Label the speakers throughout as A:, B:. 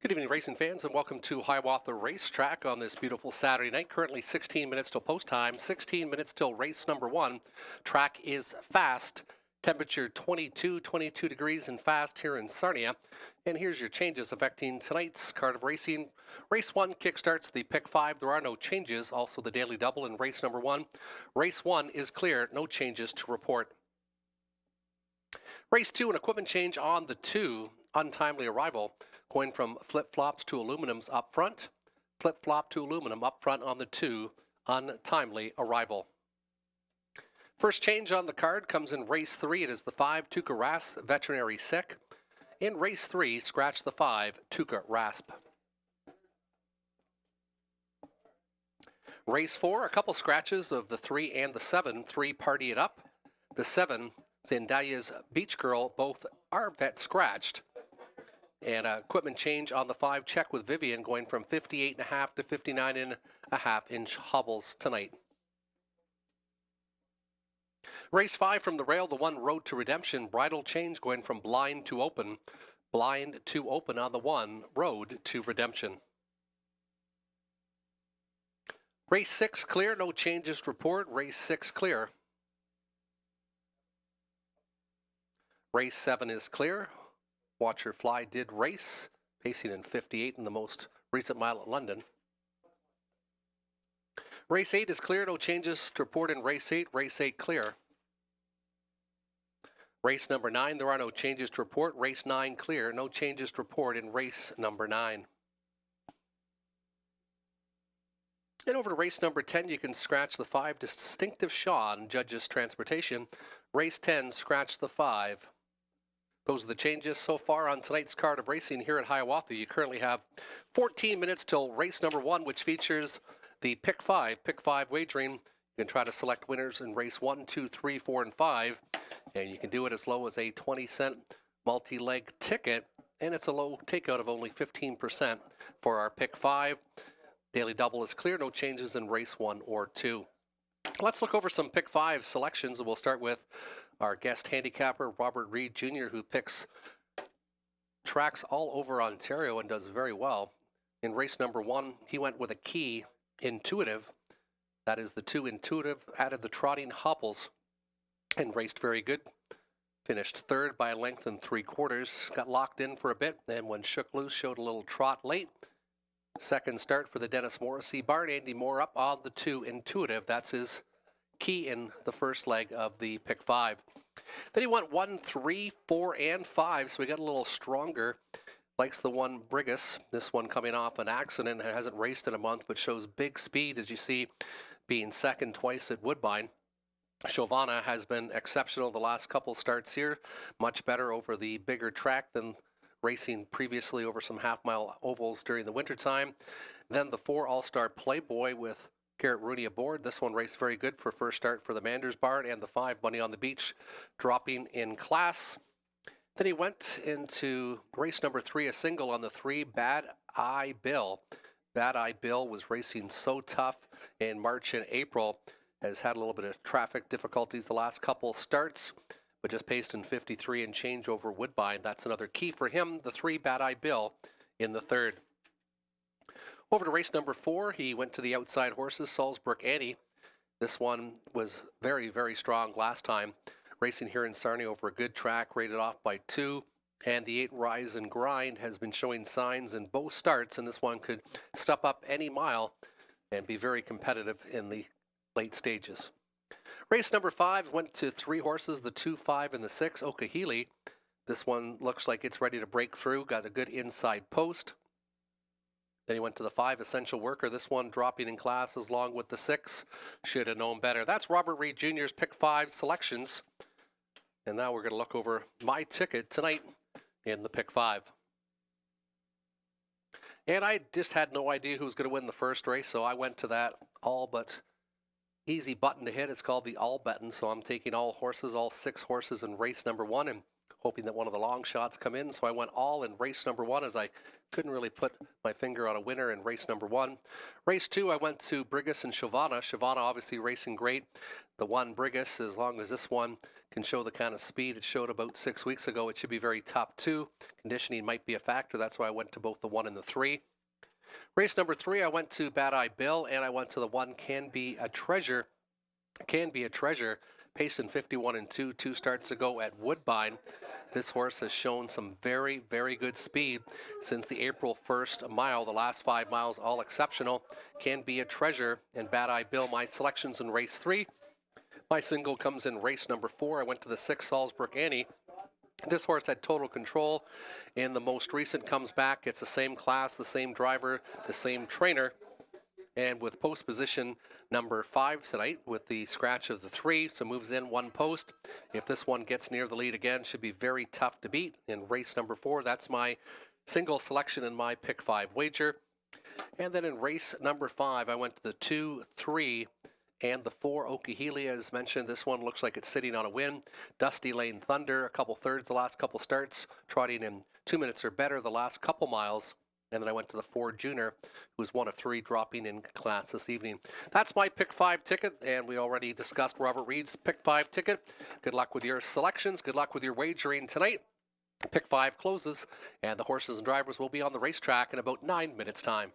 A: Good evening, racing fans, and welcome to Hiawatha Racetrack on this beautiful Saturday night. Currently 16 minutes till post time, 16 minutes till race number one. Track is fast. Temperature 22 degrees and fast here in Sarnia. And here's your changes affecting tonight's card of racing. Race 1 kickstarts the pick 5. There are no changes. Also the daily double in race number 1. Race 1 is clear. No changes to report. Race 2, an equipment change on the 2. Untimely arrival. Going from flip-flops to aluminums up front. Flip-flop to aluminum up front on the 2. Untimely arrival. First change on the card comes in race 3. It is the 5, Tuca Rasp, Veterinary Sick. In race 3, scratch the 5, Tuca Rasp. Race 4, a couple scratches of the 3 and the 7. 3, Party It Up. The 7, Zendalia's Beach Girl, both are vet scratched. And equipment change on the 5, Check with Vivian, going from 58.5 to 59.5 inch hobbles tonight. Race 5 from the rail, the 1, Road to Redemption, bridle change going from blind to open. Blind to open on the 1, Road to Redemption. Race 6 clear, no changes to report. Race 6 clear. Race 7 is clear. Watcher Fly did race, pacing in 58 in the most recent mile at London. Race 8 is clear, no changes to report in race 8. Race 8 clear. Race number 9, there are no changes to report. Race 9 clear, no changes to report in race number 9. And over to race number 10, you can scratch the 5, Distinctive Sean, Judges Transportation. Race 10, scratch the 5. Those are the changes so far on tonight's card of racing here at Hiawatha. You currently have 14 minutes till race number 1, which features the pick 5 wagering. You can try to select winners in race 1, 2, 3, 4, and 5. And you can do it as low as a 20-cent multi-leg ticket. And it's a low takeout of only 15% for our pick 5. Daily double is clear, no changes in race 1 or 2. Let's look over some pick 5 selections. We'll start with our guest handicapper, Robert Reed Jr., who picks tracks all over Ontario and does very well. In race number 1, he went with a key Intuitive. That is the 2 Intuitive, added the trotting hobbles, and raced very good. Finished third by a length and 3/4. Got locked in for a bit, and when shook loose, showed a little trot late. Second start for the Dennis Morrissey barn. Andy Moore up on the 2 Intuitive. That's his key in the first leg of the pick 5. Then he went 1, 3, 4, and 5, so we got a little stronger. Likes the 1 Brigus. This one coming off an accident, hasn't raced in a month, but shows big speed, as you see, being second twice at Woodbine. Giovanna has been exceptional the last couple starts here. Much better over the bigger track than racing previously over some half-mile ovals during the wintertime. Then the 4 All-Star Playboy with Garrett Rooney aboard. This one raced very good for first start for the Manders barn, and the 5 Bunny on the Beach dropping in class. Then he went into race number 3, a single on the 3 Bad Eye Bill. Bad Eye Bill was racing so tough in March and April, has had a little bit of traffic difficulties the last couple starts, but just paced in 53 and change over Woodbine. That's another key for him, the 3 Bad Eye Bill in the 3rd. Over to race number 4, he went to the outside horses, Salzburg Annie. This one was very, very strong last time. Racing here in Sarnia over a good track, rated off by 2. And the 8 Rise and Grind has been showing signs in both starts, and this one could step up any mile and be very competitive in the late stages. Race number 5 went to 3 horses, the 2, 5, and the 6, Okahili. This one looks like it's ready to break through, got a good inside post. Then he went to the 5 Essential Worker, this one dropping in class along with the 6. Should have known better. That's Robert Reed Jr.'s pick 5 selections. And now we're going to look over my ticket tonight in the pick 5. And I just had no idea who was going to win the first race, so I went to that all but easy button to hit. It's called the all button. So I'm taking all horses, all 6 horses in race number 1, and hoping that one of the long shots come in. So I went all in race number 1, as I couldn't really put my finger on a winner in race number 1. Race 2, I went to Brigus and Hiawatha. Hiawatha obviously racing great. The one Brigus, as long as this one can show the kind of speed it showed about 6 weeks ago, it should be very tough too. Conditioning might be a factor. That's why I went to both the 1 and the 3. Race number 3, I went to Bad Eye Bill, and I went to the 1 Can Be a Treasure. Can Be a Treasure, pacing 51 and 2 starts ago at Woodbine. This horse has shown some very, very good speed since the April 1st mile. The last 5 miles, all exceptional. Can Be a Treasure and Bad Eye Bill, my selections in race 3. My single comes in race number 4. I went to the 6 Salzburg Annie. This horse had total control. In the most recent comes back. It's the same class, the same driver, the same trainer. And with post position number 5 tonight, with the scratch of the 3, so moves in 1 post. If this one gets near the lead again, should be very tough to beat in race number 4. That's my single selection in my pick 5 wager. And then in race number 5, I went to the 2, 3, and the 4 Okehelia. As mentioned, this one looks like it's sitting on a win. Dusty Lane Thunder, a couple thirds the last couple starts, trotting in 2 minutes or better the last couple miles. And then I went to the 4 Junior, who's 1 of 3 dropping in class this evening. That's my pick 5 ticket, and we already discussed Robert Reed's pick 5 ticket. Good luck with your selections. Good luck with your wagering tonight. Pick 5 closes, and the horses and drivers will be on the racetrack in about 9 minutes' time.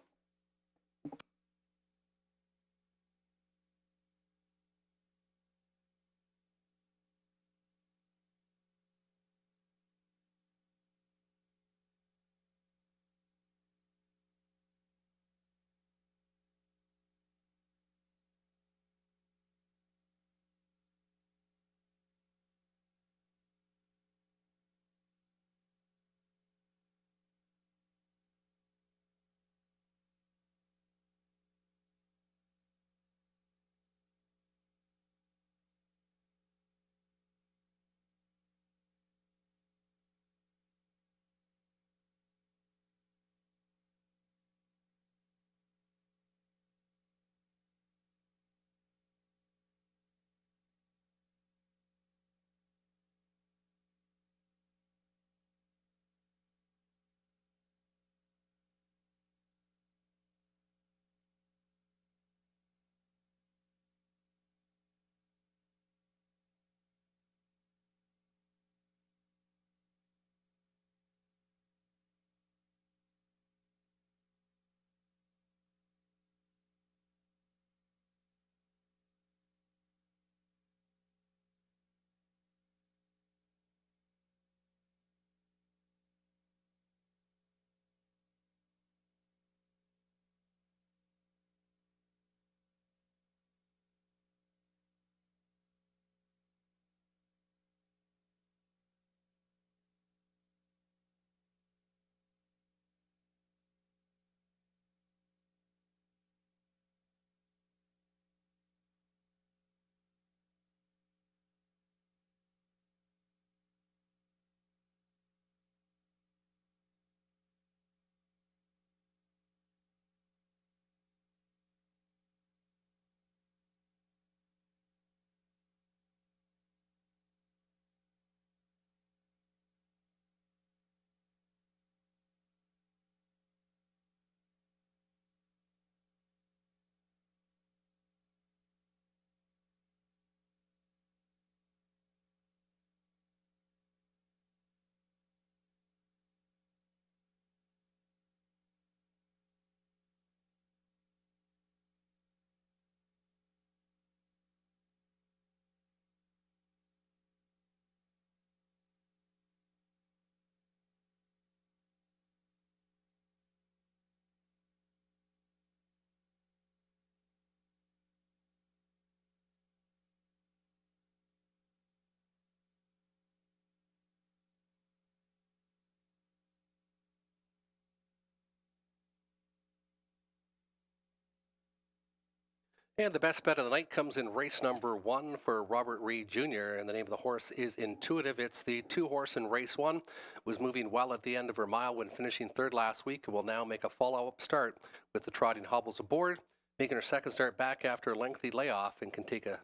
A: And the best bet of the night comes in race number 1 for Robert Reed Jr. And the name of the horse is Intuitive. It's the 2 horse in race 1. Was moving well at the end of her mile when finishing 3rd last week, and will now make a follow-up start with the trotting hobbles aboard. making her second start back after a lengthy layoff and can take a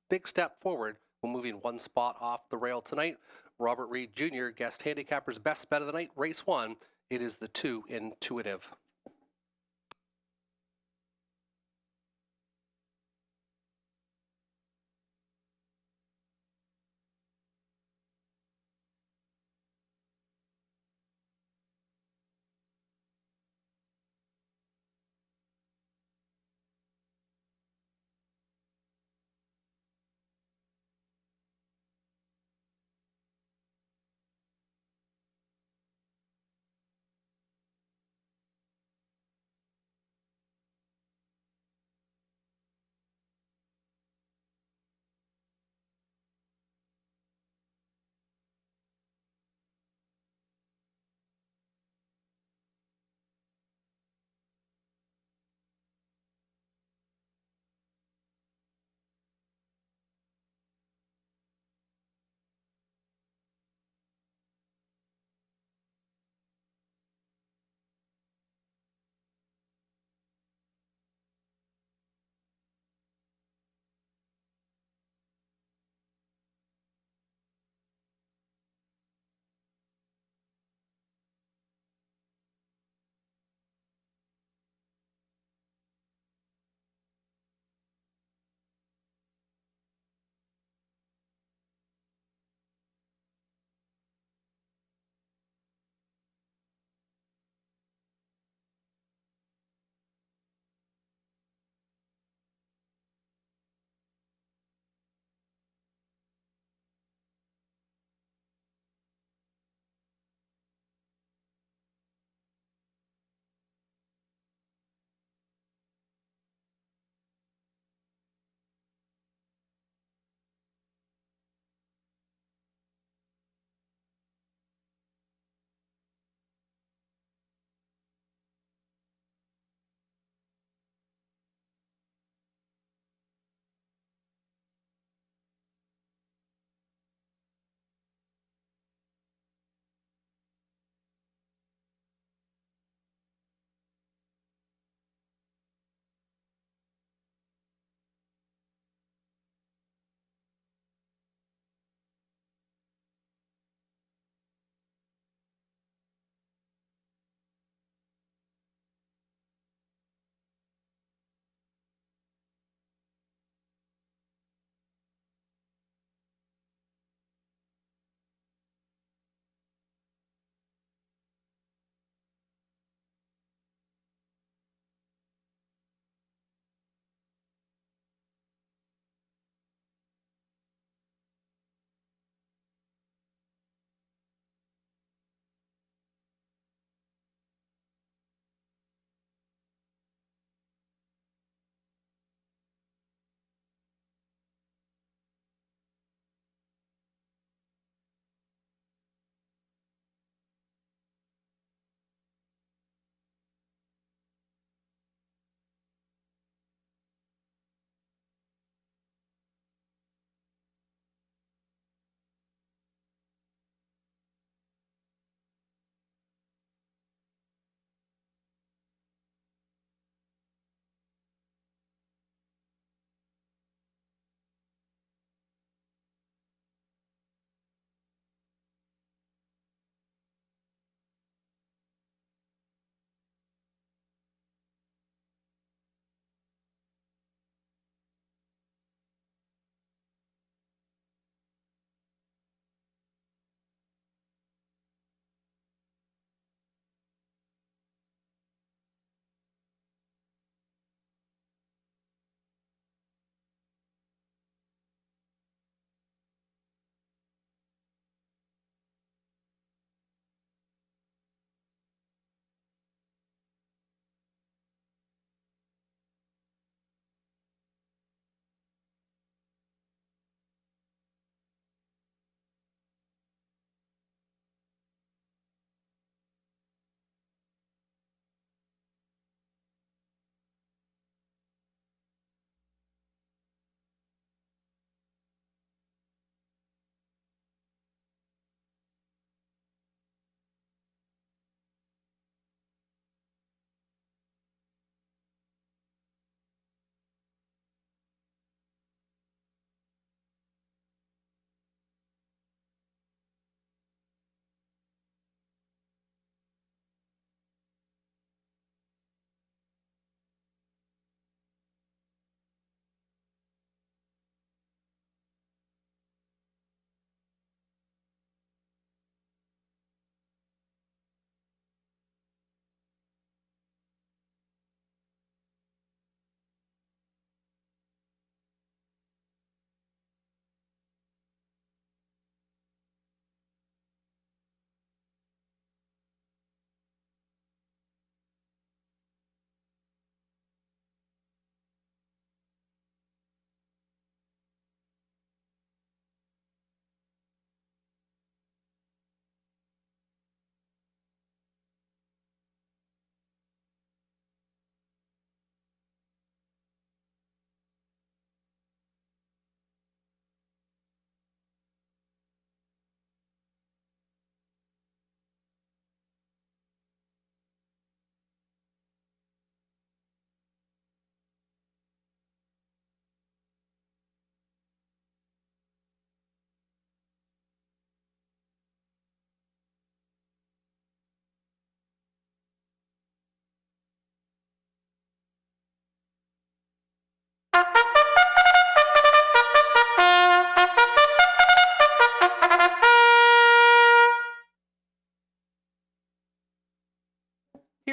A: big step forward when moving one spot off the rail tonight. Robert Reed Jr., guest handicapper's best bet of the night, race 1. It is the 2 Intuitive.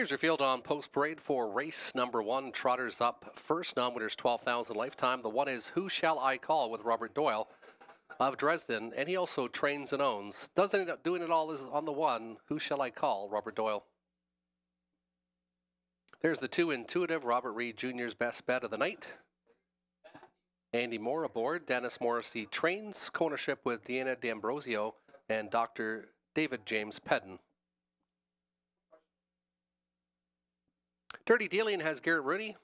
A: Here's your field on Post Parade for race number 1. Trotters up first. Non-winners 12,000 lifetime. The one is Who Shall I Call with Robert Doyle of Dresden, and he also trains and owns. Doesn't end up doing it all is on the one. Who Shall I Call, Robert Doyle. There's the 2 Intuitive, Robert Reed Jr.'s best bet of the night. Andy Moore aboard. Dennis Morrissey trains. Co-ownership with Deanna D'Ambrosio and Dr. David James Pedden. Dirty Dealing has Garrett Rooney.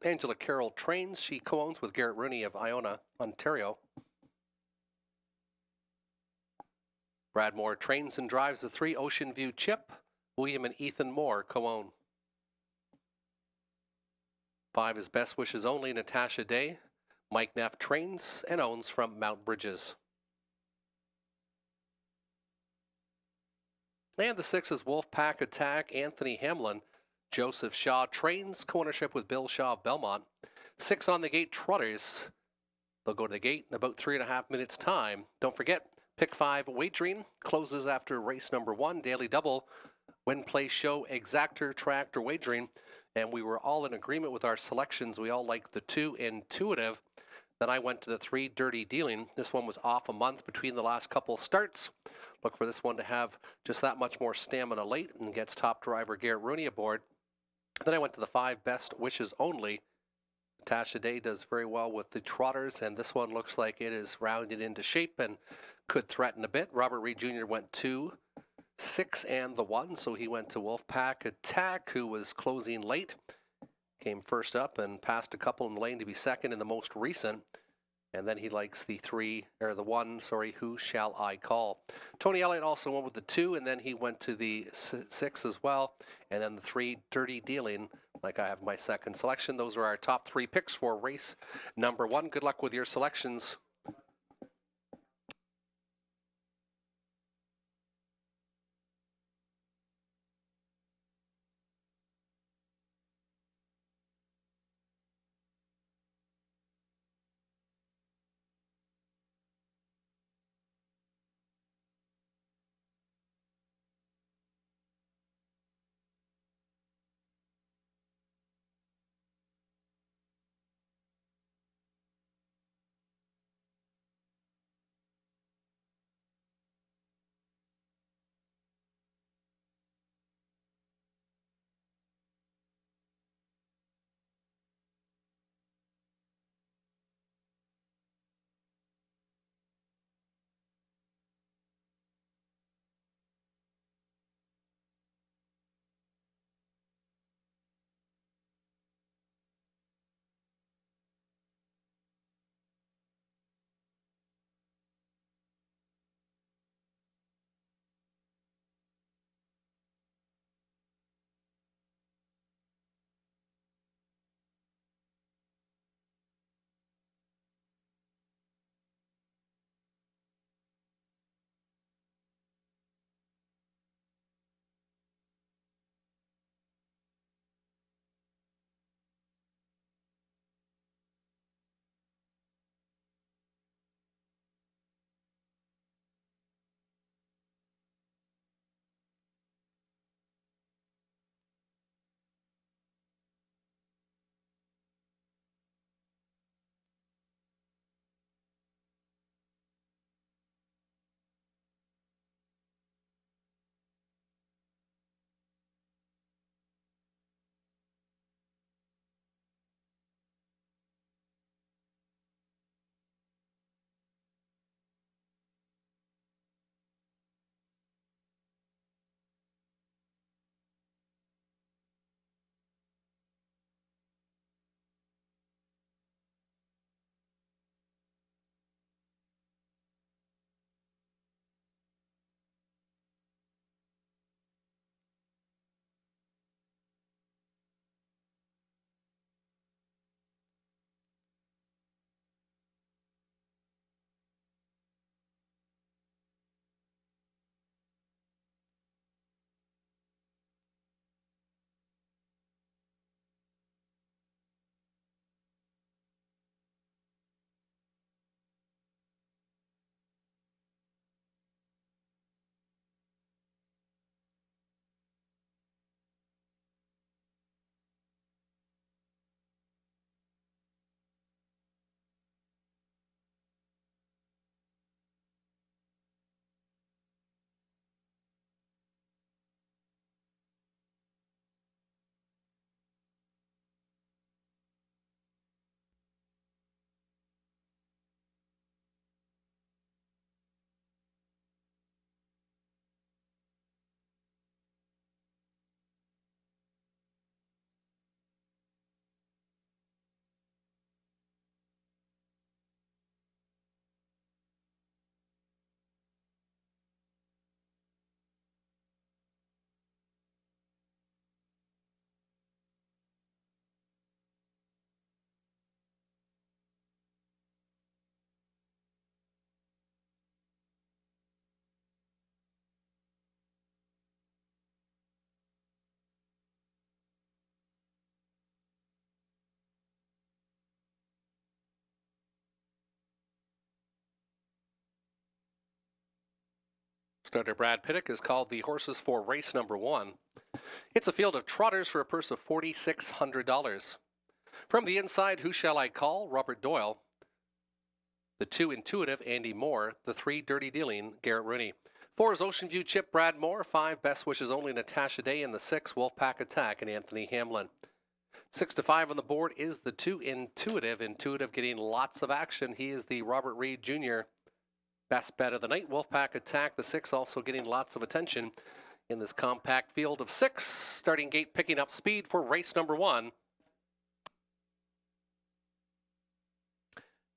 A: Angela Carroll trains. She co-owns with Garrett Rooney of Iona, Ontario. Brad Moore trains and drives the 3 Ocean View Chip. William and Ethan Moore co-own. 5 is Best Wishes Only, Natasha Day. Mike Neff trains and owns from Mount Bridges. And the 6 is Wolfpack Attack, Anthony Hamlin. Joseph Shaw trains, co-ownership with Bill Shaw of Belmont. 6 on the gate, Trotters. They'll go to the gate in about 3.5 minutes' time. Don't forget, Pick 5 wagering closes after race number 1, Daily Double, Win Play Show, Exactor, Tractor wagering. And we were all in agreement with our selections. We all liked the 2 Intuitive. Then I went to the 3 Dirty Dealing. This one was off a month between the last couple starts. Look for this one to have just that much more stamina late and gets top driver Garrett Rooney aboard. Then I went to the 5 Best Wishes Only. Natasha Day does very well with the Trotters, and this one looks like it is rounded into shape and could threaten a bit. Robert Reed Jr. went 2, 6, and the 1, so he went to Wolfpack Attack, who was closing late. Came first up and passed a couple in the lane to be second in the most recent. And then he likes the 1, Who Shall I Call. Tony Elliott also went with the 2, and then he went to the 6 as well. And then the 3 Dirty Dealing, like I have my second selection. Those are our top 3 picks for race number 1. Good luck with your selections. Starter Brad Pittock is called the horses for race number 1. It's a field of trotters for a purse of $4,600. From the inside, Who Shall I Call? Robert Doyle. The 2 Intuitive, Andy Moore. The 3 Dirty Dealing, Garrett Rooney. 4 is Ocean View Chip, Brad Moore. 5 Best Wishes Only, Natasha Day. And the 6 Wolfpack Attack and Anthony Hamlin. 6 to 5 on the board is the 2 Intuitive. Intuitive getting lots of action. He is the Robert Reed Jr. best bet of the night. Wolfpack Attack, the 6, also getting lots of attention in this compact field of 6. Starting gate picking up speed for race number 1.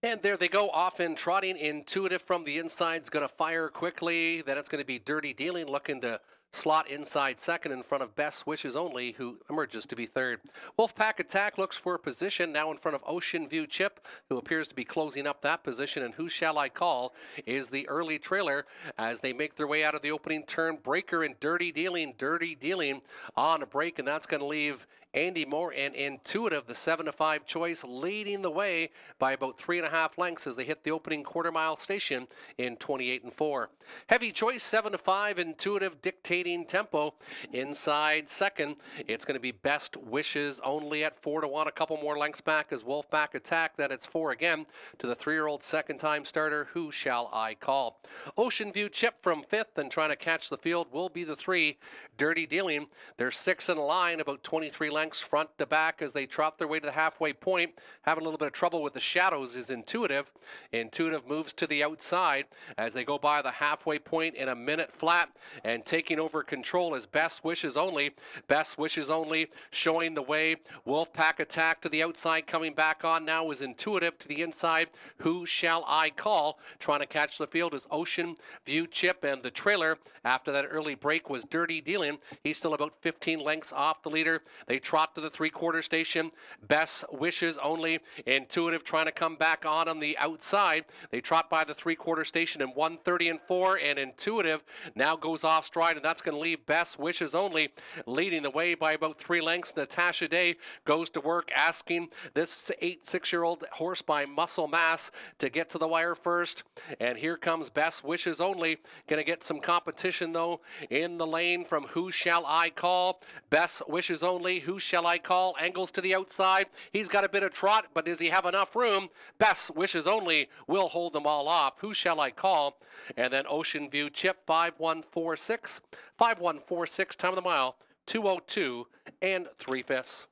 A: And there they go, off and trotting. Intuitive from the inside is going to fire quickly. Then it's going to be Dirty Dealing looking to slot inside second in front of Best Wishes Only, who emerges to be third. Wolfpack Attack looks for a position now in front of Ocean View Chip, who appears to be closing up that position. And Who Shall I Call is the early trailer as they make their way out of the opening turn. Breaker and Dirty Dealing on a break, and that's going to leave Andy Moore and Intuitive, the 7 to 5 choice, leading the way by about 3.5 lengths as they hit the opening quarter-mile station in 28 and 4. Heavy choice 7 to 5, Intuitive dictating tempo. Inside second, it's going to be Best Wishes Only at 4 to 1. A couple more lengths back as Wolfpack Attack. Then it's 4 again to the 3-year-old second-time starter, Who Shall I Call? Ocean View Chip from 5th and trying to catch the field will be the 3 Dirty Dealing. They're 6 in a line, about 23 lengths front to back as they trot their way to the halfway point. Having a little bit of trouble with the shadows is Intuitive. Intuitive moves to the outside as they go by the halfway point in a minute flat, and taking over control is Best Wishes Only. Best Wishes Only showing the way. Wolfpack Attack to the outside, coming back on now is Intuitive to the inside. Who Shall I Call? Trying to catch the field is Ocean View Chip, and the trailer after that early break was Dirty Dealing. He's still about 15 lengths off the leader. They trot to the 3/4 station. Best Wishes Only. Intuitive trying to come back on the outside. They trot by the 3/4 station in 1:30 and 4, and Intuitive now goes off stride, and that's going to leave Best Wishes Only leading the way by about 3 lengths. Natasha Day goes to work asking this 6-year-old horse by Muscle Mass to get to the wire first. And here comes Best Wishes Only. Going to get some competition, though, in the lane from Who Shall I Call? Best Wishes Only. Who Shall I Call? Angles to the outside. He's got a bit of trot, but does he have enough room? Best Wishes Only will hold them all off. Who Shall I Call? And then Ocean View Chip, 5:146. 5:146, time of the mile, 2:02 and 3/5.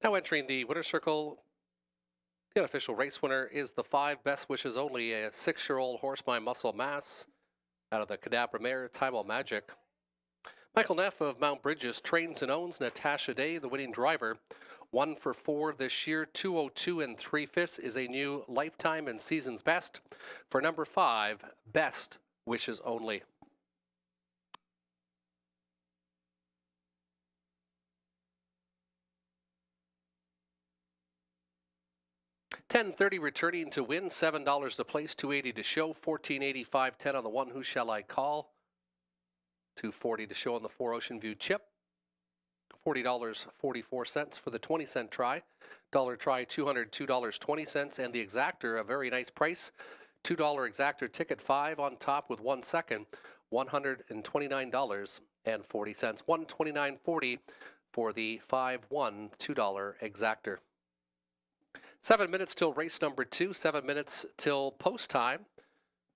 A: Now entering the winner's circle, the unofficial race winner is the 5 Best Wishes Only, a 6-year-old horse by Muscle Mass out of the Cadabra mare, Time Magic. Michael Neff of Mount Bridges trains and owns Natasha Day, the winning driver. 1 for 4 this year, 202 and 3/5 is a new lifetime and season's best for number 5, Best Wishes Only. $10.30 returning to win, $7 to place, $2.80 to show, $14.85 10 on the one Who Shall I Call, $2.40 to show on the 4 Ocean View chip, $40.44 for the 20-cent try, dollar try $202.20, and the exactor, a very nice price, $2 exactor ticket, 5 on top with 1 second, $129.40, $129.40 for the 5-1 $2 exactor. 7 minutes till race number 2, 7 minutes till post time.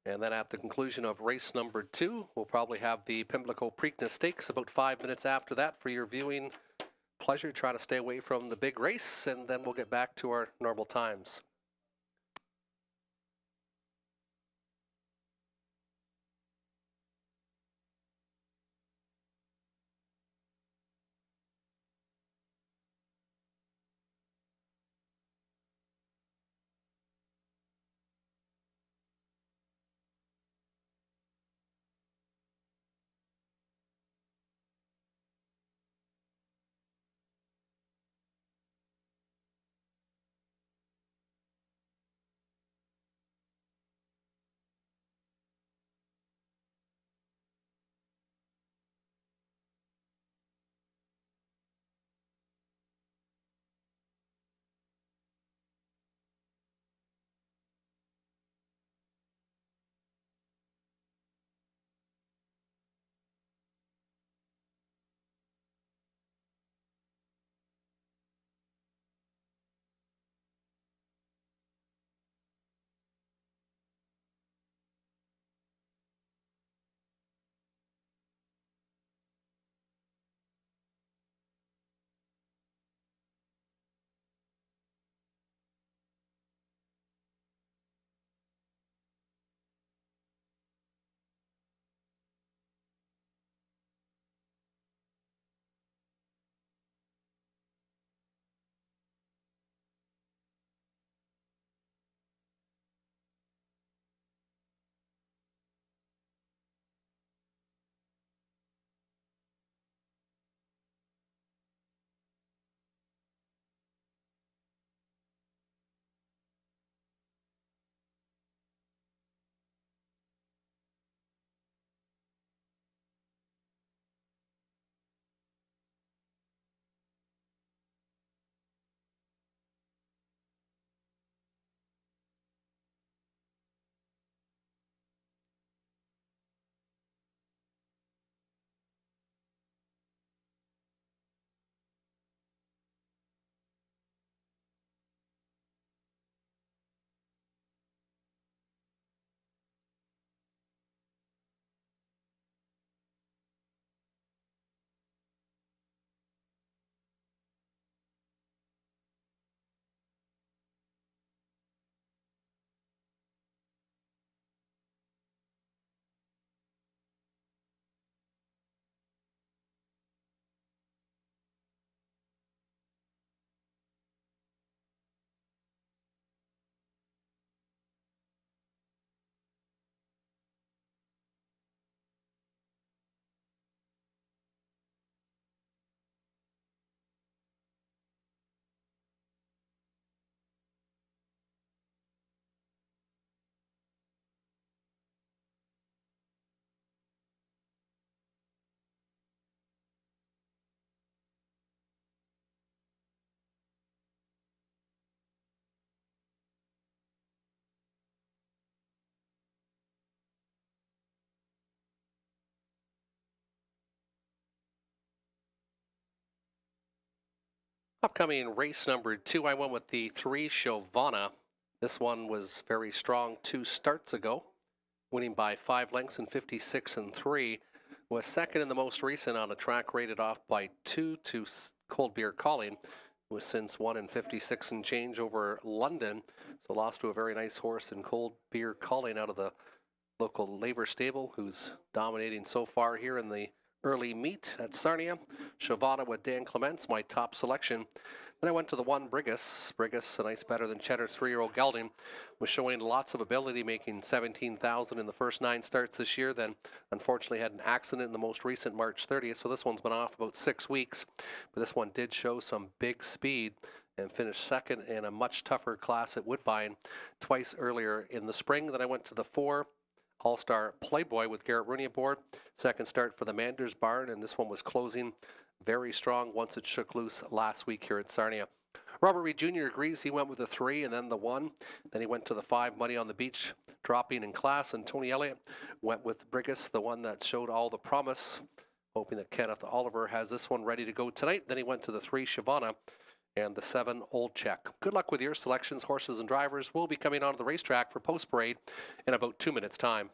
A: And then at the conclusion of race number 2, we'll probably have the Pimlico Preakness Stakes about 5 minutes after that for your viewing pleasure. Try to stay away from the big race, and then we'll get back to our normal times. Upcoming race number 2, I went with the 3 Hiawatha. This one was very strong 2 starts ago, winning by 5 lengths in 56 and 3. Was second in the most recent on a track rated off by 2 to Cold Beer Calling. was since won in 56 and change over London. So lost to a very nice horse in Cold Beer Calling out of the local Labour stable, who's dominating so far here in the early meet at Sarnia. Hiawatha with Dan Clements, my top selection. Then I went to the one Brigus. Brigus, a nice better than Cheddar 3-year-old gelding, was showing lots of ability, making 17,000 in the first 9 starts this year. Then unfortunately had an accident in the most recent March 30th, so this one's been off about 6 weeks. But this one did show some big speed and finished second in a much tougher class at Woodbine twice earlier in the spring. Then I went to the 4 All-Star Playboy with Garrett Rooney aboard. Second start for the Manders Barn, and this one was closing very strong once it shook loose last week here at Sarnia. Robert Reed Jr. agrees. He went with the 3 and then the 1. Then he went to the 5 Money on the Beach, dropping in class. And Tony Elliott went with Brigus, the one that showed all the promise, hoping that Kenneth Oliver has this one ready to go tonight. Then he went to the 3 Hiawatha and the 7 Old Check. Good luck with your selections. Horses and drivers will be coming onto the racetrack for post parade in about 2 minutes' time.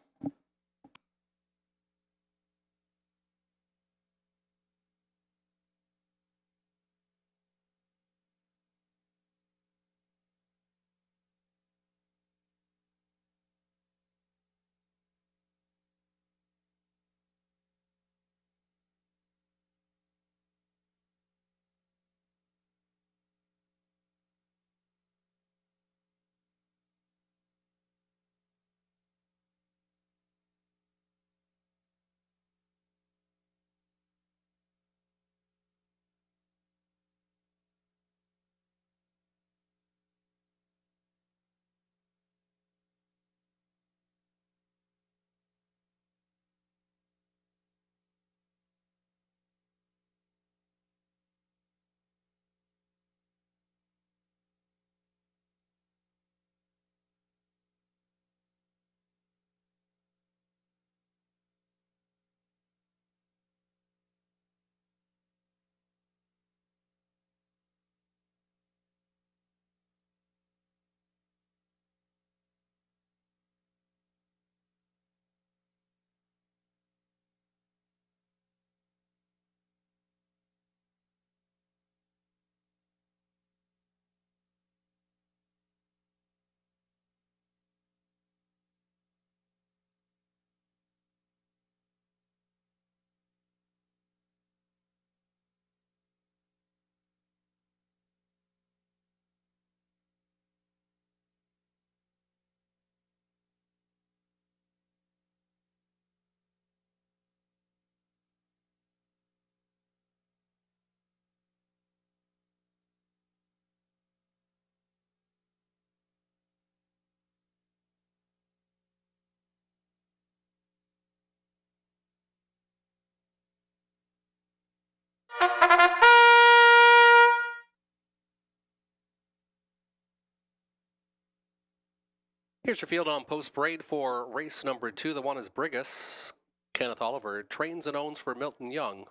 A: Here's your field on post parade for race number 2. The 1 is Brigus. Kenneth Oliver trains and owns for Milton Young.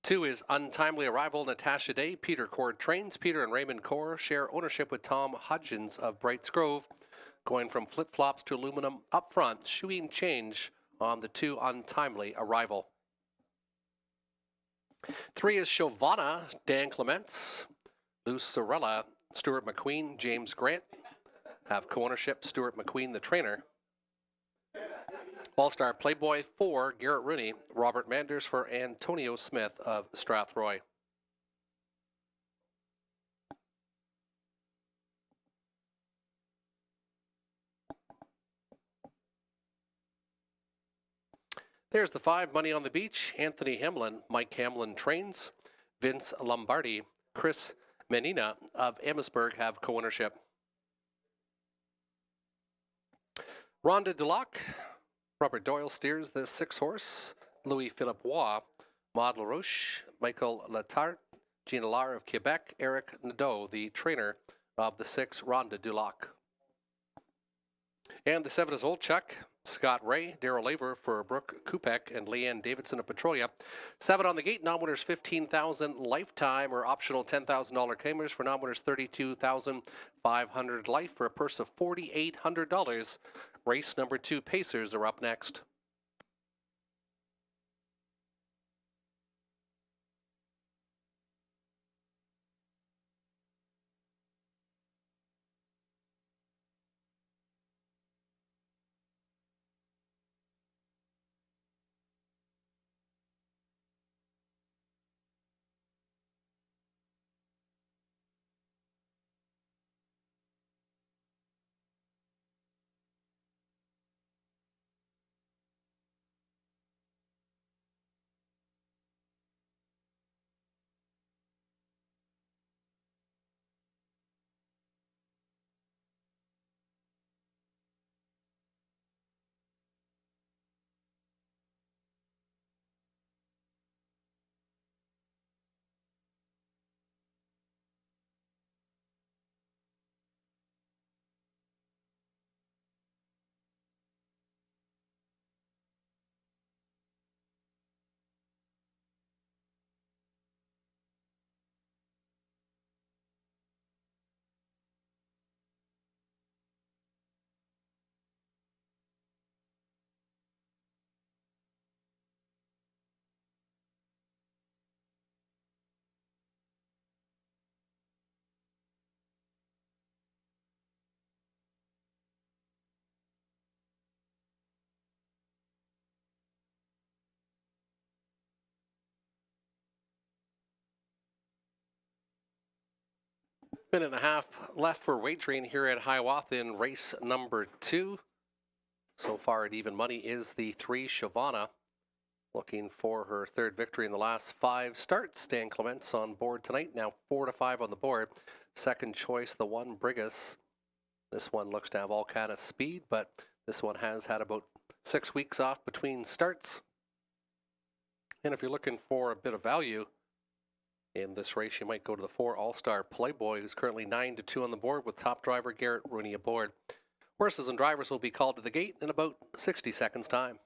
A: 2 is Untimely Arrival, Natasha Day. Peter Cord trains. Peter and Raymond Core share ownership with Tom Hudgens of Brights Grove. Going from flip-flops to aluminum up front, shoeing change on the 2 Untimely Arrival. 3 is Hiawatha, Dan Clements. Lucerella, Stuart McQueen, James Grant have co-ownership. Stuart McQueen, the trainer. All-Star Playboy 4, Garrett Rooney, Robert Manders for Antonio Smith of Strathroy. There's the 5 Money on the Beach. Anthony Hamlin, Mike Hamlin trains. Vince Lombardi, Chris Menina of Amherstburg have co-ownership. Rhonda Dulac, Robert Doyle steers the 6 horse. Louis Philippe Roy, Maud LaRoche, Michael Latarte, Gina Lar of Quebec, Eric Nadeau, the trainer of the 6 Rhonda Dulac. And the 7 is Old Chuck, Scott Ray, Daryl Laver for Brooke Kupek, and Leanne Davidson of Petrolia. 7 on the gate, non-winners 15,000 lifetime or optional $10,000 claimers. For non-winners 32,500 life for a purse of $4,800. Race number 2 Pacers are up next. Minute and a half left for wagering here at Hiawatha in race number 2. So far at even money is the 3 Hiawatha, looking for her third victory in the last 5 starts. Dan Clements on board tonight, now 4-5 on the board. Second choice, the 1 Brigus. This one looks to have all kind of speed, but this one has had about 6 weeks off between starts. And if you're looking for a bit of value in this race, you might go to the 4 All-Star Playboy, who's currently 9-2 on the board with top driver Garrett Rooney aboard. Horses and drivers will be called to the gate in about 60 seconds time.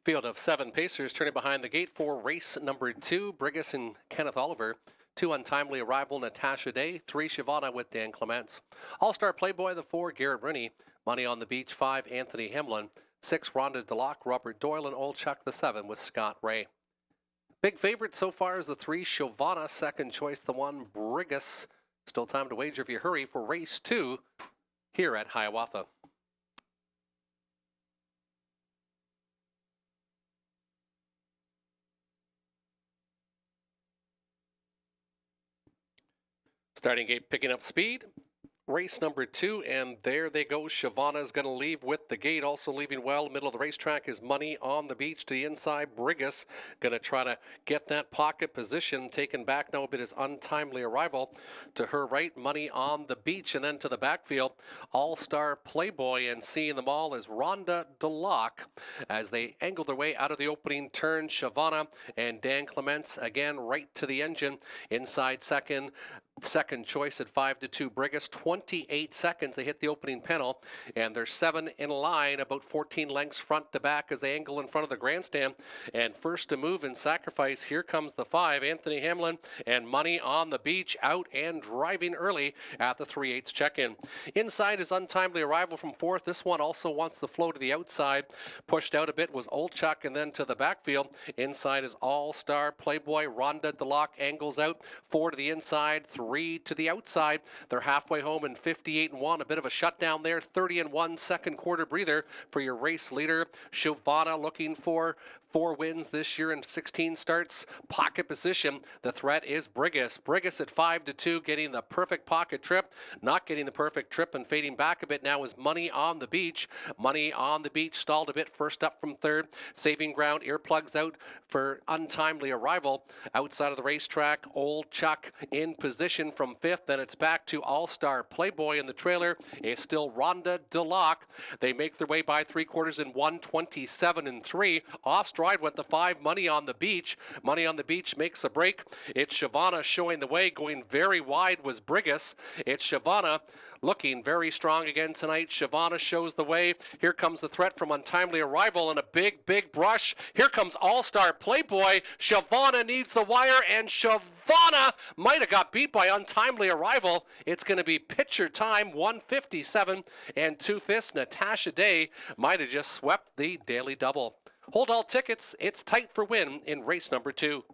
A: Field of 7 pacers turning behind the gate for race number 2. Brigus and Kenneth Oliver. 2 Untimely Arrival, Natasha Day. 3 Hiawatha with Dan Clements. All-Star Playboy, the 4 Garrett Rooney. Money on the Beach, 5 Anthony Hamlin. 6 Rhonda DeLocke, Robert Doyle, and Old Chuck, the 7 with Scott Ray. Big favorite so far is the 3 Hiawatha. Second choice, the 1 Brigus. Still time to wager if you hurry for race 2 here at Hiawatha. Starting gate picking up speed. Race number 2, and there they go. Hiawatha is going to leave with the gate. Also leaving well, middle of the racetrack is Money on the Beach to the inside. Brigus going to try to get that pocket position. Taken back now a bit is Untimely Arrival. To her right, Money on the Beach, and then to the backfield, All-Star Playboy, and seeing them all is Rhonda DeLocke as they angle their way out of the opening turn. Hiawatha and Dan Clements again right to the engine. Inside second. Second choice at 5-2 Brigus, 28 seconds. They hit the opening panel, and they're 7 in line, about 14 lengths front to back as they angle in front of the grandstand. And first to move in Sacrifice, here comes the 5, Anthony Hamlin, and Money on the Beach out and driving early at the 3/8 check-in. Inside is Untimely Arrival from 4th. This one also wants the flow to the outside. Pushed out a bit was Old Chuck, and then to the backfield. Inside is All-Star Playboy. Rhonda DeLocke angles out. 4 to the inside, 3 to the outside. They're halfway home in 58-1. A bit of a shutdown there. 30-1 second quarter breather for your race leader. Hiawatha looking for 4 wins this year in 16 starts. Pocket position. The threat is Brigus. Brigus at 5-2, getting the perfect pocket trip. Not getting the perfect trip and fading back a bit now is Money on the Beach. Money on the Beach stalled a bit. First up from 3rd. Saving ground. Earplugs out for Untimely Arrival. Outside of the racetrack, Old Chuck in position from 5th. Then it's back to All-Star Playboy in the trailer. Is still Rhonda DeLocke. They make their way by 3/4 in 1:27-3. Off stride went the 5 Money on the Beach. Money on the Beach makes a break. It's Hiawatha showing the way. Going very wide was Brigus. It's Hiawatha looking very strong again tonight. Hiawatha shows the way. Here comes the threat from Untimely Arrival and a big, big brush. Here comes All-Star Playboy. Hiawatha needs the wire, and Hiawatha might have got beat by Untimely Arrival. It's going to be picture time, 1:57 and 2/5. Natasha Day might have just swept the daily double. Hold all tickets. It's tight for win in race number 2.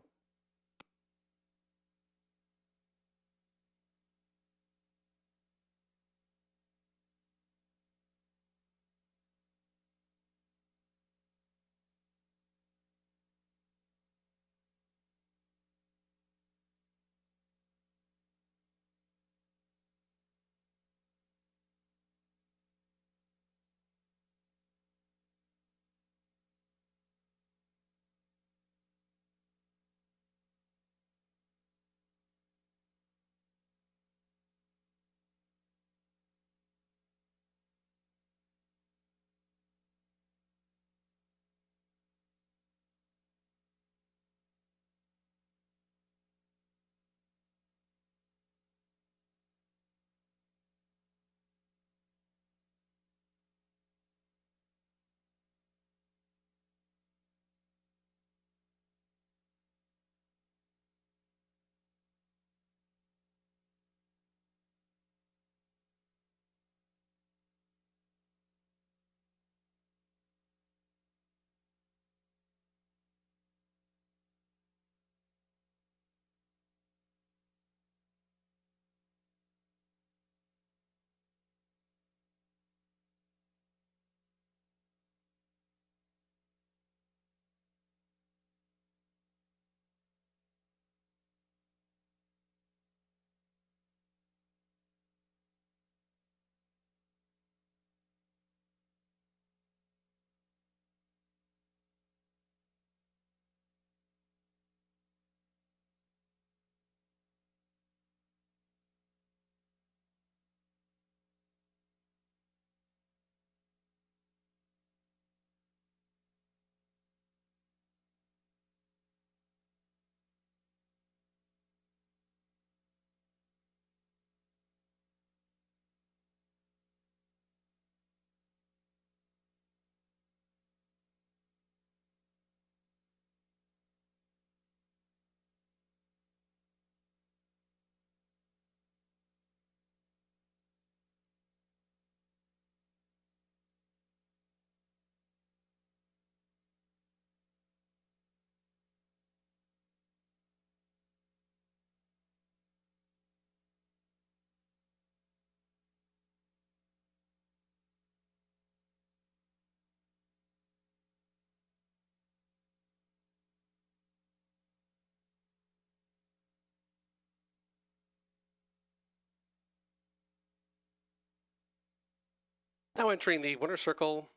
A: Now entering the winner's circle,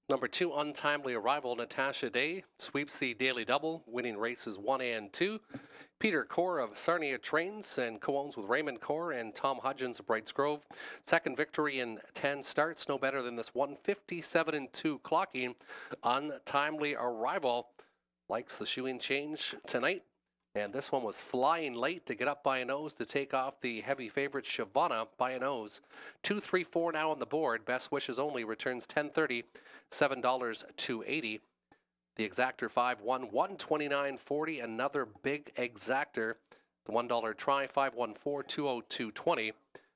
A: number 2, Untimely Arrival, Natasha Day, sweeps the daily double, winning races 1 and 2. Peter Core of Sarnia Trains and co-owns with Raymond Core and Tom Hudgens of Brights Grove. Second victory in 10 starts, no better than this 157-2 clocking. Untimely Arrival likes the shoeing change tonight. And this one was flying late to get up by a nose to take off the heavy favorite Hiawatha by a nose. 2-3-4 now on the board. Best wishes only returns $10.30, $7.280. The exactor 5-1, 129.40. Another big exactor. The $1 try 514 202.20.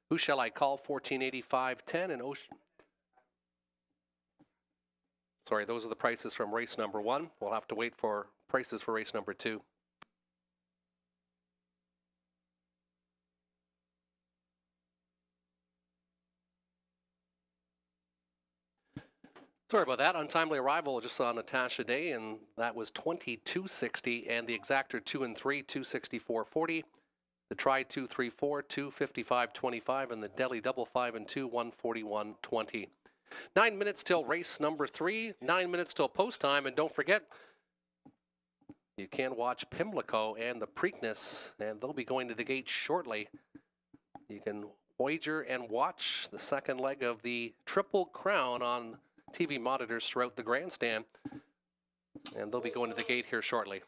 A: Who shall I call? 1485.10 and Ocean. Sorry, those are the prices from race number 1. We'll have to wait for prices for race number 2. Sorry about that. Untimely Arrival just on Natasha Day, and that was 22.60, and the exactor 2 and 3, 264.40. The try 234, 255.25, and the deli double 5 and 2, 141.20. 9 minutes till race number 3. 9 minutes till post time, and don't forget, you can watch Pimlico and the Preakness, and they'll be going to the gate shortly. You can wager and watch the second leg of the Triple Crown on TV monitors throughout the grandstand, and they'll be going to the gate here shortly.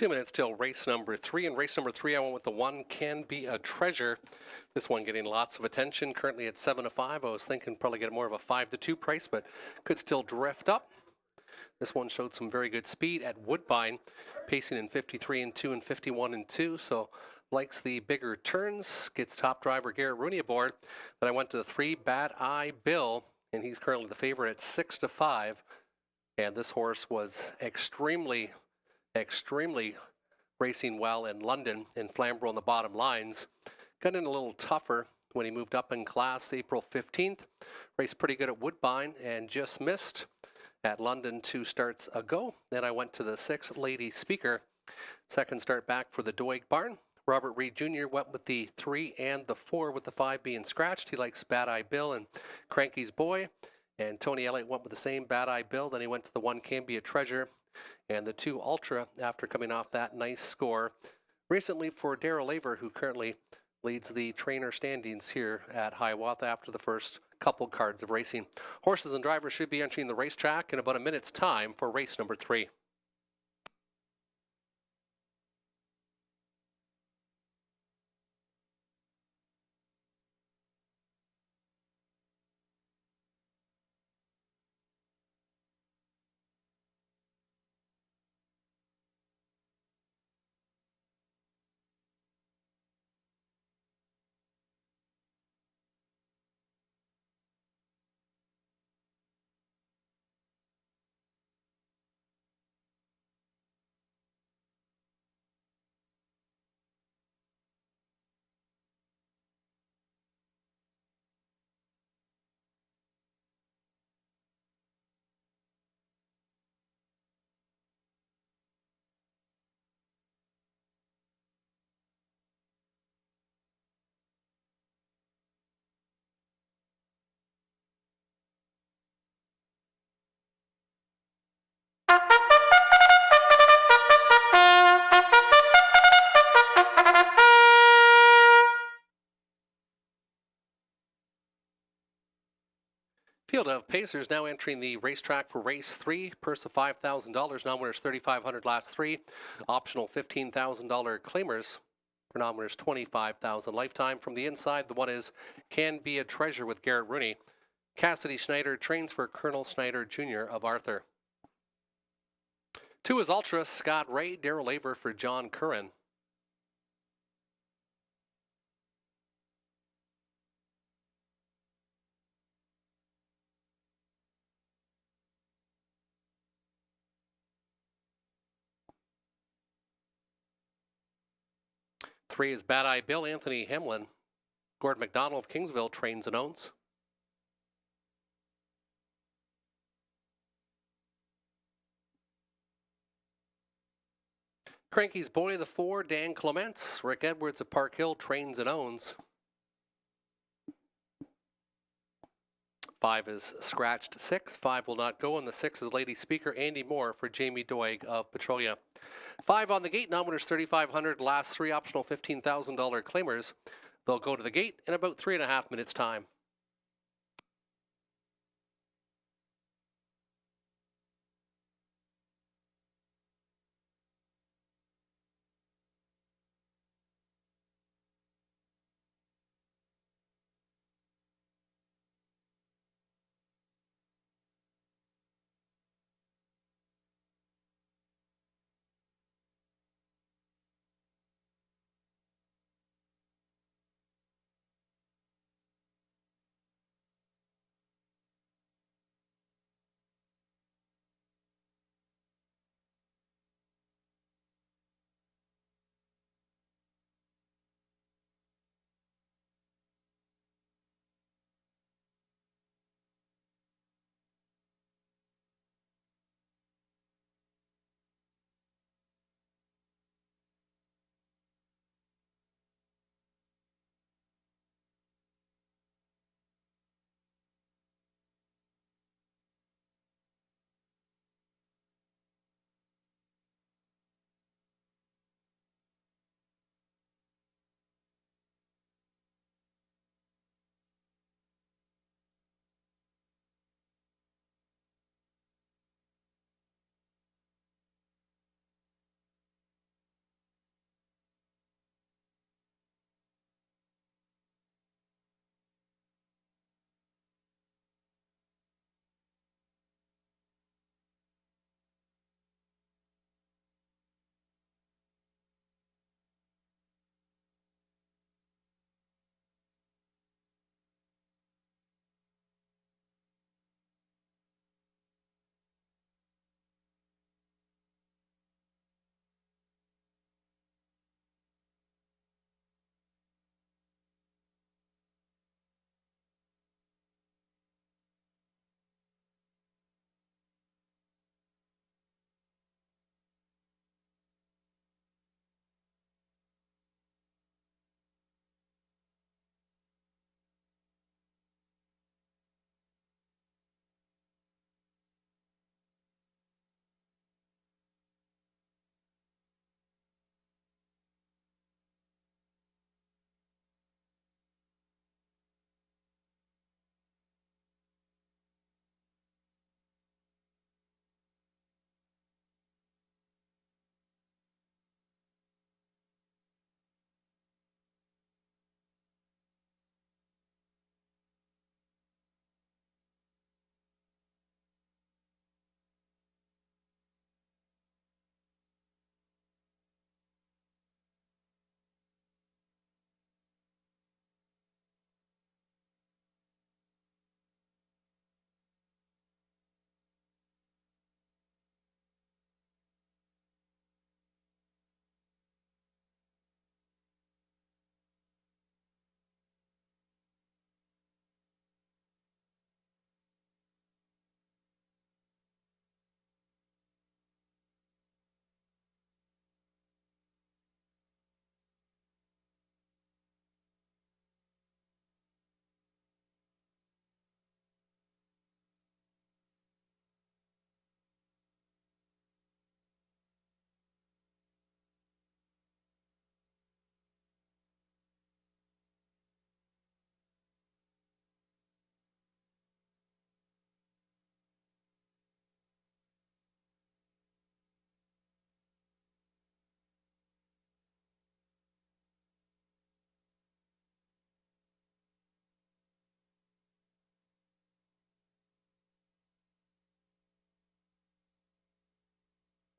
A: 2 minutes till race number 3. And race number 3, I went with the one Can Be a Treasure. This one getting lots of attention. Currently at 7 to 5. I was thinking probably get more of a 5 to 2 price, but could still drift up. This one showed some very good speed at Woodbine, pacing in 53 and 2 and 51 and 2. So likes the bigger turns. Gets top driver Garrett Rooney aboard. Then I went to the 3 Bad Eye Bill, and he's currently the favorite at 6 to 5. And this horse was extremely racing well in London in Flamborough on the bottom lines. Got in a little tougher when he moved up in class April 15th. Raced pretty good at Woodbine and just missed at London 2 starts ago. Then I went to the 6 Lady Speaker. Second start back for the Doig Barn. Robert Reed Jr. went with the 3 and the 4 with the 5 being scratched. He likes Bad Eye Bill and Cranky's Boy. And Tony Elliott went with the same Bad Eye Bill. Then he went to the 1 Can Be a Treasure and the 2 Ultra after coming off that nice score recently for Darrell Laver, who currently leads the trainer standings here at Hiawatha after the first couple cards of racing. Horses and drivers should be entering the racetrack in about a minute's time for race number 3. Field of Pacers now entering the racetrack for race 3. Purse of $5,000. Non-winners $3,500 last 3. Optional $15,000 claimers. For non-winners $25,000 lifetime. From the inside, the one is Can Be a Treasure with Garrett Rooney. Cassidy Schneider trains for Colonel Schneider Jr. of Arthur. 2 is Ultra, Scott Ray, Darrell Laver for John Curran. Three is Bad Eye Bill, Anthony Hamlin. Gordon McDonald of Kingsville trains and owns. Cranky's Boy, the 4, Dan Clements. Rick Edwards of Park Hill trains and owns. 5 is scratched 6. 5 will not go, and the 6 is Lady Speaker Andy Moore for Jamie Doig of Petrolia. 5 on the gate, non-winners $3,500, last 3 optional $15,000 claimers. They'll go to the gate in about 3.5 minutes time.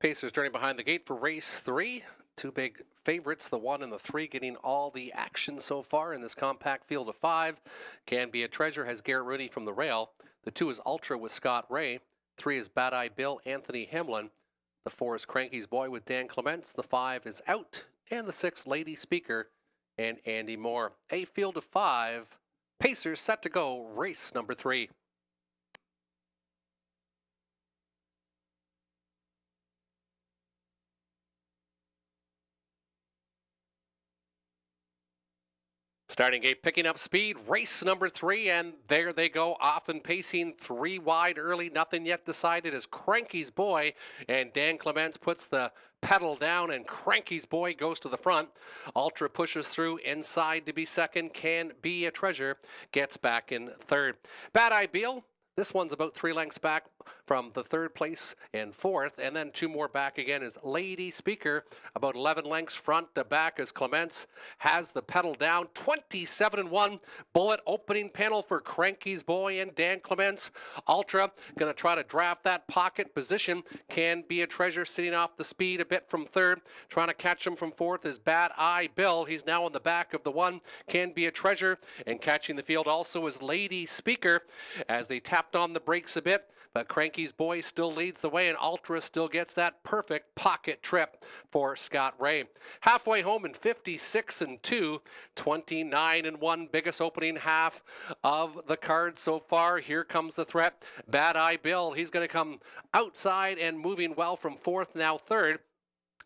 A: Pacers journey behind the gate for race 3. Two big favorites, the 1 and the 3, getting all the action so far in this compact field of 5. Can Be a Treasure has Garrett Rooney from the rail. The 2 is Ultra with Scott Ray. 3 is Bad Eye Bill, Anthony Hamlin. The 4 is Cranky's Boy with Dan Clements. The 5 is Out. And the 6, Lady Speaker and Andy Moore. A field of 5. Pacers set to go, race number 3. Starting gate picking up speed, race number 3, and there they go, off and pacing 3 wide early. Nothing yet decided as Cranky's Boy, and Dan Clements puts the pedal down, and Cranky's Boy goes to the front. Ultra pushes through inside to be second. Can Be a Treasure gets back in third. Bad Eye Bill, this one's about 3 lengths back from the third place and fourth, and then 2 more back again is Lady Speaker, about 11 lengths front to back as Clements has the pedal down. 27-1 bullet opening panel for Cranky's Boy and Dan Clements. Ultra going to try to draft that pocket position. Can Be a Treasure sitting off the speed a bit from third. Trying to catch him from fourth is Bad Eye Bill. He's now in the back of the 1. Can Be a Treasure, and catching the field also is Lady Speaker as they tapped on the brakes a bit. But Cranky's Boy still leads the way, and Ultra still gets that perfect pocket trip for Scott Ray. Halfway home in 56-2, 29-1, biggest opening half of the card so far. Here comes the threat. Bad Eye Bill, he's going to come outside and moving well from fourth, now third.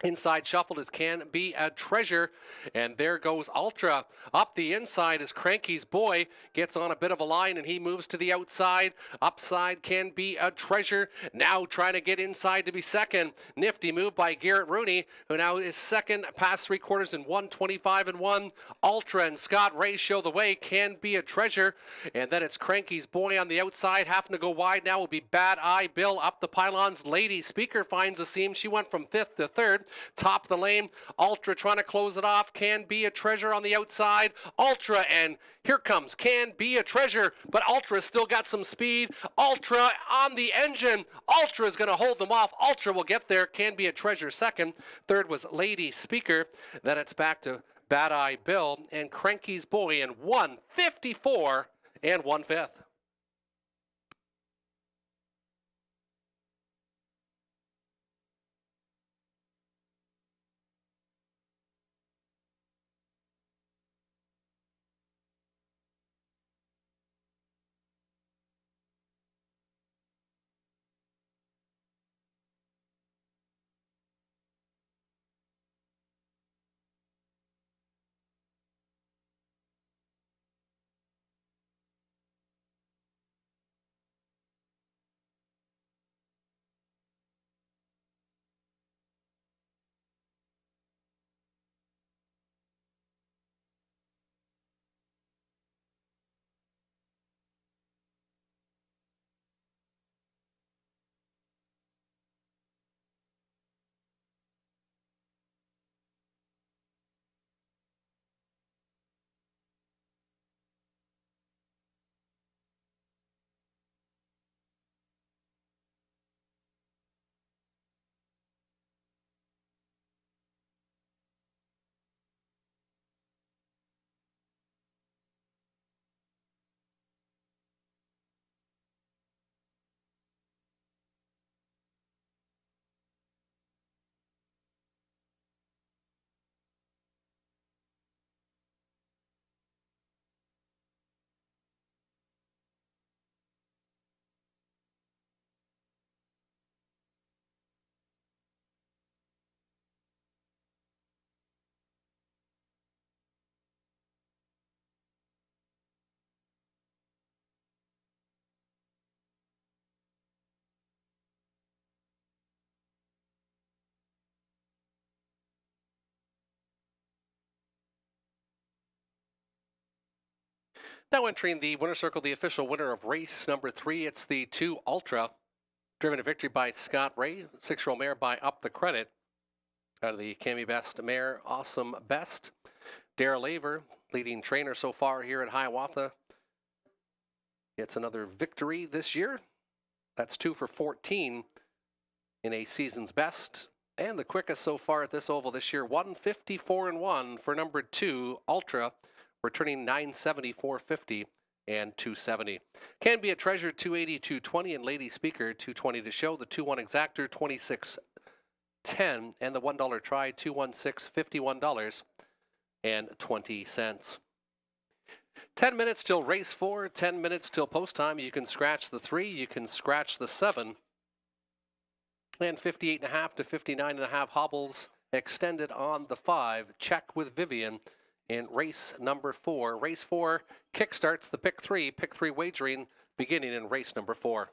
A: Inside shuffled is Can Be a Treasure, and there goes Ultra. Up the inside is Cranky's Boy, gets on a bit of a line, and he moves to the outside. Upside Can Be a Treasure, now trying to get inside to be second. Nifty move by Garrett Rooney, who now is second, past 3 quarters in 1:25-1. Ultra and Scott Ray show the way. Can Be a Treasure, and then it's Cranky's Boy on the outside, having to go wide now will be Bad Eye Bill. Up the pylons, Lady Speaker finds a seam. She went from 5th to 3rd. Top of the lane, Ultra trying to close it off. Can Be a Treasure on the outside. Ultra, and here comes Can Be a Treasure, but Ultra still got some speed. Ultra on the engine. Ultra is going to hold them off. Ultra will get there. Can Be a Treasure second. Third was Lady Speaker. Then it's back to Bad Eye Bill and Cranky's Boy in 1:54 1/5. Now entering the winner's circle, the official winner of race number 3, it's the 2 Ultra, driven to victory by Scott Ray, 6-year-old mare by Up the Credit. Out of the Cami Best mare, Awesome Best. Darrell Laver, leading trainer so far here at Hiawatha, gets another victory this year. That's 2 for 14 in a season's best and the quickest so far at this oval this year. 154-1 for number 2, Ultra, returning 970-450 and 270. Can be a treasure, 280, 220, and Lady Speaker, 220 to show. The 2-1 exactor, 26.10, and the $1 try, 216, $51.20. 10 minutes till race 4, 10 minutes till post time. You can scratch the 3, you can scratch the 7, and 58.5 to 59.5 hobbles extended on the 5. Check with Vivian in race number 4. Race 4 kickstarts the pick 3 wagering beginning in race number 4.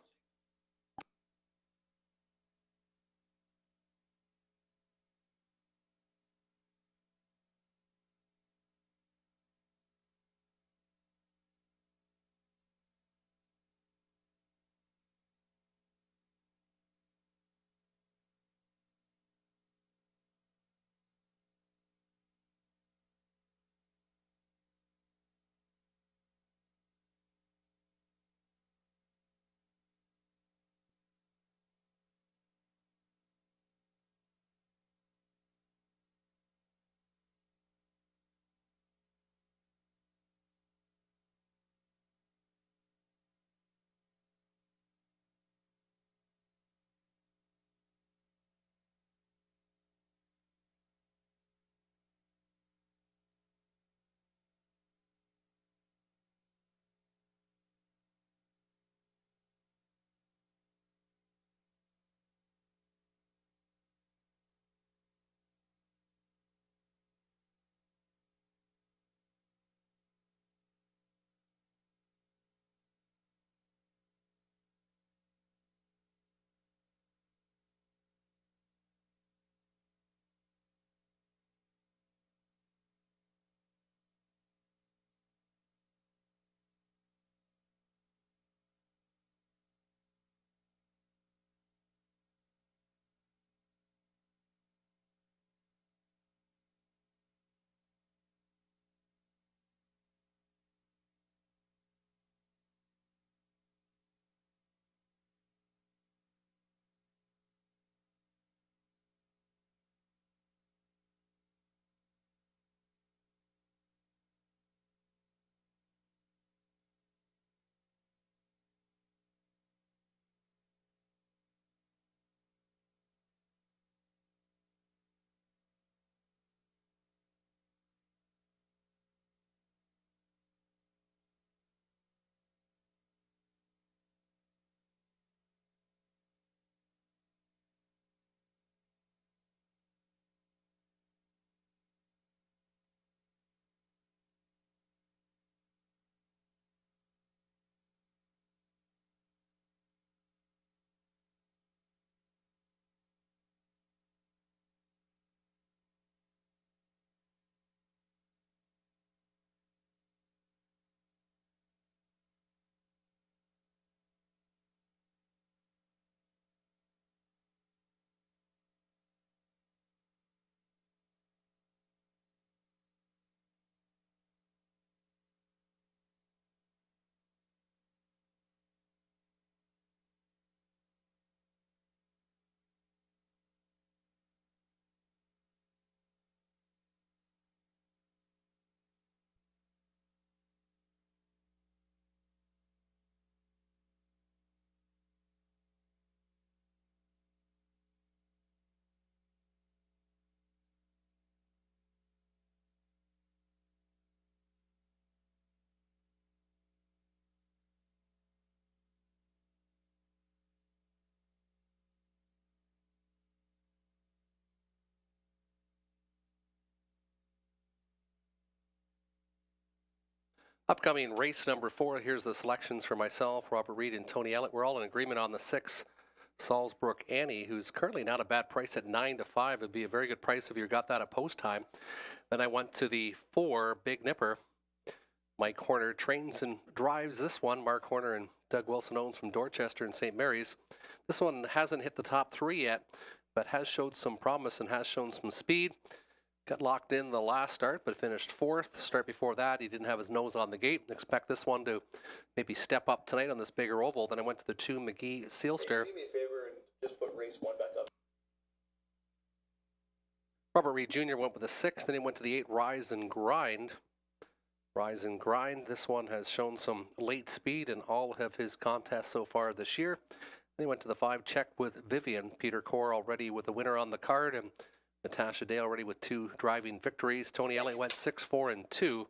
A: Upcoming race number 4. Here's the selections for myself, Robert Reed, and Tony Ellett. We're all in agreement on the 6, Salzbrook Annie, who's currently not a bad price at 9 to 5. It'd be a very good price if you got that at post time. Then I went to the 4, Big Nipper. Mike Horner trains and drives this one. Mark Horner and Doug Wilson owns from Dorchester and St. Mary's. This one hasn't hit the top 3 yet, but has showed some promise and has shown some speed. Got locked in the last start, but finished 4th. Start before that, he didn't have his nose on the gate. Expect this one to maybe step up tonight on this bigger oval. Then I went to the 2, McGee Sealster.
B: Hey, do me a favor and just put race 1 back up.
A: Robert Reed Jr. went with a 6, then he went to the 8, Rise and Grind. Rise and Grind, this one has shown some late speed in all of his contests so far this year. Then he went to the 5, Check with Vivian. Peter Core already with a winner on the card, and Natasha Day already with 2 driving victories. Tony Elliott went 6, 4, and 2.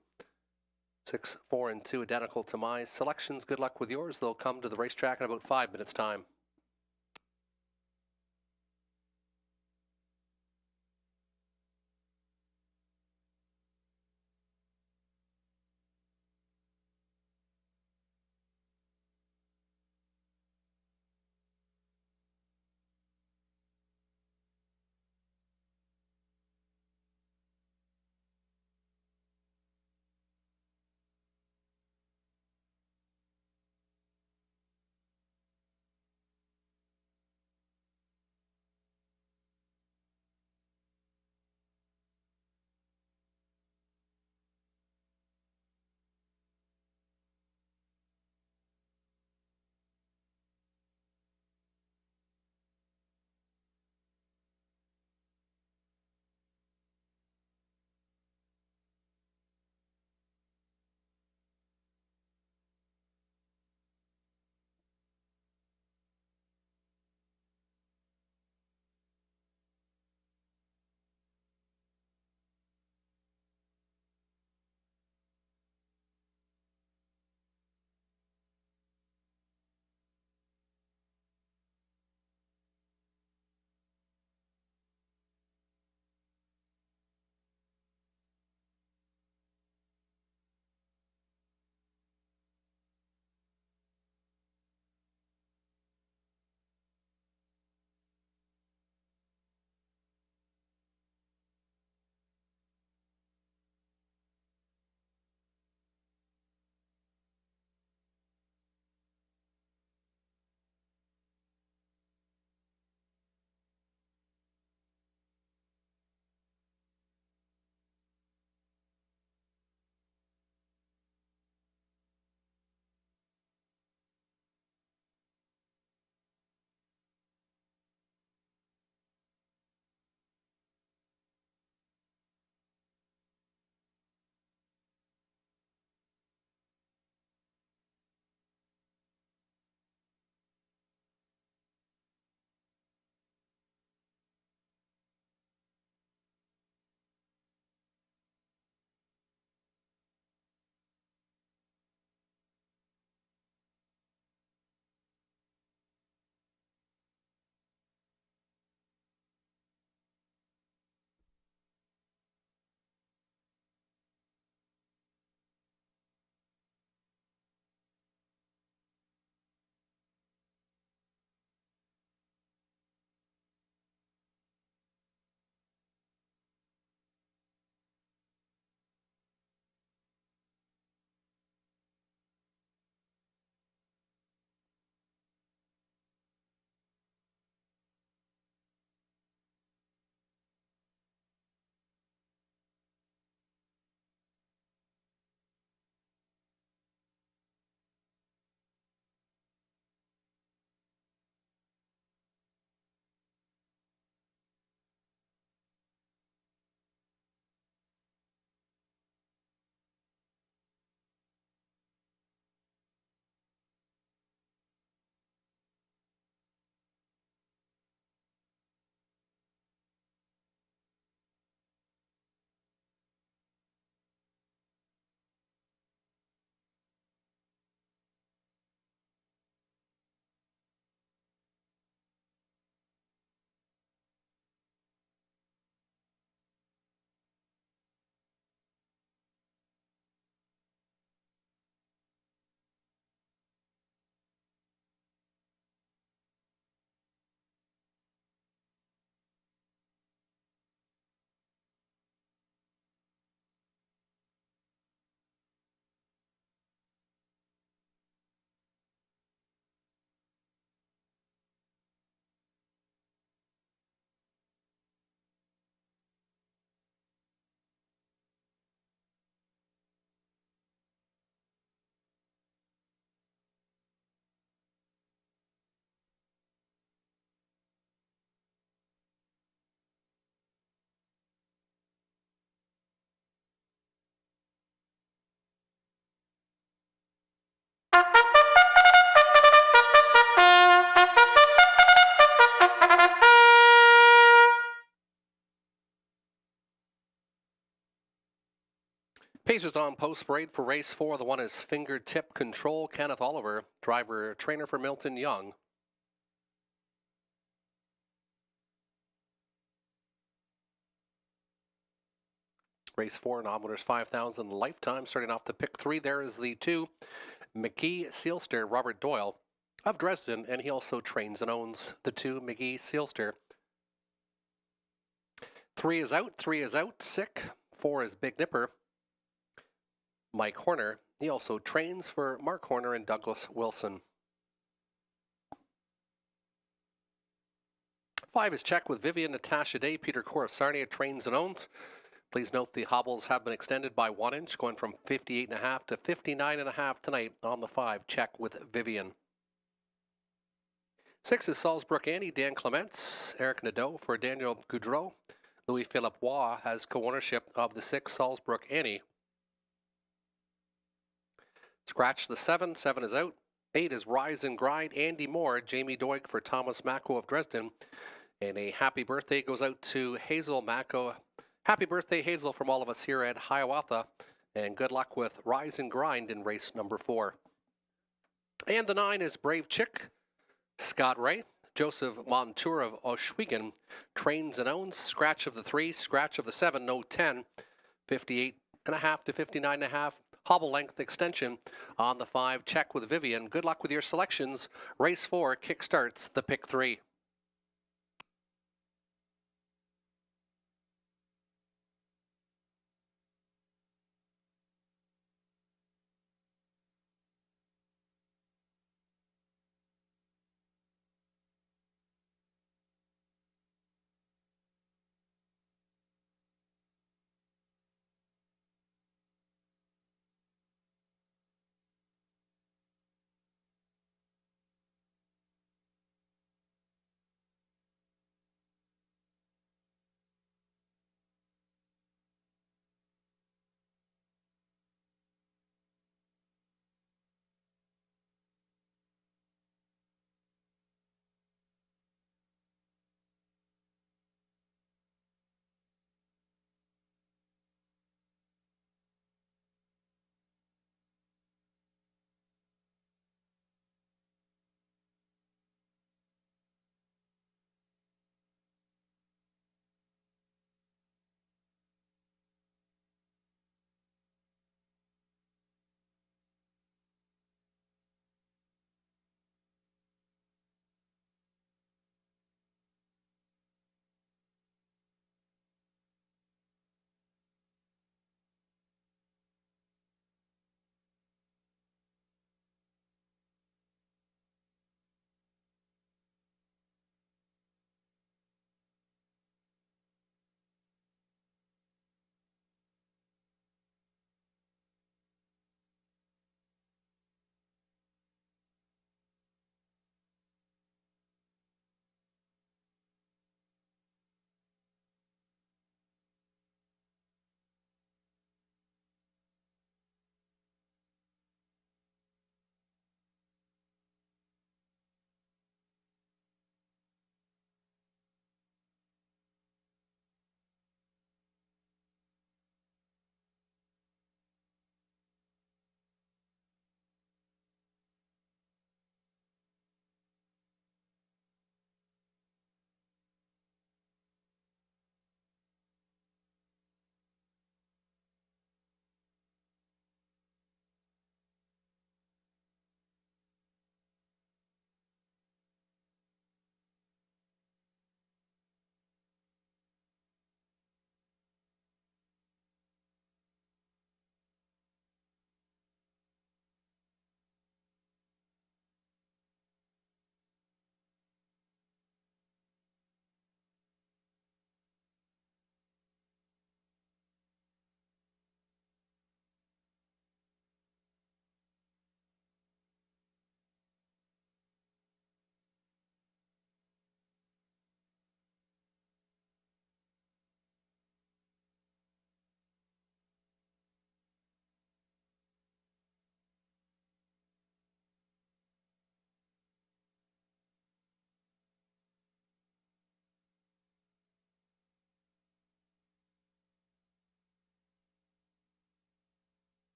A: 6, 4, and 2, identical to my selections. Good luck with yours. They'll come to the racetrack in about 5 minutes' time. Paces on post parade for race 4. The one is Fingertip Control. Kenneth Oliver, driver trainer for Milton Young. Race 4, nominators 5,000 lifetime. Starting off the pick 3, there is the 2, McGee Sealster, Robert Doyle of Dresden, and he also trains and owns the 2, McGee Sealster. 3 is out, Sick. 4 is Big Nipper, Mike Horner. He also trains for Mark Horner and Douglas Wilson. 5 is Check with Vivian Natasha Day, Peter Core of Sarnia trains and owns. Please note the hobbles have been extended by 1 inch, going from 58.5 to 59.5 tonight on the 5, Check with Vivian. 6 is Salzbrook Annie, Dan Clements, Eric Nadeau for Daniel Goudreau. Louis-Philippe Waugh has co-ownership of the 6, Salzbrook Annie. Scratch the 7, 7 is out. 8 is Rise and Grind, Andy Moore, Jamie Doig for Thomas Macco of Dresden. And a happy birthday goes out to Hazel Macco. Happy birthday, Hazel, from all of us here at Hiawatha. And good luck with Rise and Grind in race number 4. And the 9 is Brave Chick, Scott Ray. Joseph Montour of Oshwegan trains and owns. Scratch of the 3, scratch of the 7, no 10, 58.5 to 59.5. Hobble length extension on the 5, Check with Vivian. Good luck with your selections. Race 4 kickstarts the pick 3.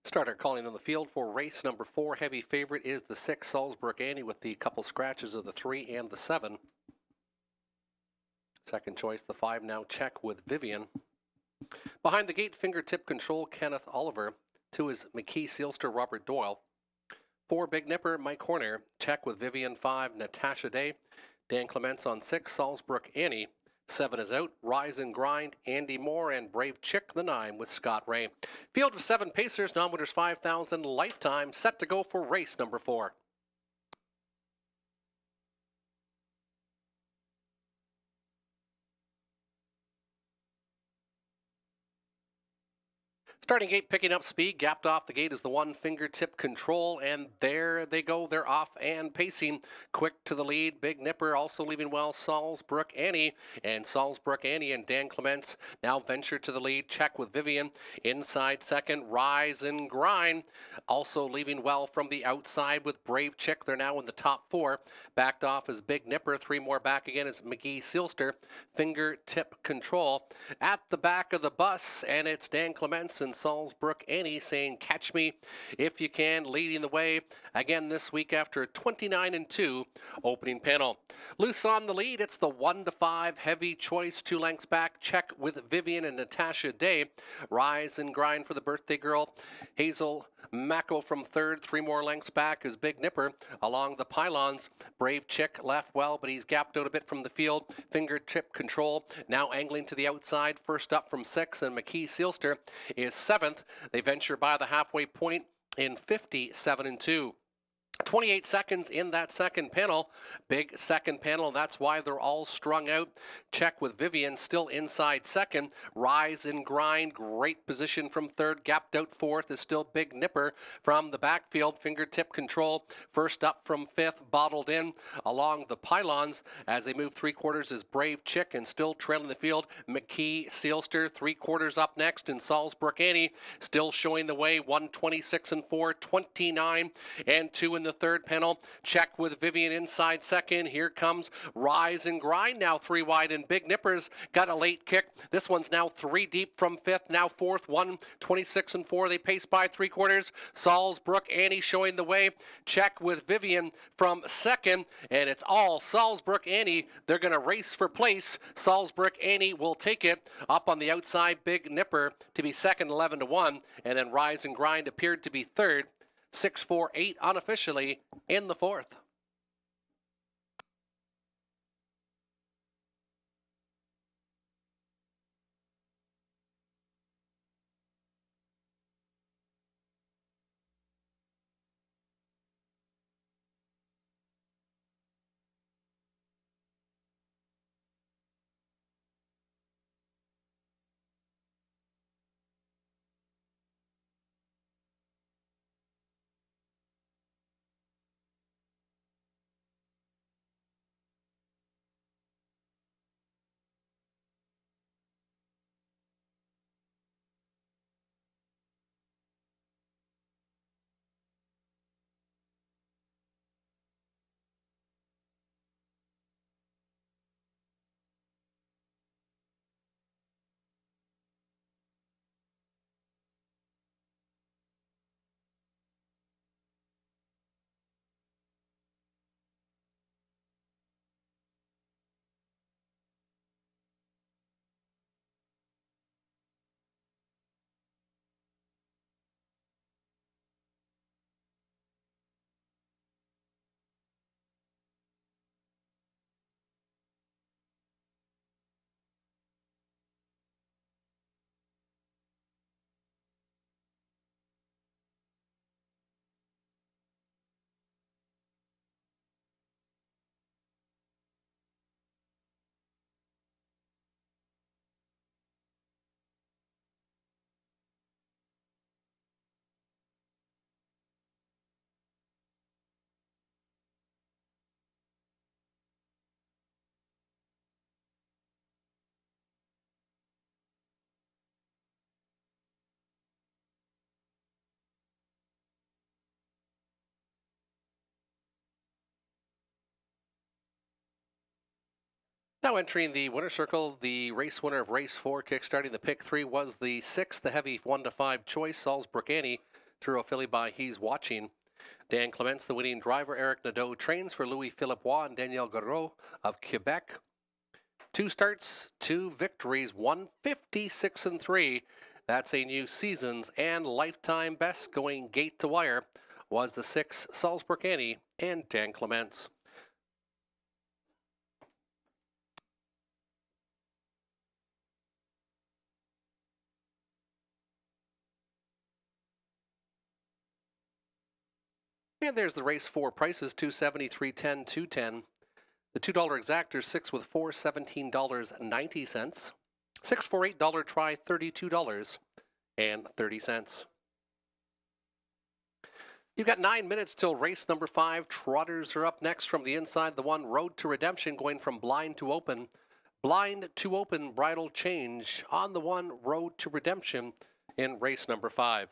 A: Starter calling on the field for race number 4. Heavy favorite is the 6, Salzburg Annie, with the couple scratches of the 3 and the 7. Second choice, the 5, now Check with Vivian. Behind the gate, fingertip control, Kenneth Oliver. 2 is McKee Sealster, Robert Doyle. 4, Big Nipper, Mike Horner. Check with Vivian. 5, Natasha Day. Dan Clements on 6, Salzburg Annie. 7 is out, Rise and Grind, Andy Moore, and Brave Chick, the 9, with Scott Ray. Field of 7 pacers, non-winners 5,000, lifetime, set to go for race number 4. Starting gate picking up speed, gapped off the gate is the 1, Fingertip Control, and there they go, they're off and pacing. Quick to the lead, Big Nipper also leaving well, Salzburg Annie, and Salzburg Annie and Dan Clements now venture to the lead. Check with Vivian, inside second, Rise and Grind, also leaving well from the outside with Brave Chick. They're now in the top 4. Backed off is Big Nipper, 3 more back again is McGee Sealster, Fingertip Control. At the back of the bus, and it's Dan Clements and Salzburg Annie saying, catch me if you can, leading the way again this week after a 29-2 opening panel. Loose on the lead, it's the 1 to 5 heavy choice, 2 lengths back, Check with Vivian and Natasha Day. Rise and Grind for the birthday girl, Hazel Mako from 3rd, 3 more lengths back is Big Nipper along the pylons. Brave Chick left well, but he's gapped out a bit from the field. Fingertip Control now angling to the outside, first up from 6, and McKee Sealster is 7th. They venture by the halfway point in 57-2. 28 seconds in that second panel. Big second panel, that's why they're all strung out. Check with Vivian still inside second. Rise and Grind, great position from 3rd. Gapped out 4th is still Big Nipper from the backfield. Fingertip Control first up from 5th, bottled in along the pylons. As they move 3/4 is Brave Chick, and still trailing the field, McKee Sealster. 3/4 up next, and Salzburg Annie still showing the way. 1:26-4, 29-2 in the 3rd panel. Check with Vivian inside second. Here comes Rise and Grind, now 3 wide, and Big Nipper's got a late kick. This one's now 3 deep from 5th, now 4th, 1:26-4. They pace by 3/4. Salzburg Annie showing the way. Check with Vivian from 2nd, and it's all Salzburg Annie. They're going to race for place. Salzburg Annie will take it up on the outside. Big Nipper to be 2nd, 11-1, and then Rise and Grind appeared to be 3rd. 6-4-8 unofficially in the 4th. Now entering the winner circle, the race winner of race 4, kickstarting the pick 3, was the 6th, the heavy 1 to 5 choice, Salzburg Annie. through a filly by He's Watching. Dan Clements, the winning driver. Eric Nadeau trains for Louis-Philippe Roy and Danielle Garreau of Quebec. 2 starts, 2 victories, 156-3. That's a new season's and lifetime best going gate to wire was the 6 Salzburg Annie and Dan Clements. And there's the race 4 prices, $270, $310, $210. The $2 exactor, 6 with 4, $17.90. 6 for $8 try, $32.30. You've got 9 minutes till race number 5. Trotters are up next from the inside. The 1 Road to Redemption going from blind to open. Blind to open, bridle change on the 1 Road to Redemption in race number 5.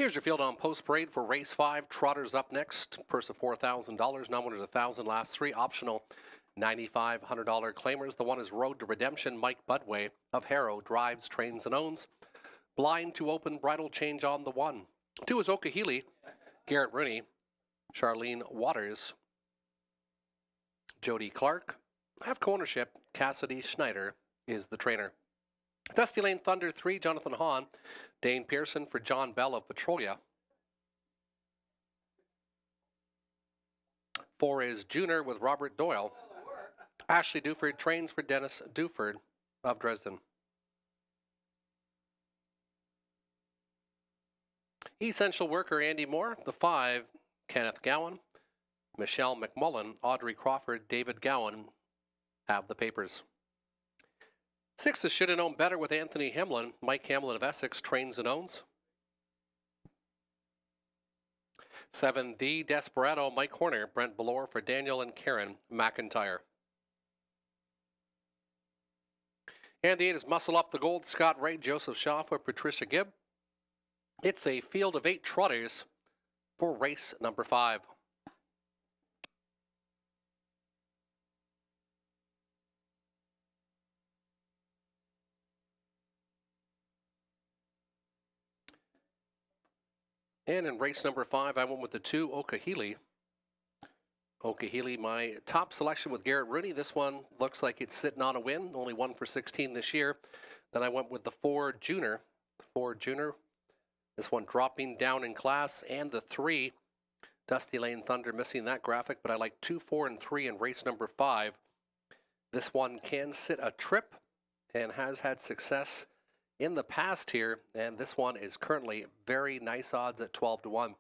A: Here's your field on post parade for race 5. Trotters up next. Purse of $4,000. Non-winners $1,000. Last 3 optional. $9,500 claimers. The one is Road to Redemption. Mike Budway of Harrow drives, trains, and owns. Blind to Open bridle change on the 1. 2 is Okahili. Garrett Rooney. Charlene Waters. Jody Clark. Have co-ownership. Cassidy Schneider is the trainer. Dusty Lane Thunder 3, Jonathan Hahn. Dane Pearson for John Bell of Petrolia. 4 is Junior with Robert Doyle. Ashley Duford trains for Dennis Duford of Dresden. Essential Worker Andy Moore. The 5, Kenneth Gowan. Michelle McMullen, Audrey Crawford, David Gowan have the papers. 6 is Should Have Known Better with Anthony Hamlin. Mike Hamlin of Essex trains and owns. 7, The Desperado, Mike Horner, Brent Ballore for Daniel and Karen McIntyre. And the 8 is Muscle Up the Gold, Scott Ray, Joseph Shaw for Patricia Gibb. It's a field of 8 trotters for race number 5. And in race number 5, I went with the 2, Okahili. Okahili, my top selection with Garrett Rooney. This one looks like it's sitting on a win, only 1 for 16 this year. Then I went with the 4, Junior. This one dropping down in class. And the 3, Dusty Lane Thunder, missing that graphic, but I like 2, 4, and 3 in race number 5. This one can sit a trip and has had success in the past here, and this one is currently very nice odds at 12 to 1.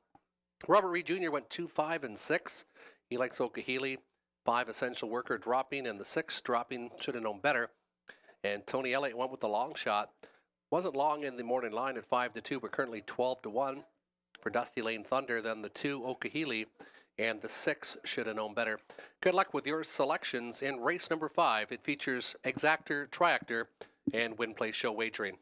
A: Robert Reed Jr. went 2, 5, and 6. He likes Okahili. 5, Essential Worker dropping, and the 6 dropping, Should Have Known Better. And Tony Elliott went with the long shot. Wasn't long in the morning line at 5 to 2, but currently 12 to 1 for Dusty Lane Thunder. Then the 2, Okahili, and the 6, Should Have Known Better. Good luck with your selections in race number 5. It features Exactor, Triactor, and Win Play Show wagering.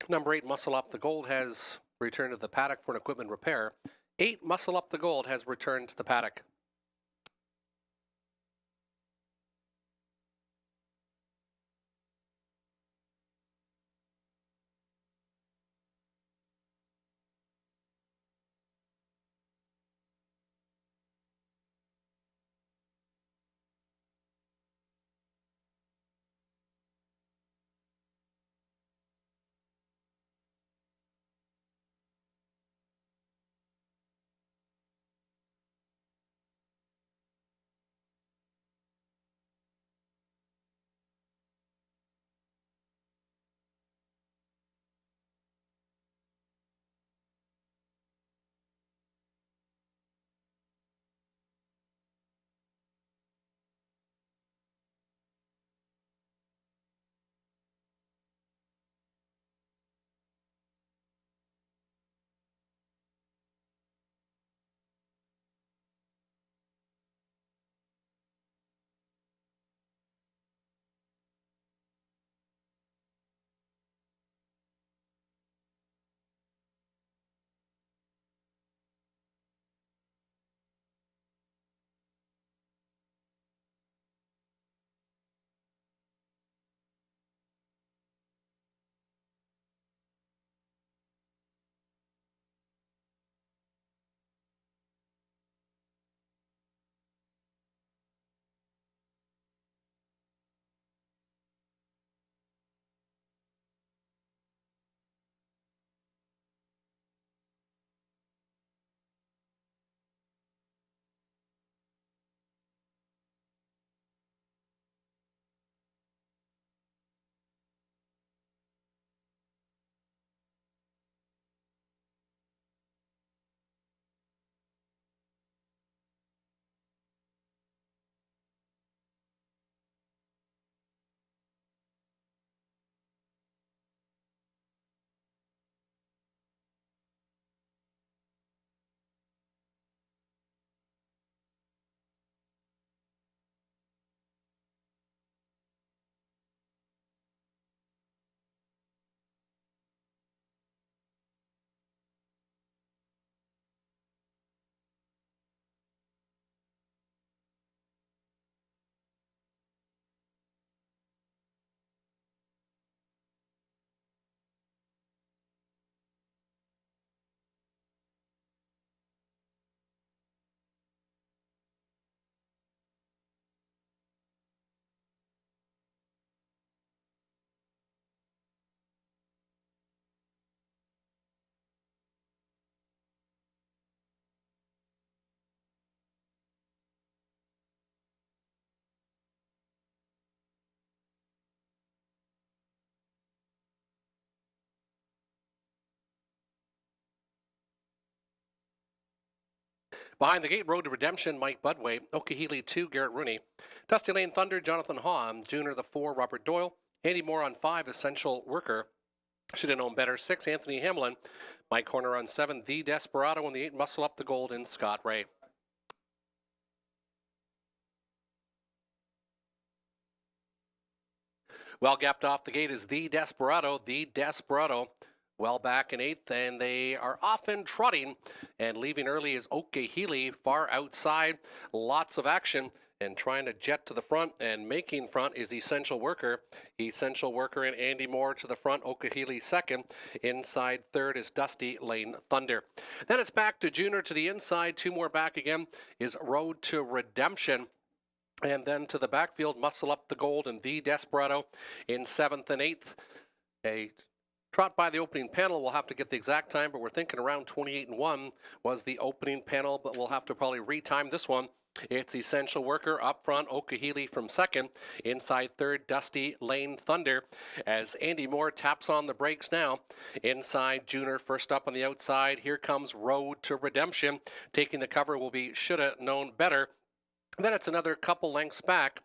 A: Number 8, Muscle Up the Gold, has returned to the paddock for an equipment repair. 8, Muscle Up the Gold, has returned to the paddock. Behind the gate, Road to Redemption, Mike Budway. Okehili 2, Garrett Rooney. Dusty Lane Thunder, Jonathan Hahn. Junior the 4, Robert Doyle. Andy Moore on 5, Essential Worker. Should have known better. 6, Anthony Hamlin. Mike Corner on 7, The Desperado. And the 8, Muscle Up the Gold in Scott Ray. Well gapped off the gate is The Desperado. The Desperado. Well back in 8th, and they are off and trotting. And leaving early is Okehili, far outside. Lots of action. And trying to jet to the front and making front is Essential Worker. Essential Worker and Andy Moore to the front. Okehili second. Inside third is Dusty Lane Thunder. Then it's back to Junior to the inside. 2 more back again is Road to Redemption. And then to the backfield, Muscle Up the Gold and The Desperado in 7th and 8th. A trot by the opening panel. We'll have to get the exact time, but we're thinking around 28-1 was the opening panel, but we'll have to probably retime this one. It's Essential Worker up front, Okehili from second. Inside third, Dusty Lane Thunder. As Andy Moore taps on the brakes now. Inside, Junior first up on the outside. Here comes Road to Redemption. Taking the cover will be Shoulda Known Better. Then it's another couple lengths back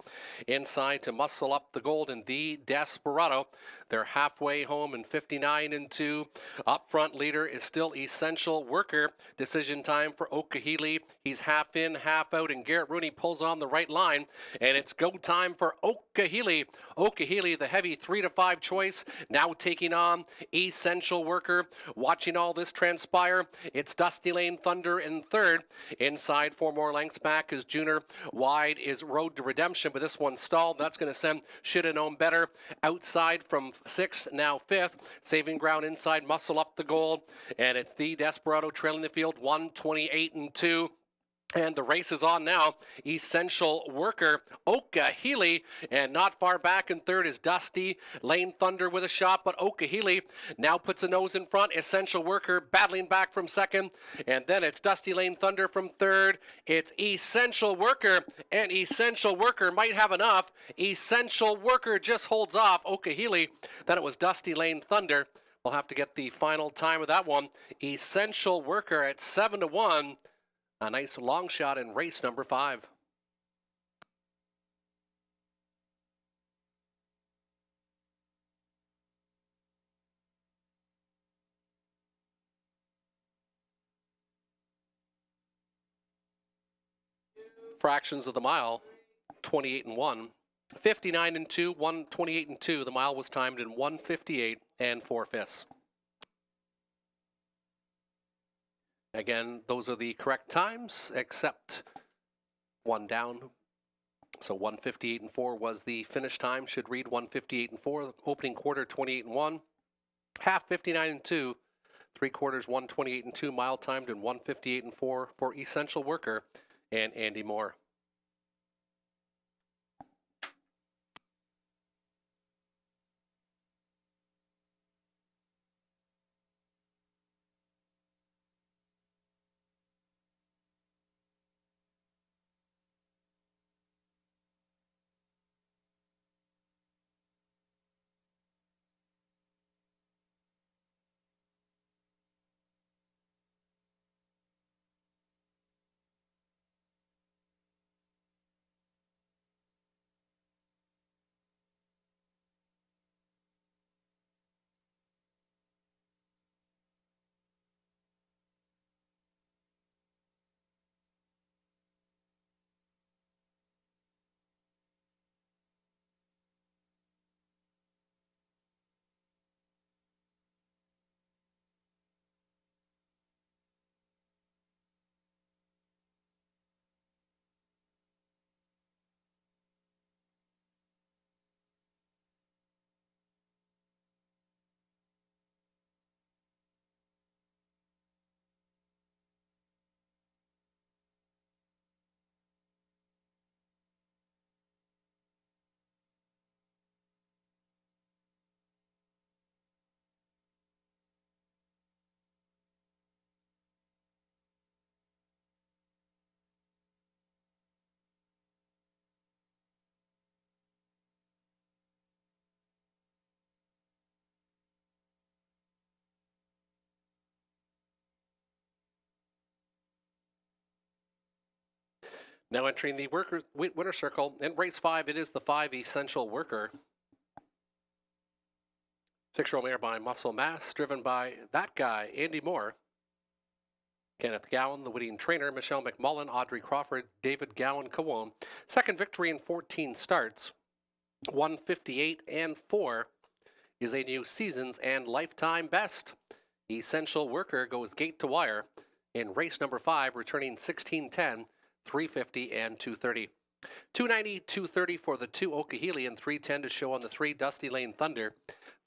A: inside to Muscle Up the Gold and The Desperado. They're halfway home in 59-2. Up front leader is still Essential Worker. Decision time for Okehili. He's half in, half out, and Garrett Rooney pulls on the right line. And it's go time for Okehili. Okehili, the heavy 3-5 choice, now taking on Essential Worker. Watching all this transpire, it's Dusty Lane Thunder in third. Inside 4 more lengths back is Junior. Wide is Road to Redemption, but this one stalled. That's going to send Shoulda Known Better outside from 6th, now 5th. Saving ground inside, Muscle Up the Gold. And it's The Desperado trailing the field, 128-2. And the race is on now. Essential Worker, Okehili, and not far back in third is Dusty Lane Thunder with a shot, but Okehili now puts a nose in front. Essential Worker battling back from second, and then it's Dusty Lane Thunder from third. It's Essential Worker, and Essential Worker might have enough. Essential Worker just holds off Okehili. Then it was Dusty Lane Thunder. We'll have to get the final time of that one. Essential Worker at 7-1. A nice long shot in race number 5. Fractions of the mile, 28-1. 59-2, 128-2. The mile was timed in 1:58 4/5. Again, those are the correct times, except one down. So 1:58 was the finish time. Should read 1:58 Opening quarter 28-1. Half 59-2. 3 quarters 128-2. Mile timed in 1:58 for Essential Worker and Andy Moore. Now entering the winner circle in race 5, it is the 5 Essential Worker. 6-year-old mare by Muscle Mass, driven by that guy, Andy Moore. Kenneth Gowan, the winning trainer, Michelle McMullen, Audrey Crawford, David Gowan, co-own. Second victory in 14 starts. 158 and 4 is a new seasons and lifetime best. Essential Worker goes gate to wire in race number 5, returning 1610, 350 and 230. 290, 230 for the 2 Okahili and 310 to show on the 3 Dusty Lane Thunder.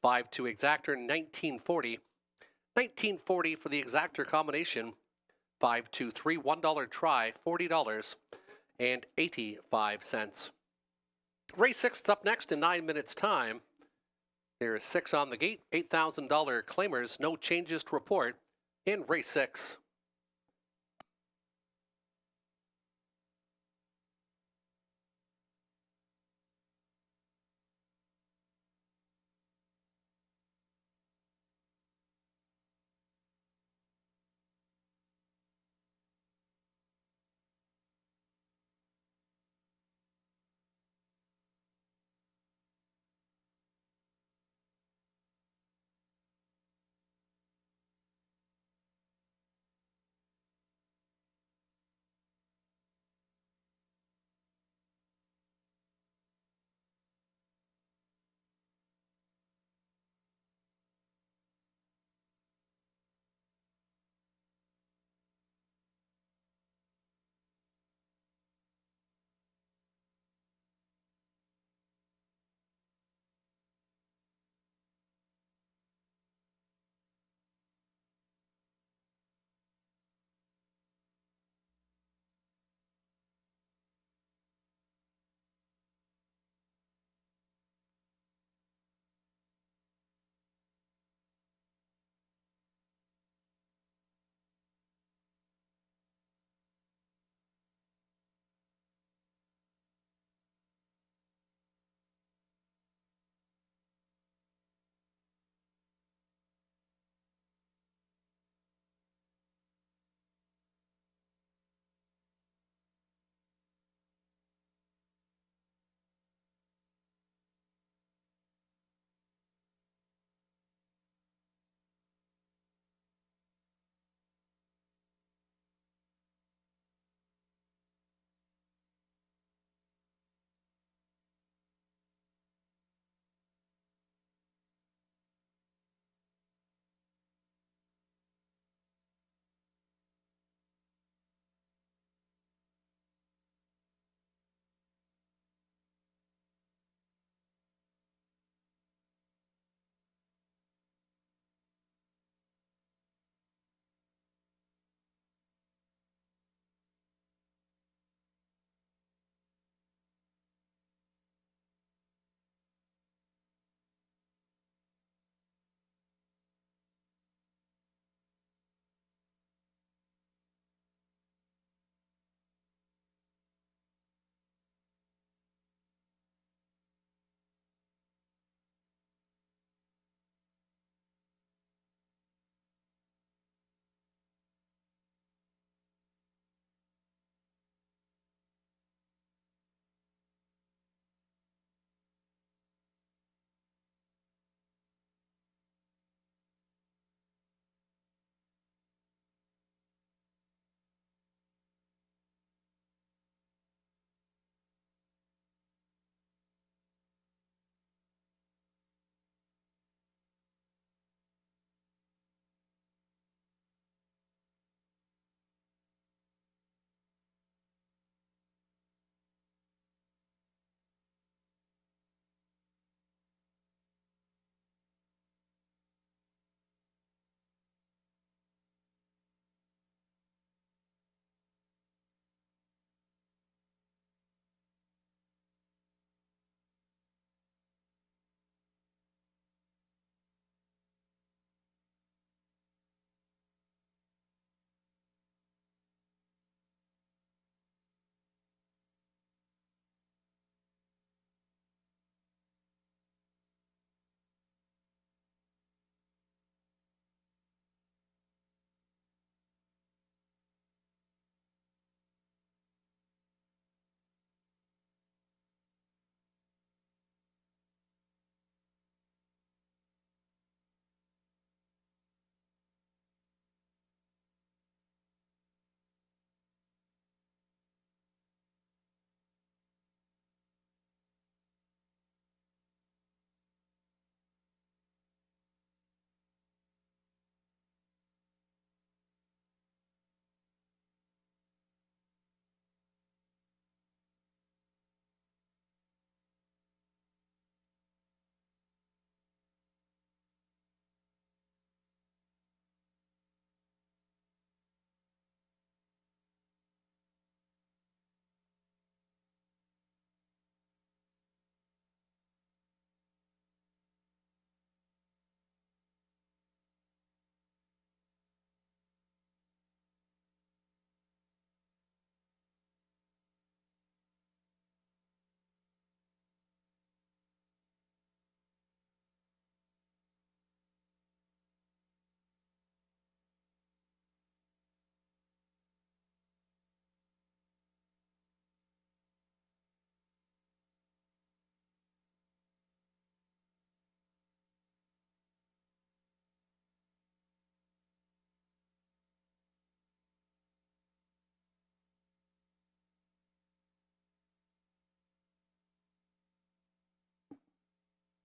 A: 5-2 Exactor, 1940. 1940 for the Exactor combination. 5-2-3, $1 try, $40 and 85 cents. Race 6 is up next in 9 minutes' time. There is 6 on the gate, $8,000 claimers, no changes to report in race 6.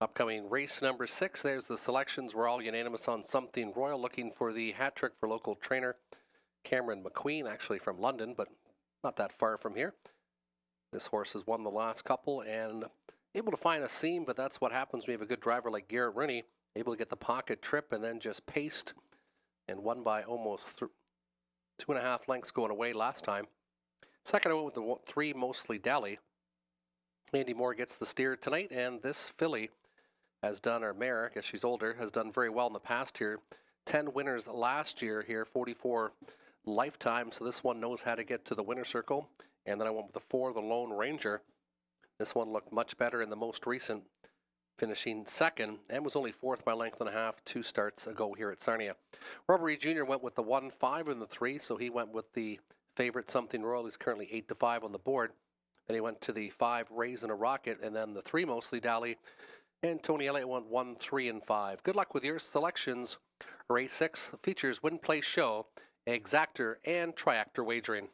A: Upcoming race number 6, there's the selections. We're all unanimous on Something Royal, looking for the hat trick for local trainer Cameron McQueen, actually from London, but not that far from here. This horse has won the last couple and able to find a seam, but that's what happens when you have a good driver like Garrett Rooney, able to get the pocket trip and then just paced and won by almost 2.5 lengths going away last time. Second, I went with the 3 Mostly Dally. Andy Moore gets the steer tonight, and this filly has done, or mare, I guess she's older, has done very well in the past here. 10 winners last year here, 44 lifetime, so this one knows how to get to the winner circle. And then I went with the 4, the Lone Ranger. This one looked much better in the most recent, finishing second, and was only 4th by length and a half 2 starts ago here at Sarnia. Robert Reed Jr. went with the 1, 5, and the 3, so he went with the favorite Something Royal. He's currently 8-5 on the board. Then he went to the 5, Raisin a Rocket, and then the 3, Mostly Dally. And Tony Elliott went 1, 3, and 5. Good luck with your selections. Race 6 features Win Place Show, Exactor, and Triactor wagering.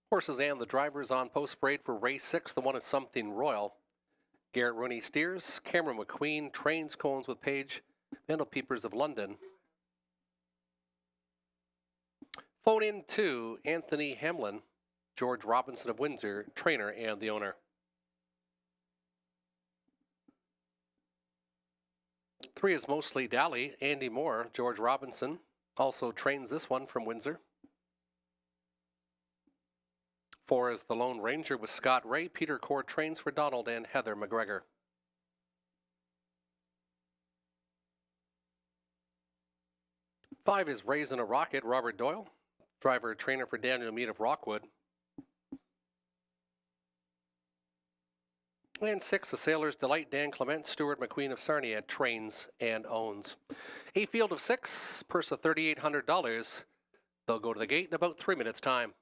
A: Horses and the drivers on post parade for race 6. The one is Something Royal. Garrett Rooney steers. Cameron McQueen trains Cones with Page. Peepers of London. Phone in to Anthony Hamlin, George Robinson of Windsor, trainer and the owner. 3 is Mostly Dally. Andy Moore, George Robinson, also trains this one from Windsor. 4 is the Lone Ranger with Scott Ray. Peter Core trains for Donald and Heather McGregor. 5 is Raisin a Rocket. Robert Doyle, driver trainer for Daniel Mead of Rockwood. And 6, the Sailor's Delight, Dan Clement, Stuart McQueen of Sarnia, trains and owns. A field of 6, purse of $3,800. They'll go to the gate in about 3 minutes' time.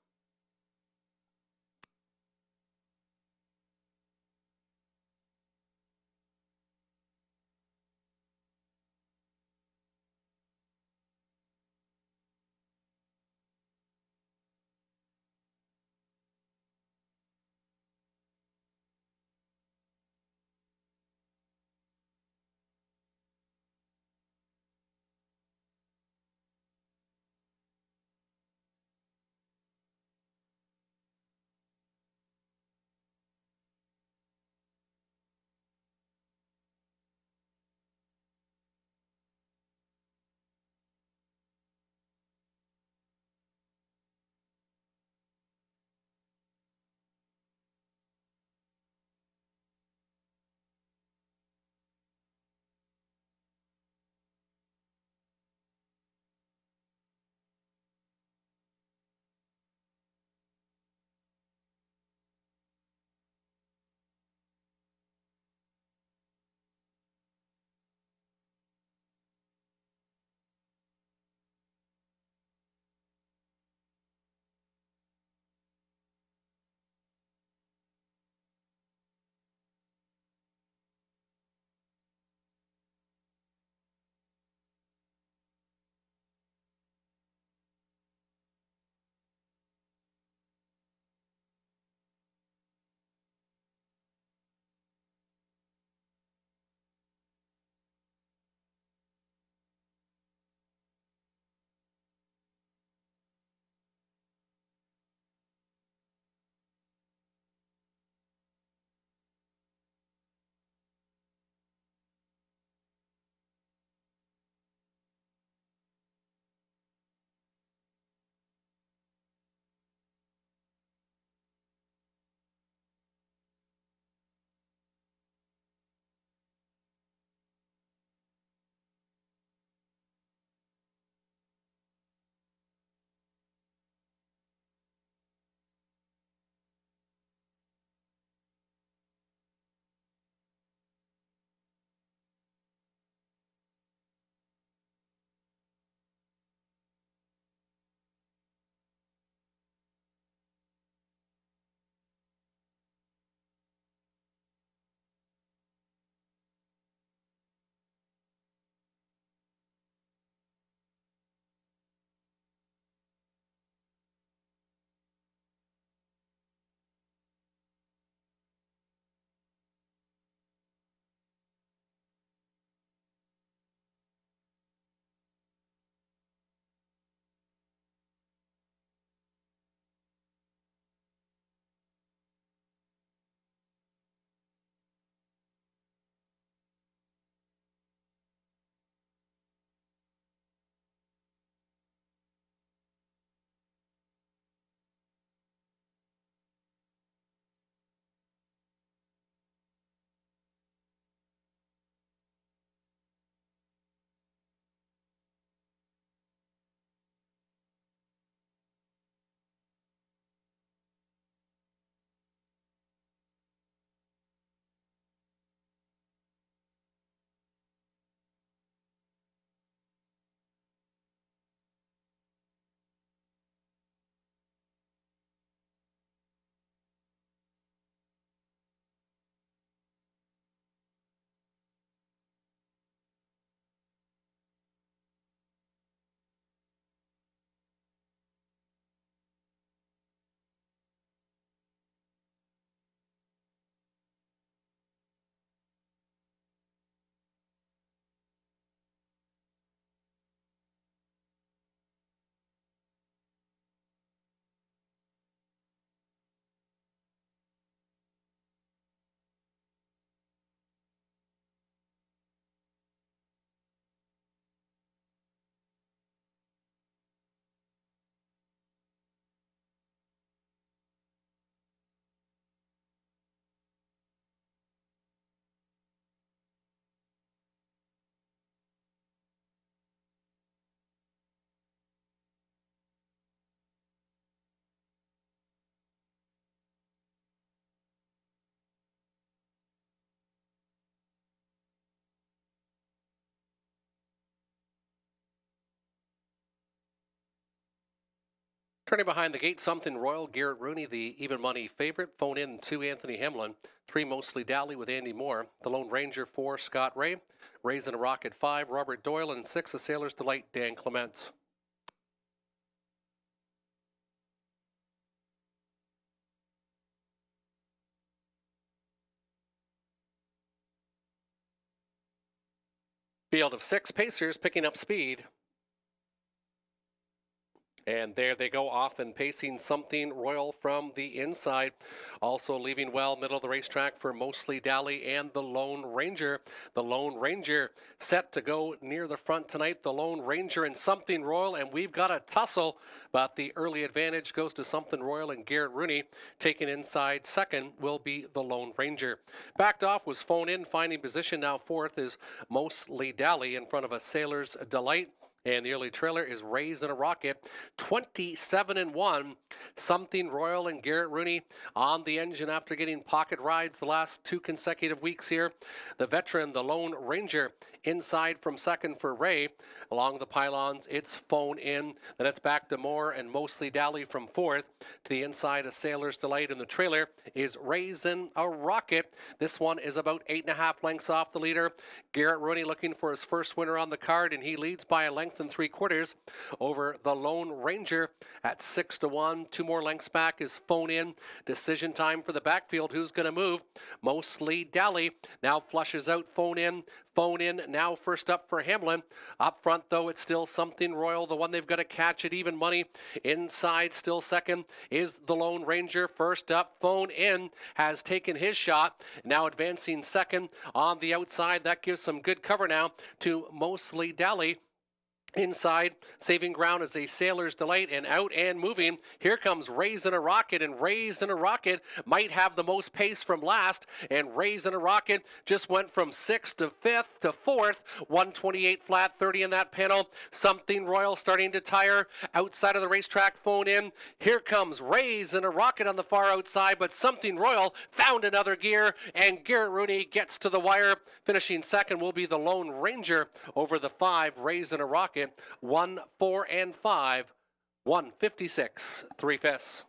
A: Turning behind the gate, Something Royal, Garrett Rooney, the even money favorite. Phone in 2, Anthony Hemlin. 3, Mostly Dally with Andy Moore. The Lone Ranger 4, Scott Ray. Raising a Rocket 5, Robert Doyle. And 6, A Sailor's Delight, Dan Clements. Field of 6, Pacers picking up speed. And there they go off and pacing Something Royal from the inside. Also leaving well middle of the racetrack for Mostly Dally and the Lone Ranger. The Lone Ranger set to go near the front tonight. The Lone Ranger and Something Royal, and we've got a tussle, but the early advantage goes to Something Royal, and Garrett Rooney taken inside second will be the Lone Ranger. Backed off was Phone In, finding position now fourth is Mostly Dally in front of A Sailor's Delight. And the early trailer is Raising a Rocket, 27-1. Something Royal and Garrett Rooney on the engine after getting pocket rides the last 2 consecutive weeks here. The veteran, the Lone Ranger, inside from second for Ray. Along the pylons, it's Phone In. Then it's back to Moore and Mostly Dally from fourth. To the inside, A Sailor's Delight in the trailer is Raising a Rocket. This one is about 8.5 lengths off the leader. Garrett Rooney looking for his first winner on the card, and he leads by a length and 3/4 over the Lone Ranger at 6-1. 2 more lengths back is Phone In. Decision time for the backfield. Who's going to move? Mostly Dally now flushes out Phone In. Phone In now first up for Hamlin. Up front, though, it's still Something Royal, the one they've got to catch at even money. Inside, still second, is the Lone Ranger. First up, Phone In has taken his shot. Now advancing second on the outside. That gives some good cover now to Mostly Dally. Inside, saving ground is A Sailor's Delight, and out and moving. Here comes Raising a Rocket, and Raising a Rocket might have the most pace from last, and Raising a Rocket just went from 6th to 5th to 4th, 128 flat, 30 in that panel. Something Royal starting to tire outside of the racetrack. Phone In. Here comes Raising a Rocket on the far outside, but Something Royal found another gear, and Garrett Rooney gets to the wire. Finishing second will be the Lone Ranger over the 5, Raising a Rocket. 1, 4, and 5, 156, 3/5.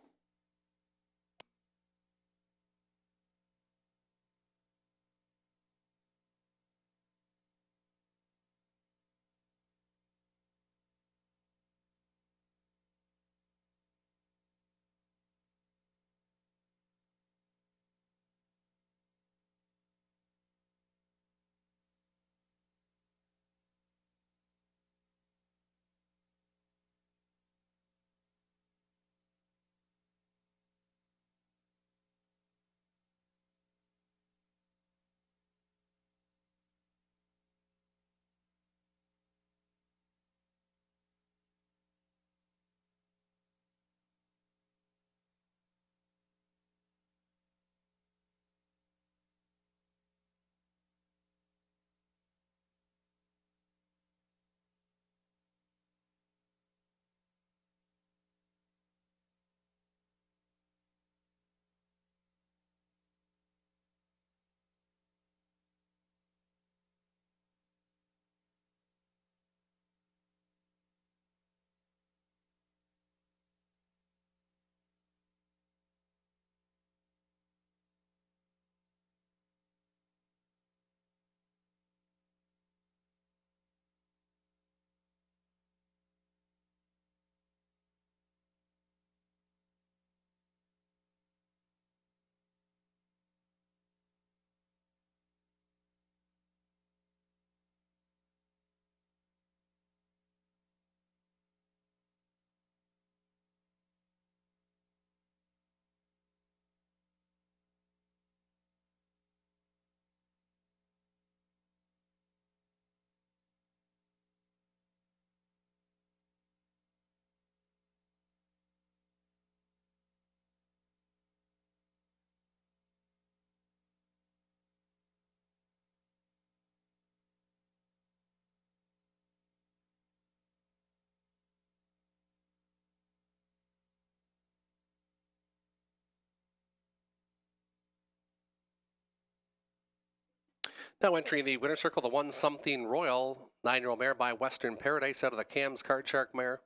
A: Now entering the winner's circle, the 1 Something Royal, 9-year-old mare by Western Paradise out of the Cam's Card Shark mare,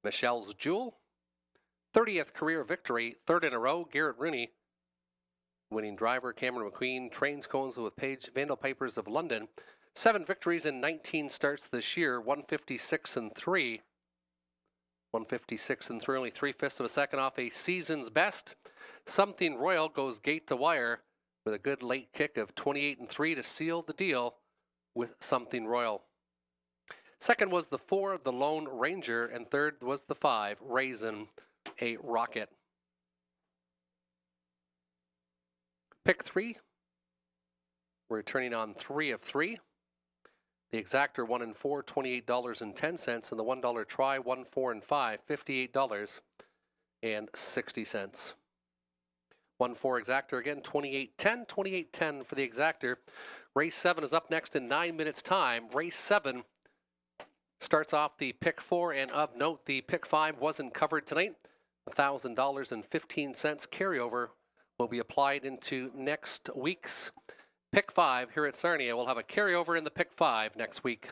A: Michelle's Jewel. 30th career victory, third in a row, Garrett Rooney. Winning driver, Cameron McQueen, trains Cones with Page Vandal Pipers of London. 7 victories in 19 starts this year, 156 and 3. 156 and 3, only 3/5 of a second off a season's best. Something Royal goes gate to wire with a good late kick of 28 and 3 to seal the deal with Something Royal. Second was the 4, the Lone Ranger, and third was the 5, Raisin, a Rocket. Pick 3, we're returning on 3 of 3. The exactor 1 and 4, $28.10, and the $1 try 1, 4, and 5, $58.60. 1, 4 exactor again, 28.10, 28.10 for the exactor. Race 7 is up next in 9 minutes time. Race 7 starts off the pick 4, and of note, the pick 5 wasn't covered tonight. $1,000.15 carryover will be applied into next week's pick 5 here at Sarnia. We'll have a carryover in the pick 5 next week.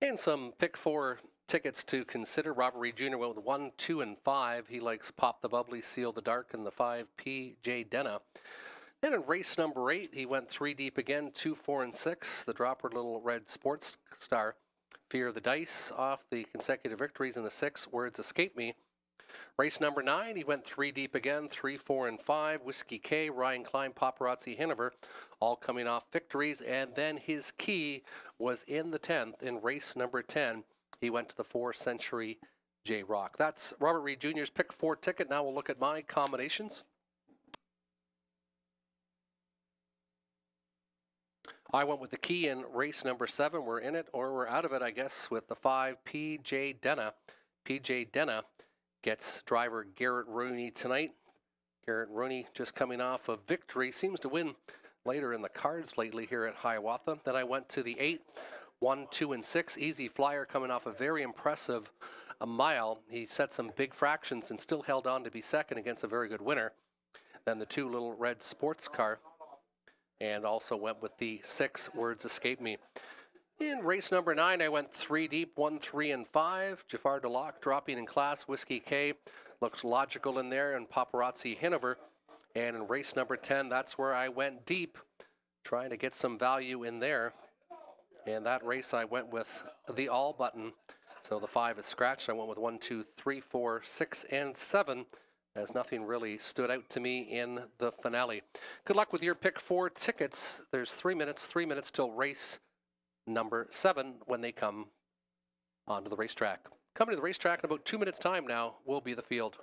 A: And some pick 4 tickets to consider. Robert Reed Jr. went with 1, 2, and 5. He likes Pop the Bubbly, Seal the Dark, and the 5 P.J. Denna. Then in race number 8, he went 3 deep again, 2, 4, and 6. The dropper Little Red Sports Star. Fear of the Dice off the consecutive victories in the 6. Words Escape Me. Race number 9, he went 3 deep again, 3, 4, and 5. Whiskey K, Ryan Klein, Paparazzi Hinover, all coming off victories. And then his key was in the 10th in race number 10. He went to the 4 Century J Rock. That's Robert Reed Jr.'s pick 4 ticket. Now we'll look at my combinations. I went with the key in race number 7. We're in it or we're out of it, I guess, with the 5 P.J. Denna. P.J. Denna gets driver Garrett Rooney tonight. Garrett Rooney just coming off a victory. Seems to win later in the cards lately here at Hiawatha. Then I went to the 8, 1, 2, and 6. Easy Flyer coming off a very impressive mile. He set some big fractions and still held on to be second against a very good winner. Then the 2 Little Red Sports Car. And also went with the 6 Words Escape Me. In race number 9, I went 3 deep, 1, 3, and 5. Jafar Delac dropping in class. Whiskey K looks logical in there, and Paparazzi Hinover. And in race number 10, that's where I went deep, trying to get some value in there. And that race, I went with the all button. So the 5 is scratched. I went with 1, 2, 3, 4, 6, and 7. As nothing really stood out to me in the finale. Good luck with your pick 4 tickets. There's 3 minutes till race number 7 when they come onto the racetrack. Coming to the racetrack in about 2 minutes' time now will be the field.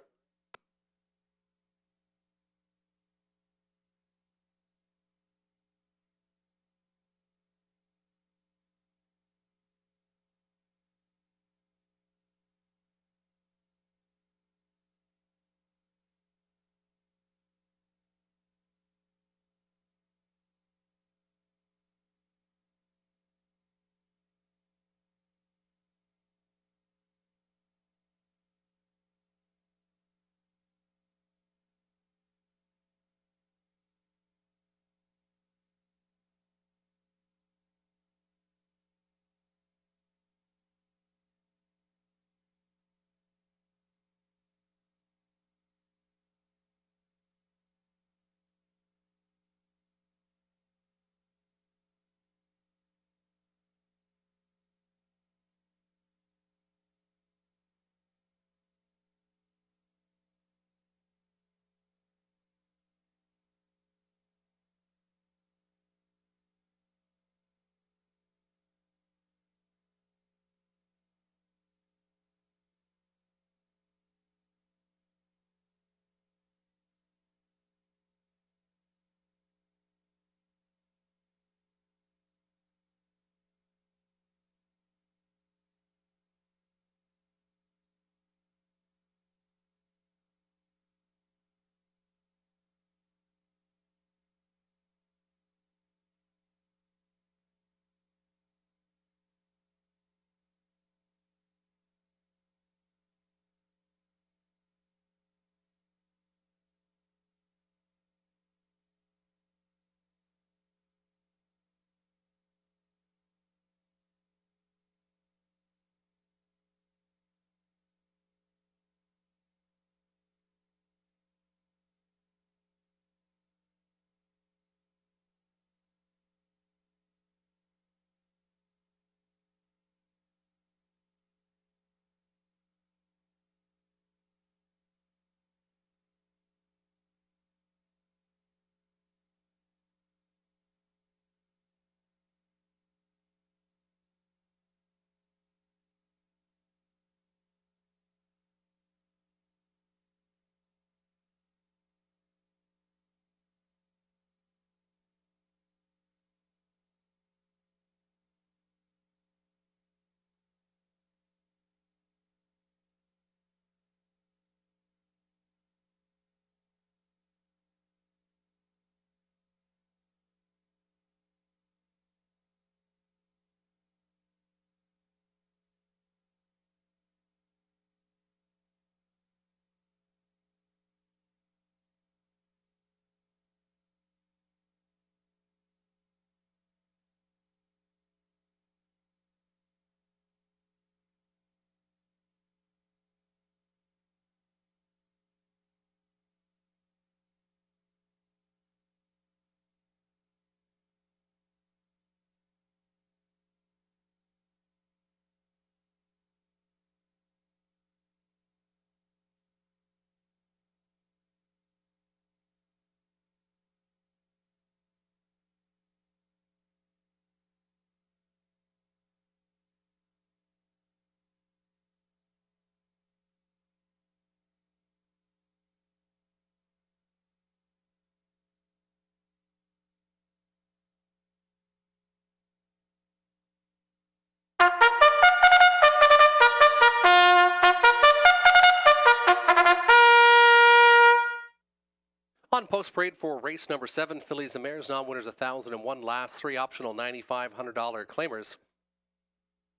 A: post parade for race number 7, fillies and mares, non-winners 1,001, last 3 optional $9,500 claimers.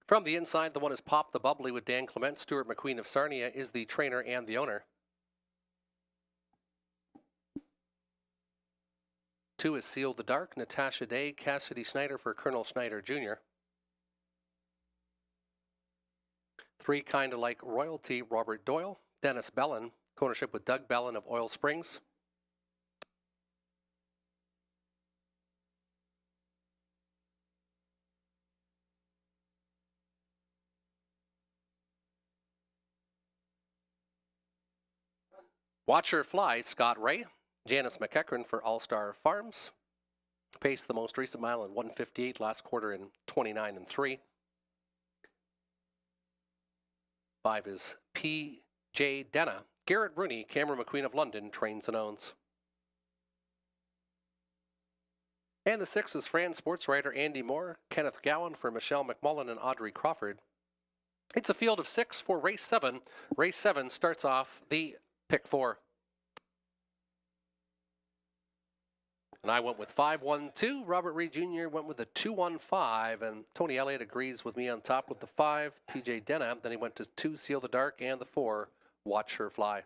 A: From the inside, the one is Pop the Bubbly with Dan Clement. Stuart McQueen of Sarnia is the trainer and the owner. 2 is Seal the Dark, Natasha Day, Cassidy Snyder for Colonel Snyder Jr. 3, Kinda Like Royalty, Robert Doyle. Dennis Bellin, ownership with Doug Bellin of Oil Springs. Watch Her Fly, Scott Ray. Janice McEachran for All Star Farms. Paced the most recent mile in 1:58, last quarter in 29:3. 5 is P.J. Denna. Garrett Rooney, Cameron McQueen of London, trains and owns. And the 6 is Fran sports writer Andy Moore, Kenneth Gowan for Michelle McMullen and Audrey Crawford. It's a field of 6 for race 7. Race 7 starts off the pick 4. And I went with 5-1-2. Robert Reed Jr. went with a 2-1-5. And Tony Elliott agrees with me on top with the 5, P.J. Denham. Then he went to 2, Seal the Dark, and the 4, Watch Her Fly.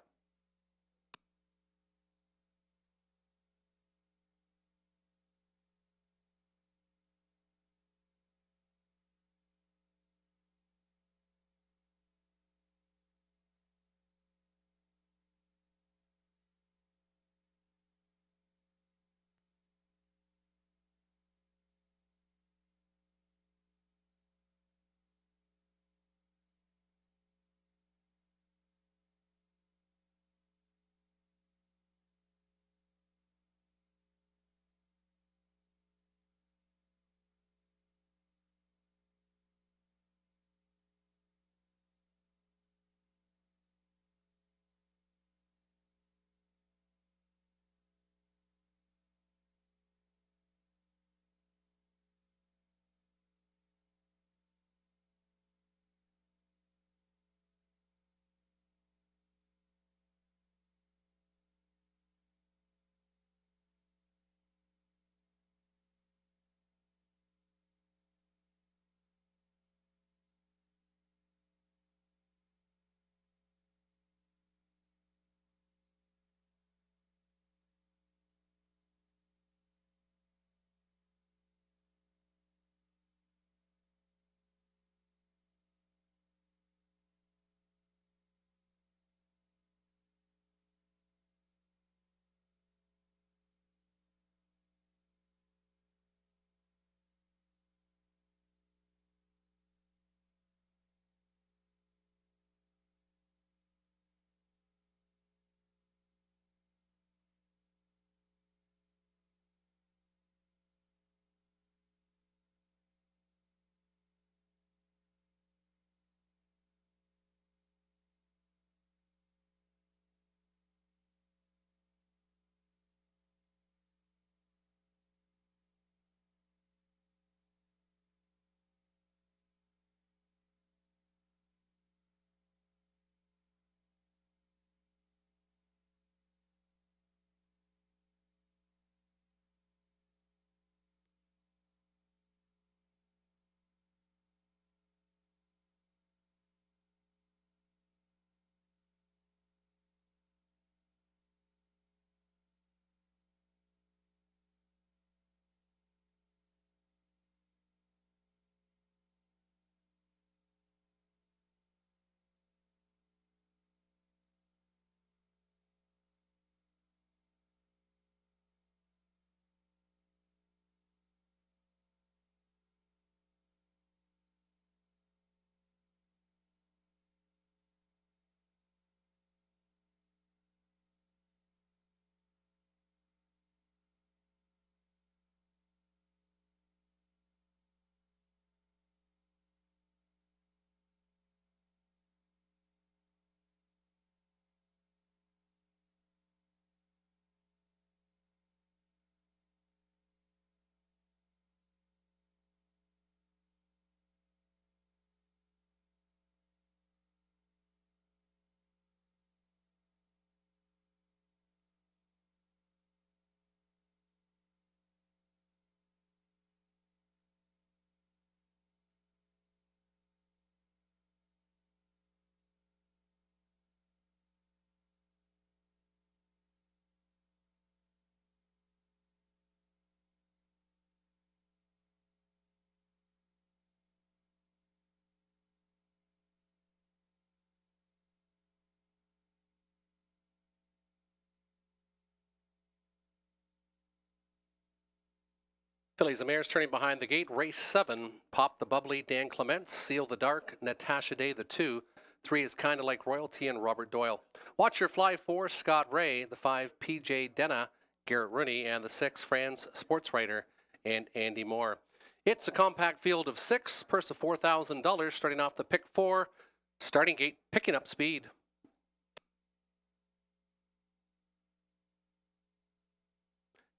A: Fillies and Mares turning behind the gate. Race 7, Pop the Bubbly, Dan Clements. Seal the Dark, Natasha Day, the 2. 3 is Kinda Like Royalty and Robert Doyle. Watch Your Fly 4, Scott Ray. The 5, PJ Denna, Garrett Rooney. And the 6, Franz Sportswriter and Andy Moore. It's a compact field of 6, purse of $4,000, starting off the pick 4. Starting gate, picking up speed.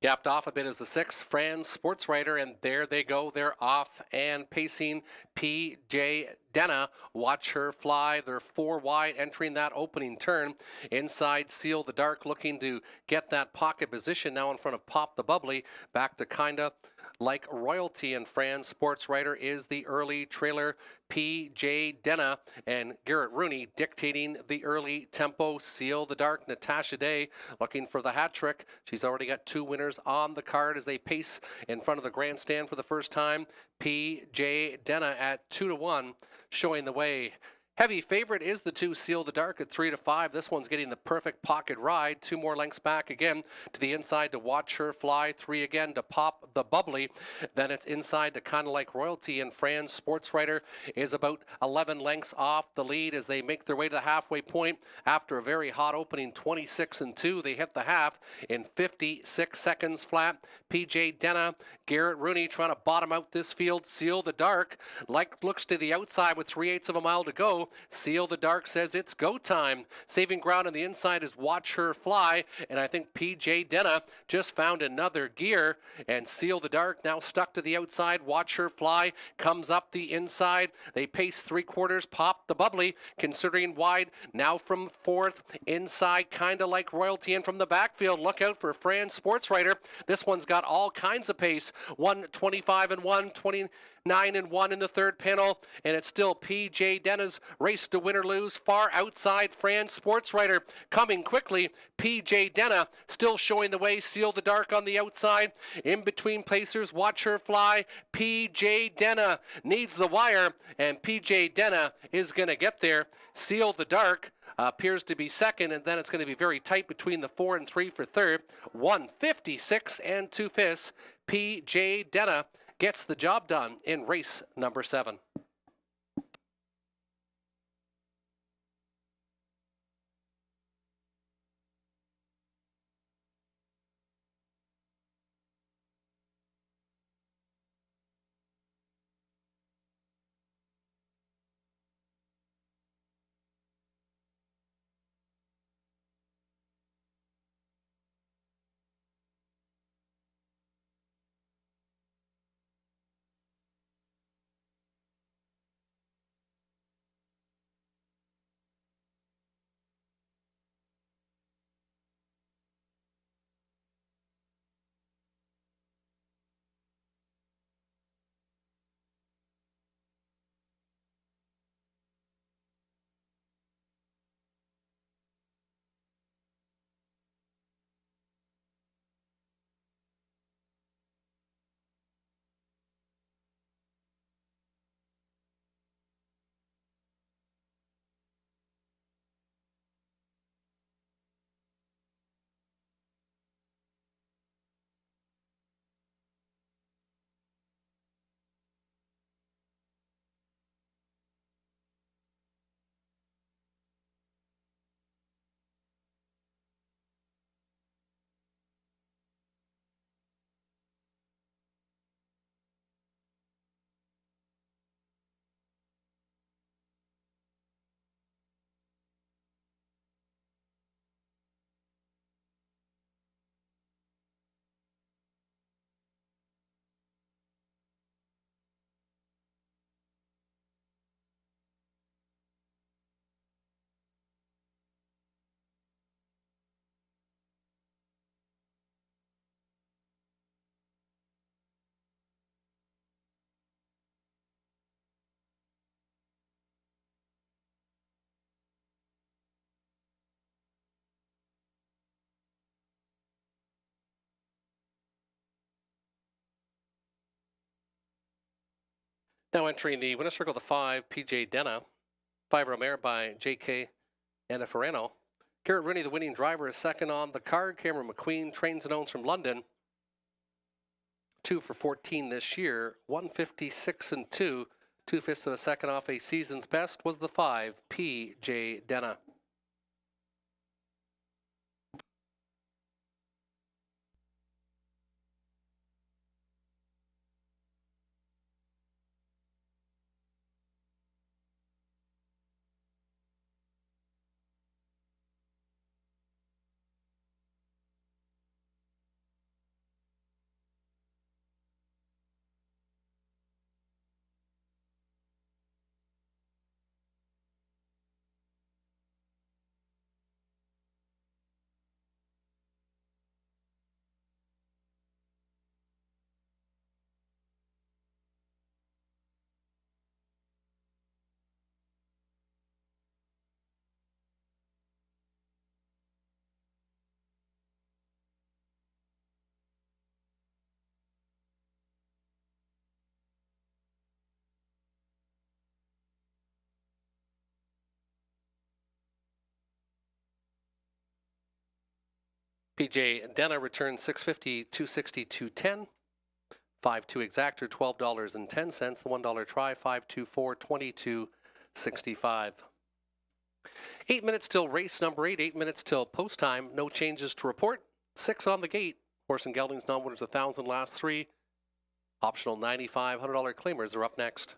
A: Gapped off a bit as the 6, Franz Sportswriter, and there they go. They're off and pacing PJ Denna. Watch Her Fly. They're 4 wide entering that opening turn. Inside, Seal the Dark looking to get that pocket position now in front of Pop the Bubbly. Back to Kinda Like Royalty, and Franz Sportswriter is the early trailer. PJ Denna and Garrett Rooney dictating the early tempo. Seal the Dark, Natasha Day looking for the hat trick. She's already got 2 winners on the card as they pace in front of the grandstand for the first time. PJ Denna at 2-1 showing the way. Heavy favorite is the 2, Seal the Dark, at 3-5. This one's getting the perfect pocket ride. 2 more lengths back again to the inside to Watch Her Fly. 3 again to Pop the Bubbly. Then it's inside to Kinda Like Royalty, and Franz Sportswriter is about 11 lengths off the lead as they make their way to the halfway point. After a very hot opening, 26-2, they hit the half in 56 seconds flat. PJ Denna, Garrett Rooney trying to bottom out this field. Seal the Dark looks to the outside with 3/8 of a mile to go. Seal the Dark says it's go time. Saving ground on the inside is Watch Her Fly, and I think PJ Denna just found another gear, and Seal the Dark now stuck to the outside. Watch Her Fly comes up the inside. They pace 3/4. Pop the Bubbly considering wide now from 4th. Inside, Kinda Like Royalty, and from the backfield, look out for Franz Sportswriter. This one's got all kinds of pace. 1:25-1, 29-1 in the third panel, and it's still PJ Denna's race to win or lose. Far outside, Franz Sportswriter coming quickly. PJ Denna still showing the way. Seal the Dark on the outside. In between placers, Watch Her Fly. PJ Denna needs the wire, and PJ Denna is going to get there. Seal the Dark appears to be second, and then it's going to be very tight between the 4 and 3 for third. 1:56 and 2/5. PJ Denna gets the job done in race number 7. Now entering the winner's circle, the 5, PJ Denna. 5 Romare by J.K. Anafarano. Garrett Rooney, the winning driver, is second on the card. Cameron McQueen trains and owns from London. 2 for 14 this year, 156 and 2. 2/5 of a second off a season's best was the 5, P.J. Denna. PJ Denna returns $6.50, $2.60, $2.10. 5-2 exactor, $12.10. The $1 try, 5-2-4, $22.65. 8 minutes till race number 8. 8 minutes till post time. No changes to report. 6 on the gate. Horse and Geldings non-winners 1,000 last 3. Optional $9,500 claimers are up next.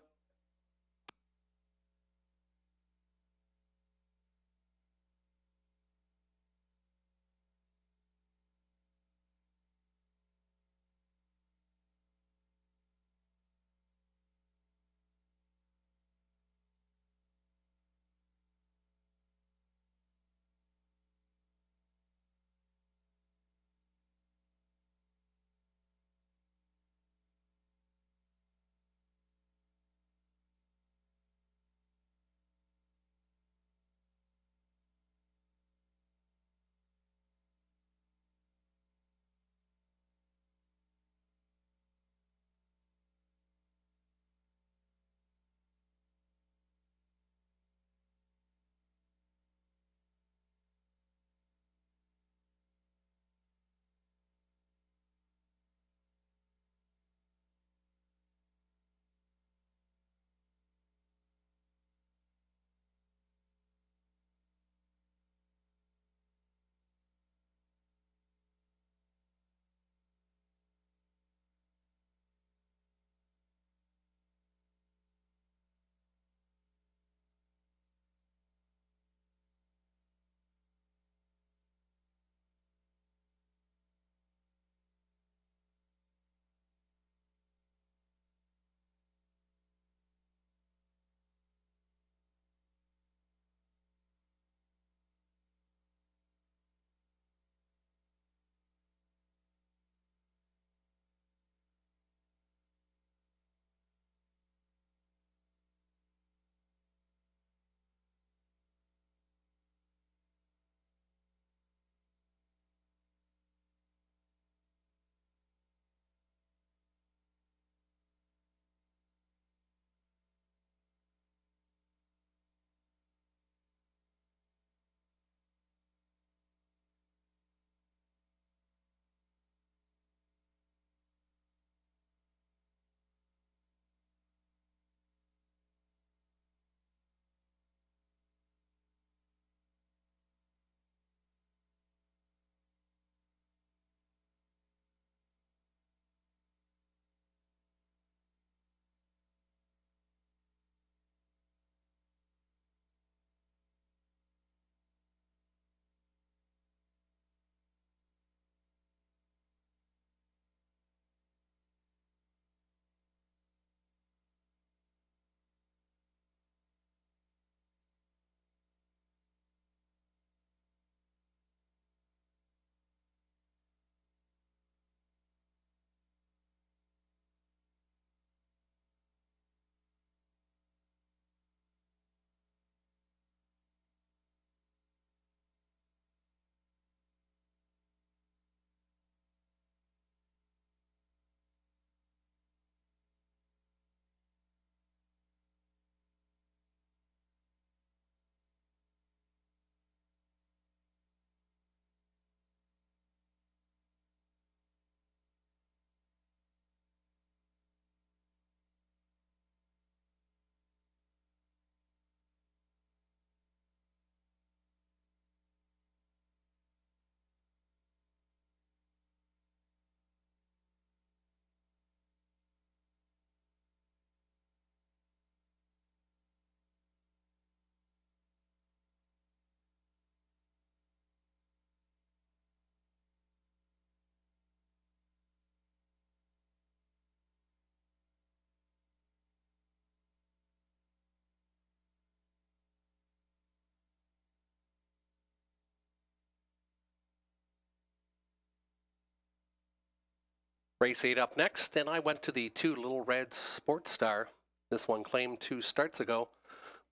A: Race 8 up next, and I went to the 2 Little Red Sports Star. This one claimed 2 starts ago,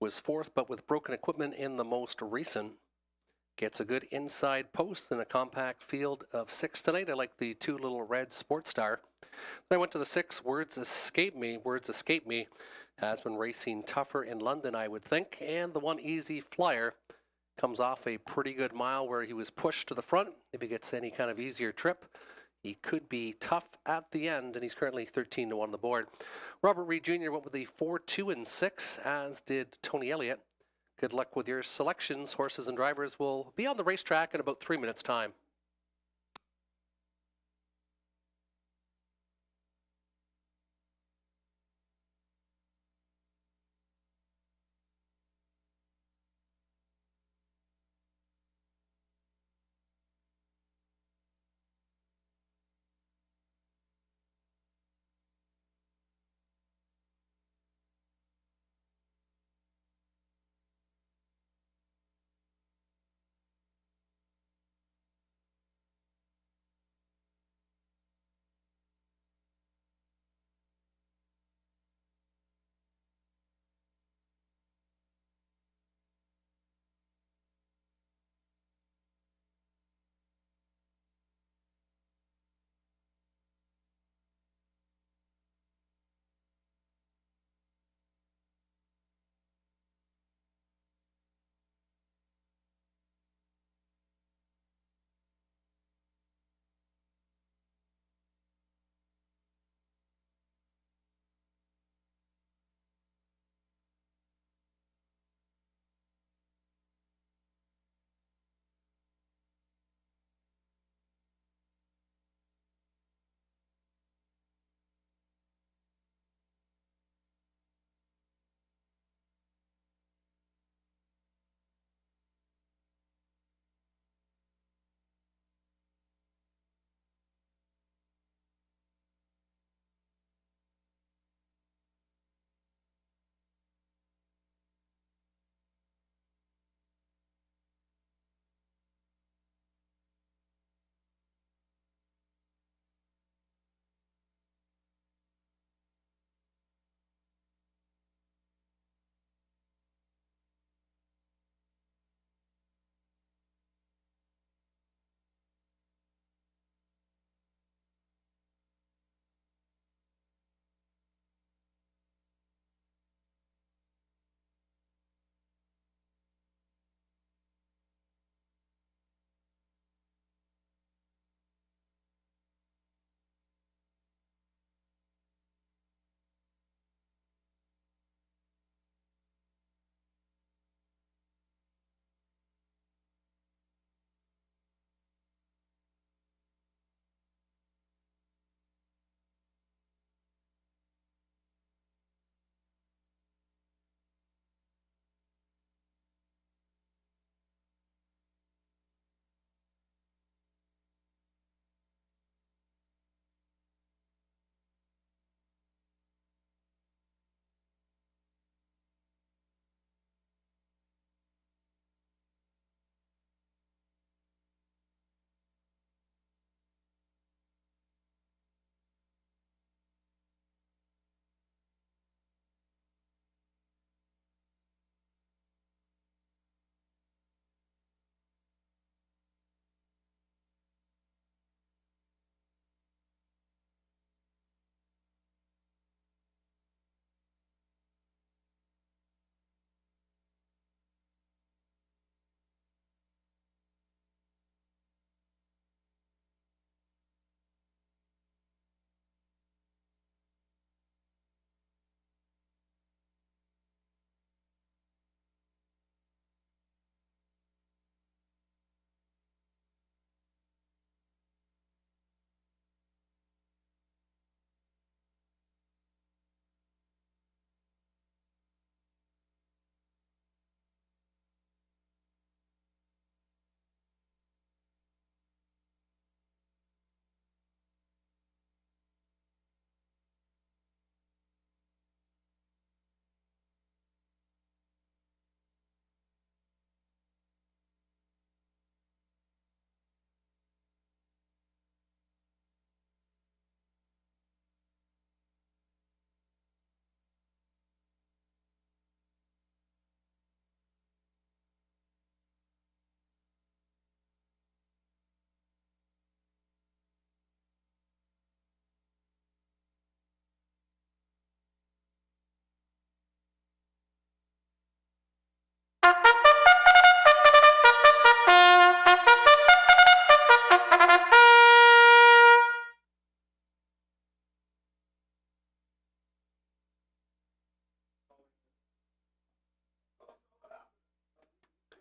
A: was fourth, but with broken equipment in the most recent. Gets a good inside post in a compact field of 6 tonight. I like the 2 Little Red Sports Star. Then I went to the 6 Words Escape Me. Words Escape Me has been racing tougher in London, I would think, and the 1 Easy Flyer comes off a pretty good mile where he was pushed to the front. If he gets any kind of easier trip, he could be tough at the end, and he's currently 13 to 1 on the board. Robert Reed Jr. went with the 4, 2, and 6, as did Tony Elliott. Good luck with your selections. Horses and drivers will be on the racetrack in about 3 minutes' time.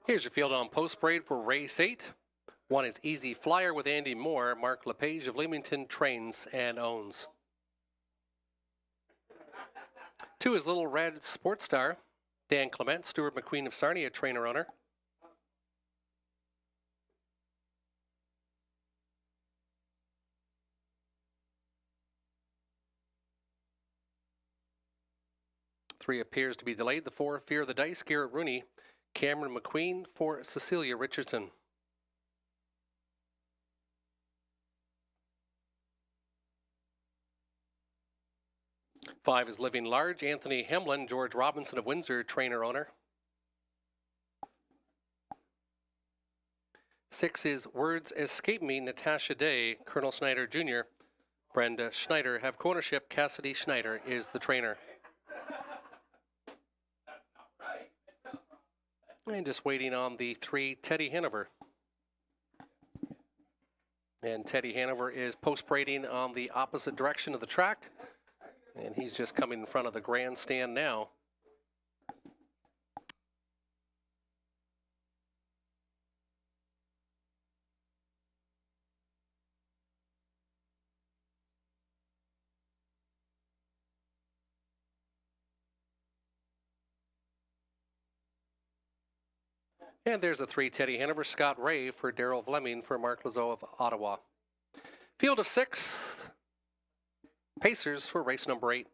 A: Here's your field on post parade for race 8. 1 is Easy Flyer with Andy Moore. Mark LePage of Leamington trains and owns. 2 is Little Red Sports Star. Dan Clement, Stuart McQueen of Sarnia, trainer owner. 3 appears to be delayed. The 4, Fear the Dice, Garrett Rooney. Cameron McQueen for Cecilia Richardson. 5 is Living Large, Anthony Hemlin, George Robinson of Windsor, trainer owner. 6 is Words Escape Me, Natasha Day, Colonel Schneider Jr. Brenda Schneider have ownership. Cassidy Schneider is the trainer. And just waiting on the 3, Teddy Hanover. And Teddy Hanover is post-parading on the opposite direction of the track. And he's just coming in front of the grandstand now. And there's a 3, Teddy Hanover, Scott Ray for Daryl Fleming for Mark Lazo of Ottawa. Field of 6, Pacers for race number 8.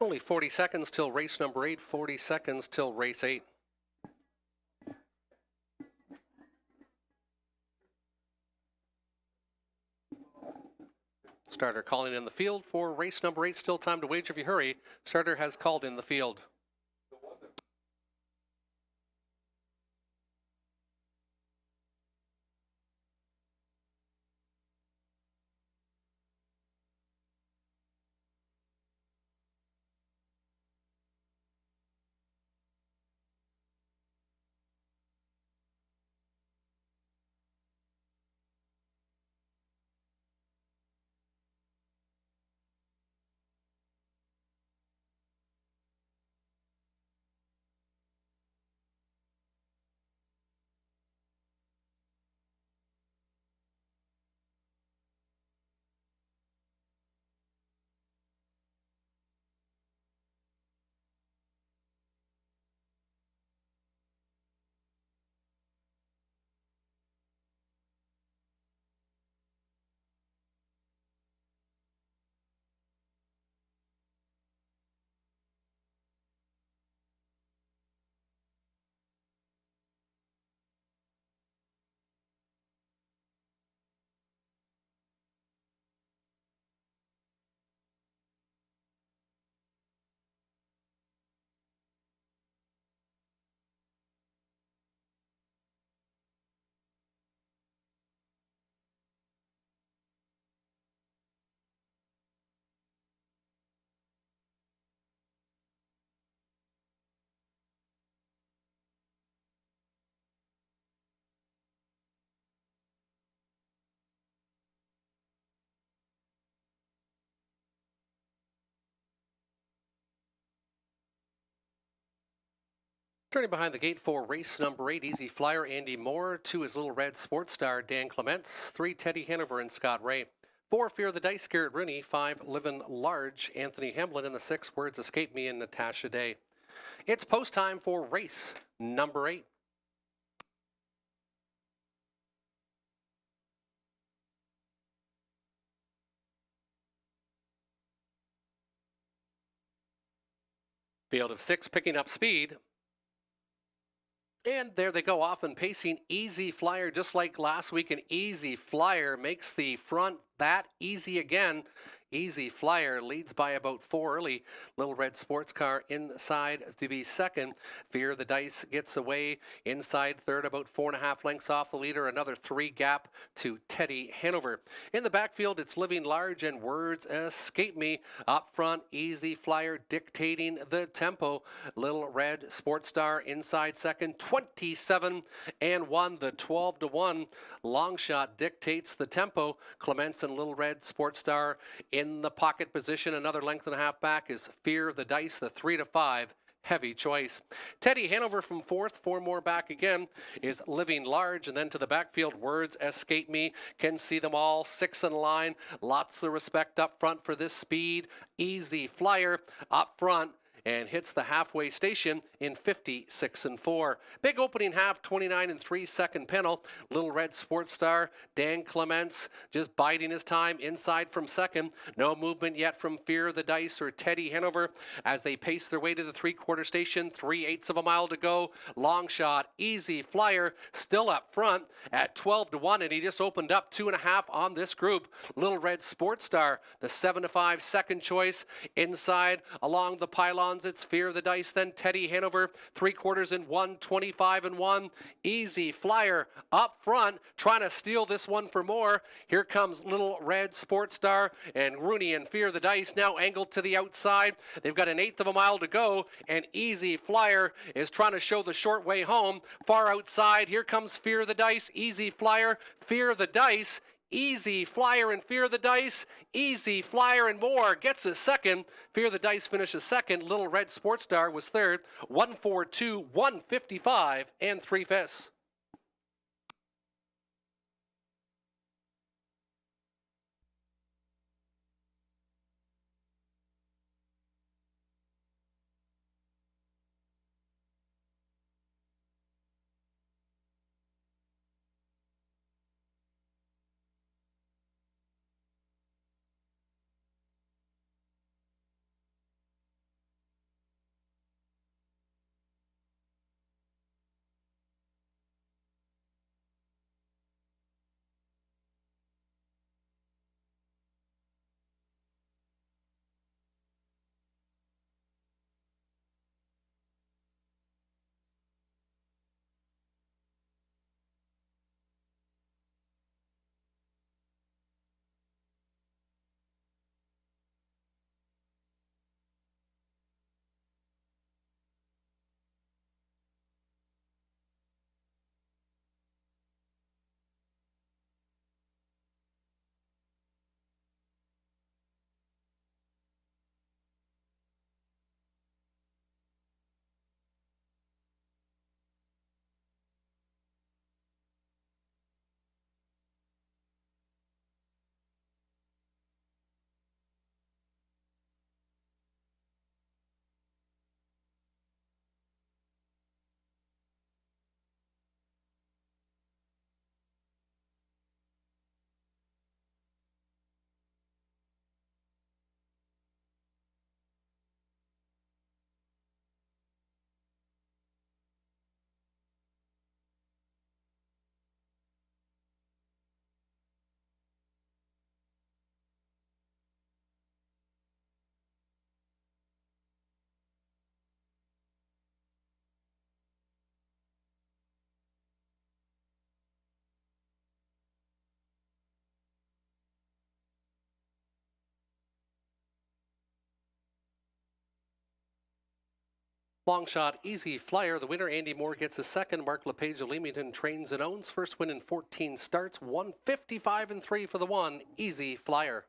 A: Only 40 seconds till race number 8, 40 seconds till race 8. Starter calling in the field for race number 8. Still time to wage if you hurry. Starter has called in the field. Turning behind the gate for race number 8, Easy Flyer Andy Moore. 2 is Little Red Sports Star Dan Clements. 3, Teddy Hanover and Scott Ray. 4, Fear the Dice, Garrett Rooney. 5, Livin' Large, Anthony Hamlin. And the 6, Words Escape Me, and Natasha Day. It's post time for race number 8. Field of 6 picking up speed. And there they go, off and pacing. Easy Flyer, just like last week, an Easy Flyer makes the front that easy again. Easy Flyer leads by about 4 early. Little Red Sports Car inside to be second. Fear the Dice gets away inside third, about 4.5 lengths off the leader. Another 3 gap to Teddy Hanover. In the backfield, it's Living Large and Words Escape Me. Up front, Easy Flyer dictating the tempo. Little Red Sports Star inside second, 27 and 1. The 12-1 long shot dictates the tempo. Clements and Little Red Sports Star in the pocket position. Another length and a half back is Fear the Dice, the 3-5 heavy choice. Teddy Hanover from fourth, 4 more back again is Living Large, and then to the backfield, Words Escape Me. Can see them all, 6 in line. Lots of respect up front for this speed. Easy Flyer up front and hits the halfway station in 56 and 4. Big opening half, 29 and 3 second panel. Little Red Sports Star, Dan Clements just biding his time inside from second. No movement yet from Fear the Dice or Teddy Hanover as they pace their way to the 3/4 station. 3/8 of a mile to go. Long shot, Easy Flyer still up front at 12-1, and he just opened up 2.5 on this group. Little Red Sports Star, the 7-5 second choice. Inside along the pylon, it's Fear the Dice, then Teddy Hanover, 3/4 in 1, 25 and 1. Easy Flyer up front, trying to steal this one for more. Here comes Little Red Sports Star and Rooney and Fear the Dice now angled to the outside. They've got 1/8 of a mile to go, and Easy Flyer is trying to show the short way home. Far outside, here comes Fear the Dice, Easy Flyer, Fear the Dice, Easy Flyer and Fear the Dice. Easy Flyer and More gets a second. Fear the Dice finishes second. Little Red Sports Star was third. 142, 155, and 3/5. Long shot, Easy Flyer. The winner, Andy Moore, gets a second. Mark LePage of Leamington trains and owns. First win in 14 starts. 155 and 3 for the 1. Easy Flyer.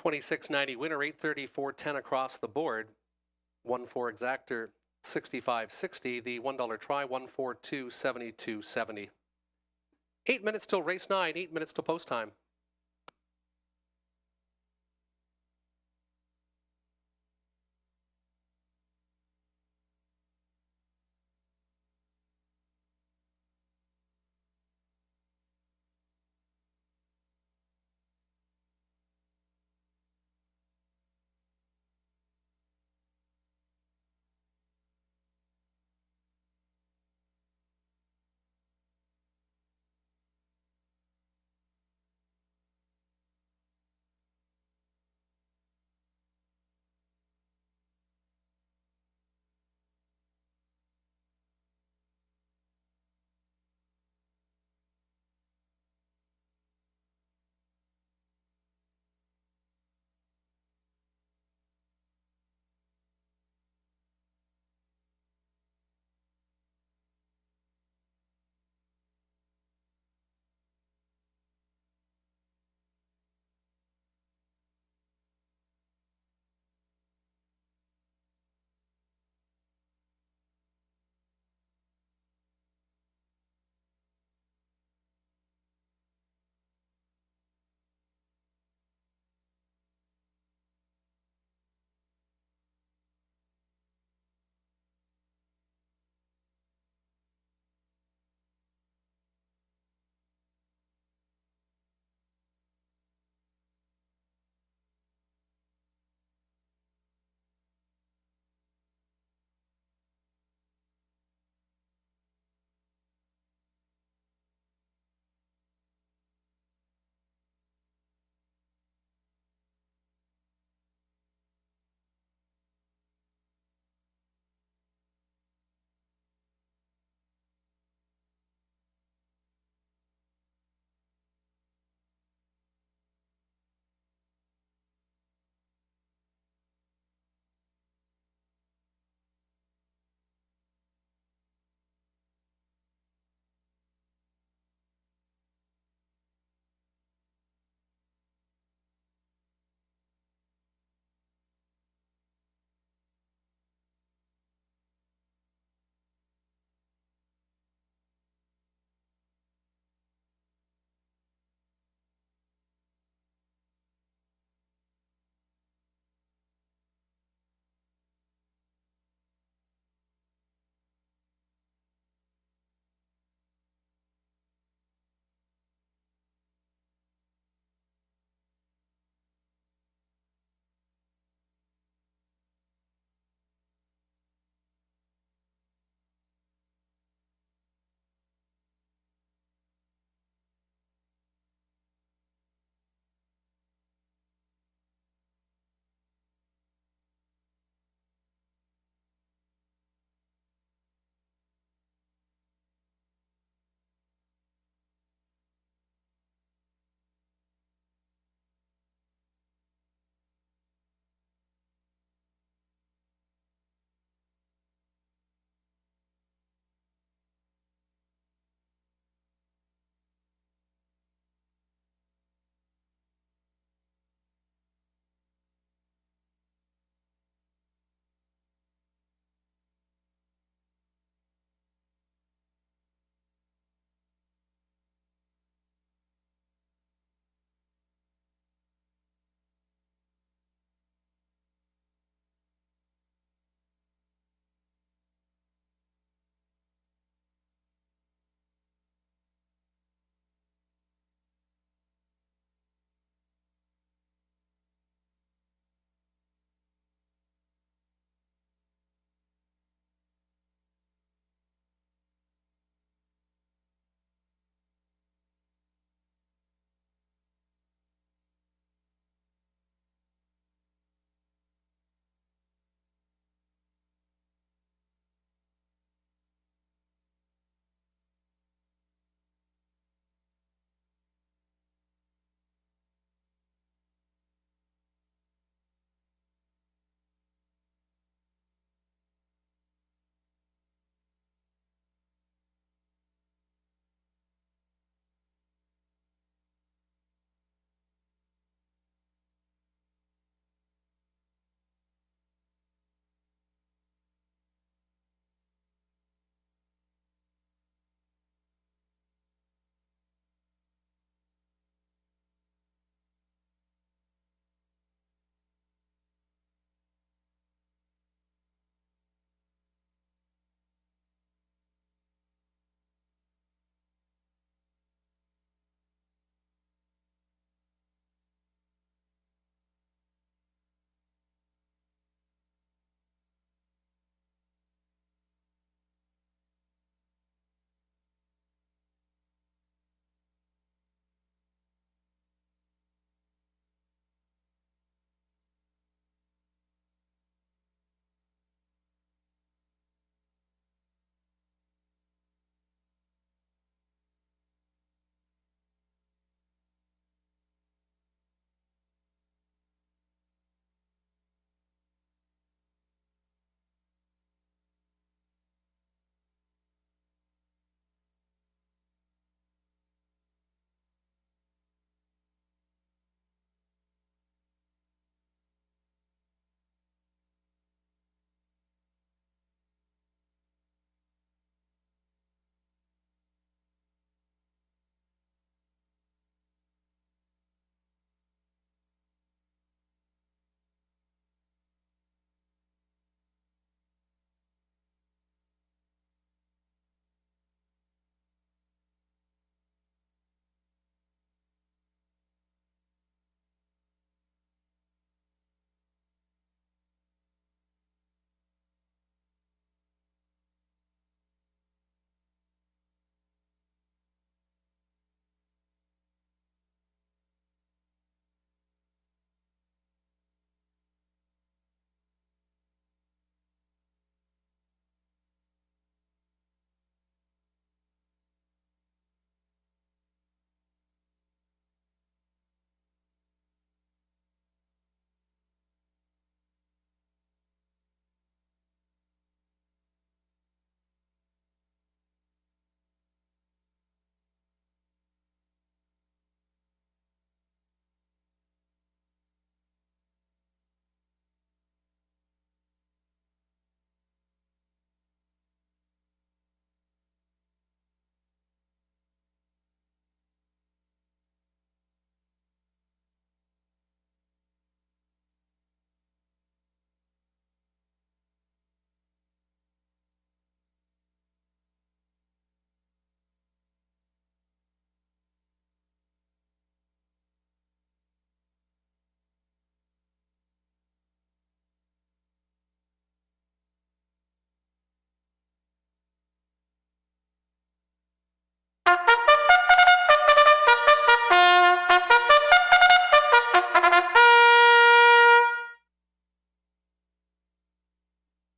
A: 2690 winner, 834.10 across the board. 1-4 exactor, 65.60. The $1 try, 142.72.70. 8 minutes till race 9, 8 minutes till post time.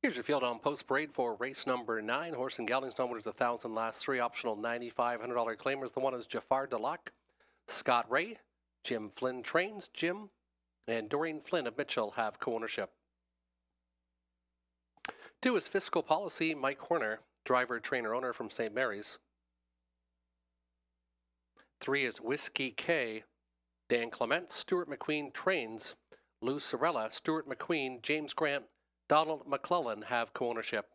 A: Here's your field on post parade for race number 9. Horse and geldings numbers 1,000 last 3, optional $9,500 claimers. The one is Jafar Delac, Scott Ray, Jim Flynn trains. Jim and Doreen Flynn of Mitchell have co-ownership. 2 is Fiscal Policy, Mike Horner, driver, trainer, owner from St. Mary's. 3 is Whiskey K, Dan Clement, Stuart McQueen trains. Lou Sorella, Stuart McQueen, James Grant, Donald McClellan have co-ownership.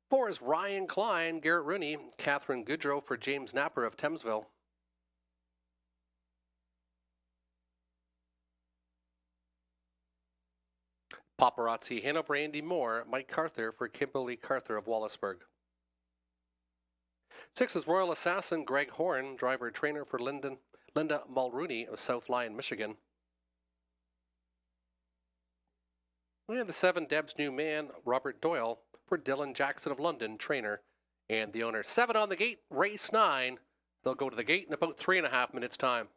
A: 4 is Ryan Klein, Garrett Rooney, Catherine Goodrow for James Napper of Thamesville. 5 Paparazzi Hanover, Andy Moore, Mike Carther for Kimberly Carther of Wallaceburg. 6 is Royal Assassin, Greg Horn, driver trainer for Linda Mulrooney of South Lyon, Michigan. And the 7, Deb's New Man, Robert Doyle for Dylan Jackson of London, trainer and the owner. 7 on the gate, race 9. They'll go to the gate in about 3.5 minutes' time.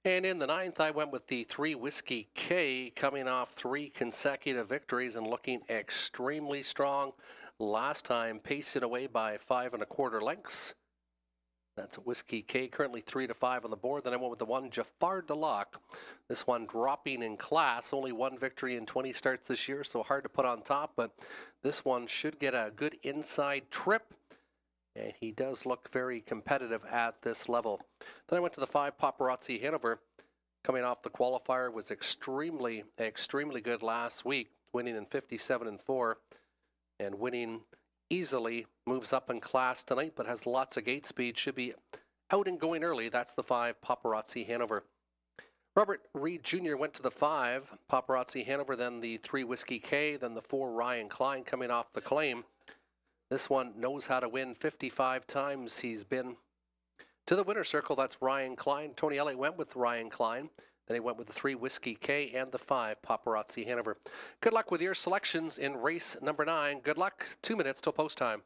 A: And in the 9th, I went with the 3 Whiskey K, coming off 3 consecutive victories and looking extremely strong. Last time, pacing away by 5 1/4 lengths. That's Whiskey K, currently 3 to 5 on the board. Then I went with the 1 Jafar Delac. This one dropping in class, only 1 victory in 20 starts this year, so hard to put on top, but this one should get a good inside trip. And he does look very competitive at this level. Then I went to the 5 Paparazzi Hanover. Coming off the qualifier, was extremely good last week, winning in 57-4 and winning easily. Moves up in class tonight, but has lots of gate speed. Should be out and going early. That's the 5 Paparazzi Hanover. Robert Reed Jr. went to the 5 Paparazzi Hanover, then the 3 Whiskey K, then the 4 Ryan Klein coming off the claim. This one knows how to win. 55 times he's been to the winner's circle. That's Ryan Klein. Tony Elliott went with Ryan Klein. Then he went with the 3 Whiskey K and the 5 Paparazzi Hanover. Good luck with your selections in race number 9. Good luck. 2 minutes till post time.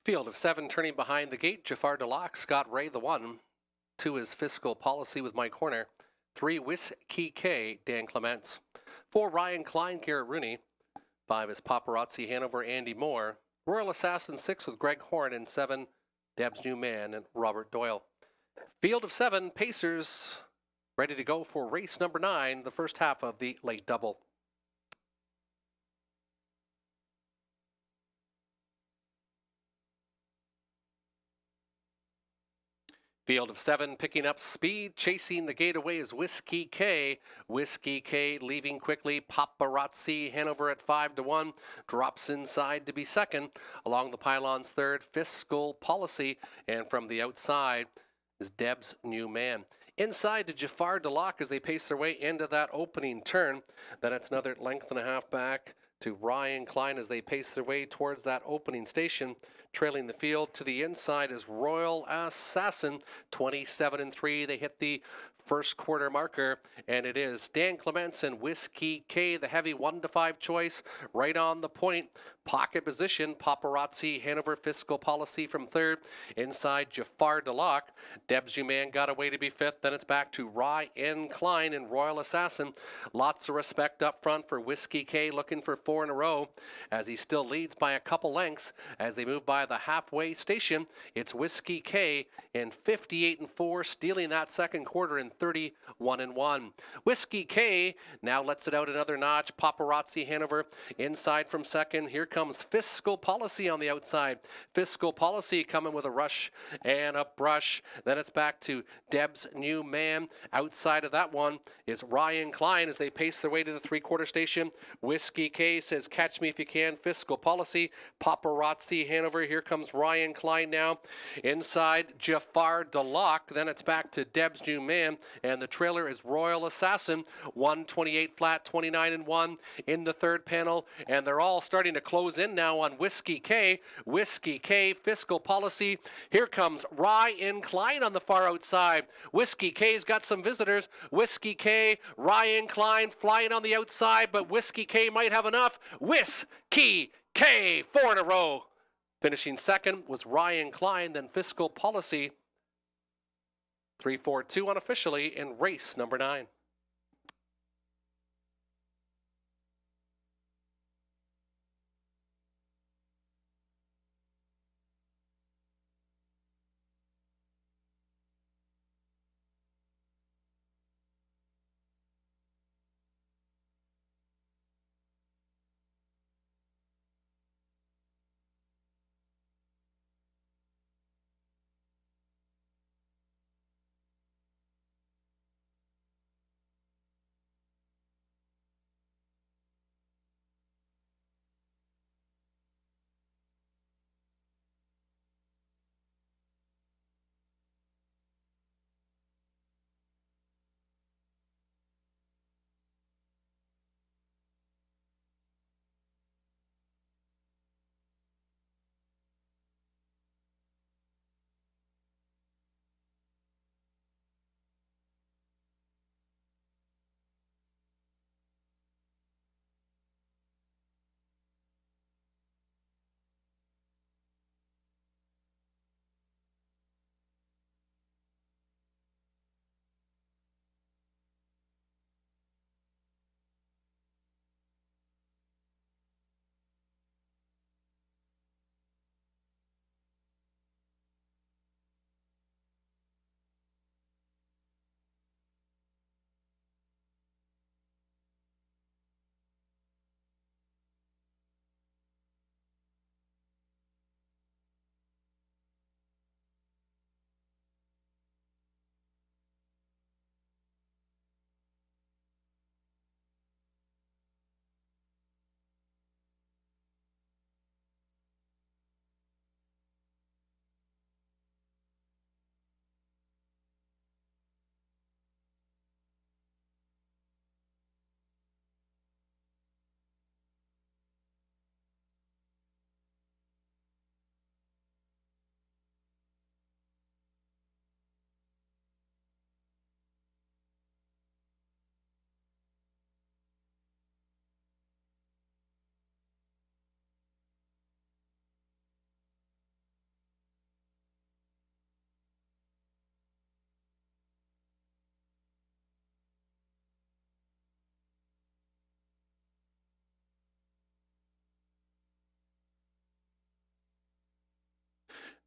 A: Field of 7 turning behind the gate. Jafar Delac, Scott Ray the 1. 2 is Fiscal Policy with Mike Horner. 3 Whiskey K, Dan Clements. 4 Ryan Klein, Garrett Rooney. 5 is Paparazzi Hanover, Andy Moore. Royal Assassin 6 with Greg Horn. And 7 Deb's New Man and Robert Doyle. Field of 7 Pacers ready to go for race number 9, the first half of the late double. Field of 7 picking up speed. Chasing the gate away is Whiskey K. Whiskey K leaving quickly. Paparazzi Hanover at 5-1. Drops inside to be second. Along the pylons third, Fiscal Policy. And from the outside is Deb's New Man. Inside to Jafar Delac as they pace their way into that opening turn. Then it's another length and a half back to Ryan Klein as they pace their way towards that opening station. Trailing the field to the inside is Royal Assassin, 27-3. They hit the first quarter marker, and it is Dan Clements and Whiskey K, the heavy 1-5 choice, right on the point. Pocket position, Paparazzi Hanover, Fiscal Policy from third. Inside Jafar Delac. Deb's New Man got away to be fifth. Then it's back to Ryan Klein and Royal Assassin. Lots of respect up front for Whiskey K, looking for 4 in a row as he still leads by a couple lengths as they move by the halfway station. It's Whiskey K in 58-4, stealing that second quarter in 31-1. Whiskey K now lets it out another notch. Paparazzi Hanover inside from second. Here comes Fiscal Policy on the outside. Fiscal Policy coming with a rush and a brush. Then it's back to Deb's New Man. Outside of that one is Ryan Klein as they pace their way to the three-quarter station. Whiskey K says, catch me if you can. Fiscal Policy. Paparazzi Hanover. Here comes Ryan Klein now. Inside Jafar Delac. Then it's back to Deb's New Man. And the trailer is Royal Assassin. 128 flat, 29-1 in the third panel. And they're all starting to close in now on Whiskey K. Whiskey K, Fiscal Policy. Here comes Ryan Klein on the far outside. Whiskey K's got some visitors. Whiskey K, Ryan Klein flying on the outside, but Whiskey K might have enough. Whiskey K, 4 in a row. Finishing second was Ryan Klein, then Fiscal Policy. 3-4-2 unofficially in race number 9.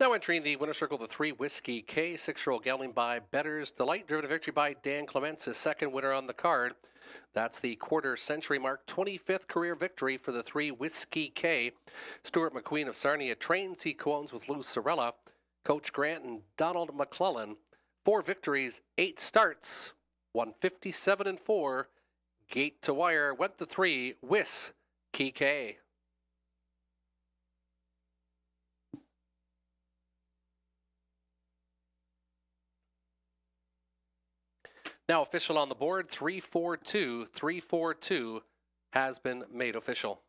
A: Now entering the winner's circle, the 3 Whiskey K, 6-year-old gambling by Better's Delight, driven to victory by Dan Clements, his second winner on the card. That's the quarter-century mark, 25th career victory for the 3 Whiskey K. Stuart McQueen of Sarnia trains. He co-owns with Lou Sorella, Coach Grant, and Donald McClellan. 4 victories, 8 starts, 157-4. Gate to wire went the 3 Whiskey K. Now official on the board, 342. 342 has been made official.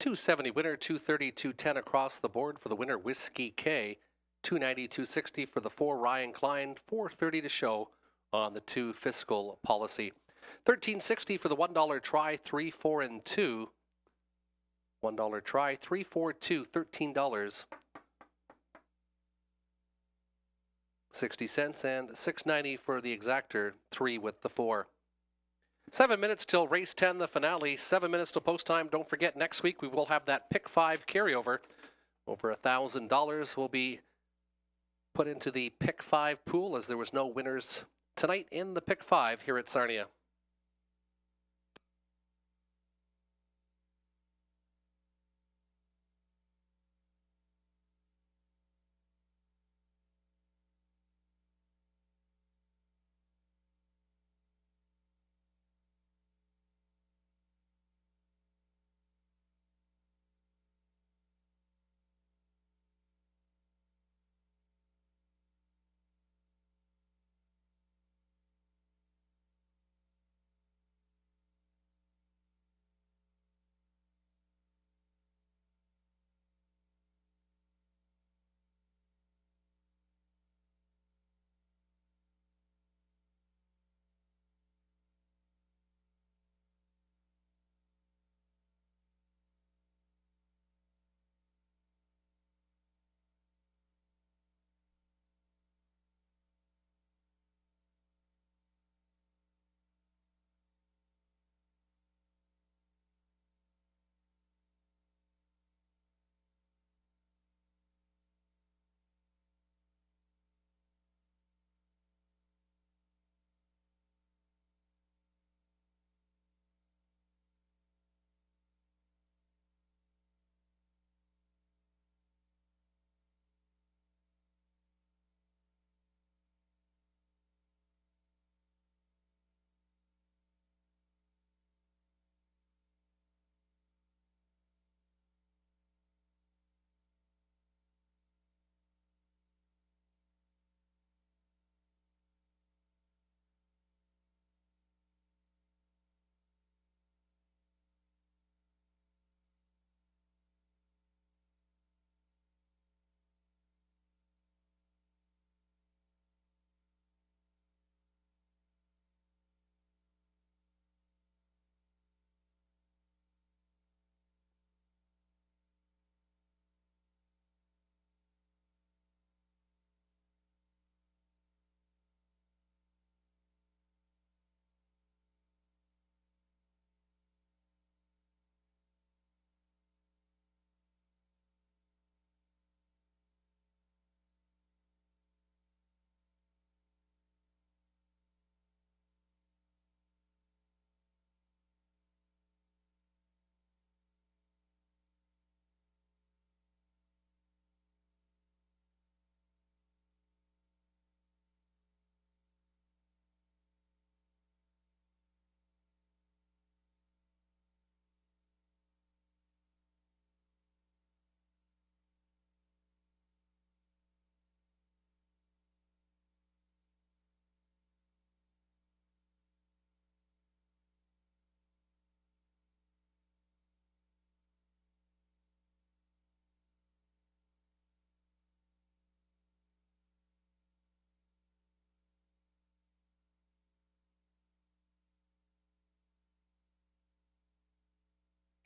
A: $270 winner, $230, $210 across the board for the winner, Whiskey K. $290, $260 for the 4 Ryan Klein, $430 to show on the 2 fiscal policy. $13.60 for the $1 try, 3, 4, and 2. $1 try, 3, 4, 2, $13. 60 cents, and $6.90 for the exactor, 3 with the 4. 7 minutes till race 10, the finale. 7 minutes till post time. Don't forget, next week we will have that pick 5 carryover. Over $1,000 will be put into the pick 5 pool, as there was no winners tonight in the pick 5 here at Sarnia.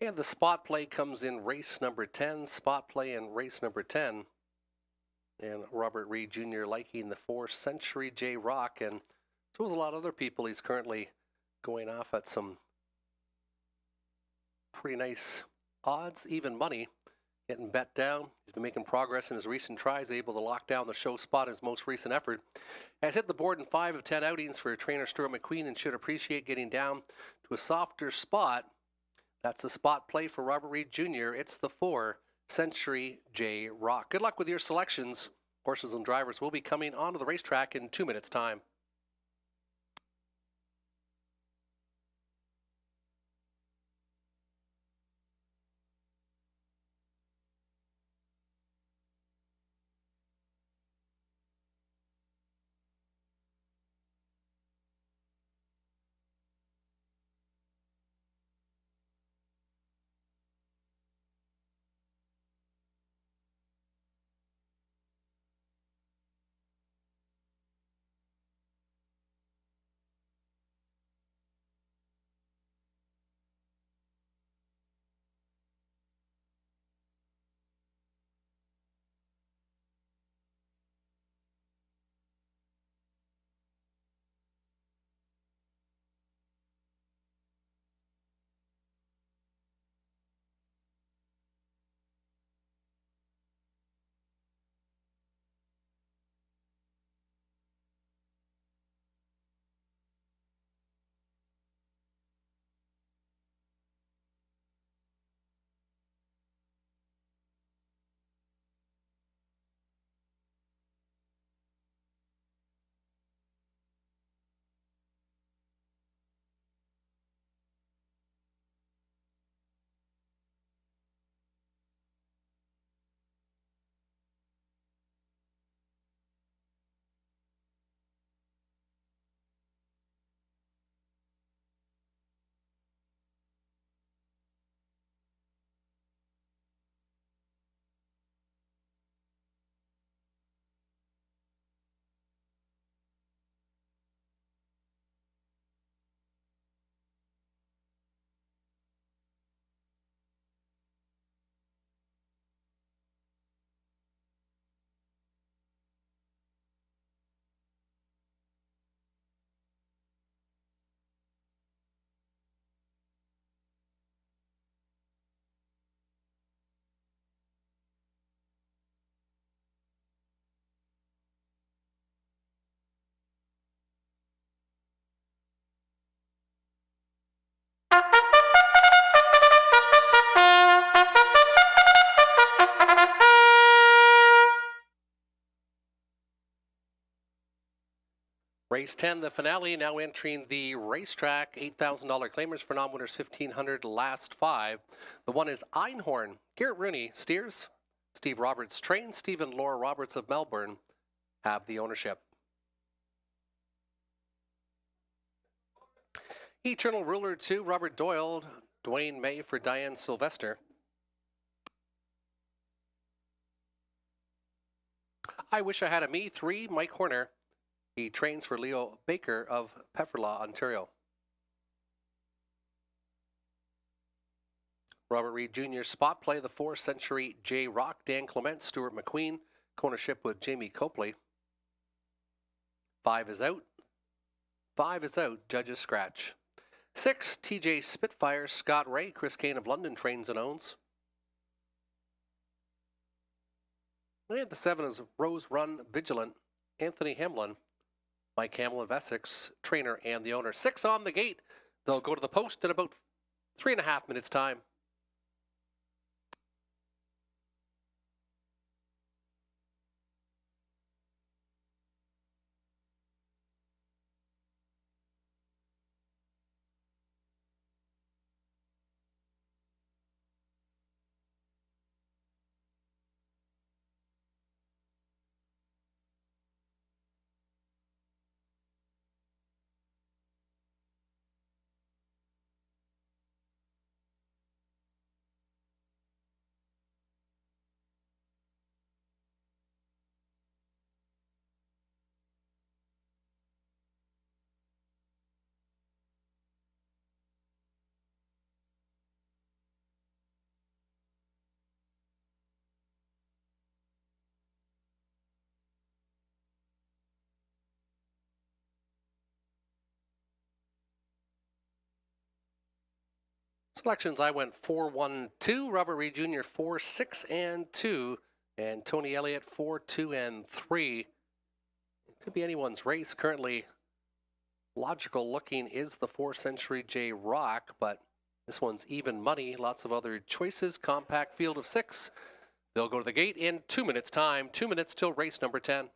A: And the spot play comes in race number 10. Spot play in race number 10. And Robert Reed Jr. liking the 4 Century J Rock. And so is a lot of other people. He's currently going off at some pretty nice odds, even money, getting bet down. He's been making progress in his recent tries, able to lock down the show spot in his most recent effort. Has hit the board in 5 of 10 outings for trainer Stuart McQueen and should appreciate getting down to a softer spot. That's the spot play for Robert Reed Jr. It's the 4 Century J Rock. Good luck with your selections. Horses and drivers will be coming onto the racetrack in 2 minutes' time. Race 10, the finale, now entering the racetrack. $8,000 claimers for non-winners, $1,500 last 5. The one is Einhorn. Garrett Rooney steers. Steve Roberts trains. Steve and Laura Roberts of Melbourne have the ownership. Eternal Ruler 2, Robert Doyle. Dwayne May for Diane Sylvester. I Wish I Had a Me 3, Mike Horner. He trains for Leo Baker of Pefferlaw, Ontario. Robert Reed Jr. spot play, the 4 Century J Rock, Dan Clement, Stuart McQueen, ownership with Jamie Copley. 5 is out. 5 is out, judges scratch. 6, TJ Spitfire, Scott Ray, Chris Kane of London trains and owns. And the 7 is Rose Run Vigilant, Anthony Hamlin, Mike Hamill of Essex, trainer and the owner. 6 on the gate. They'll go to the post in about 3.5 minutes' time. Selections, I went 4-1-2, Robert Reed Jr. 4-6-2, and Tony Elliott 4-2-3. It could be anyone's race. Currently, logical looking is the 4th Century J Rock, but this one's even money. Lots of other choices. Compact field of 6. They'll go to the gate in 2 minutes time. 2 minutes till race number 10.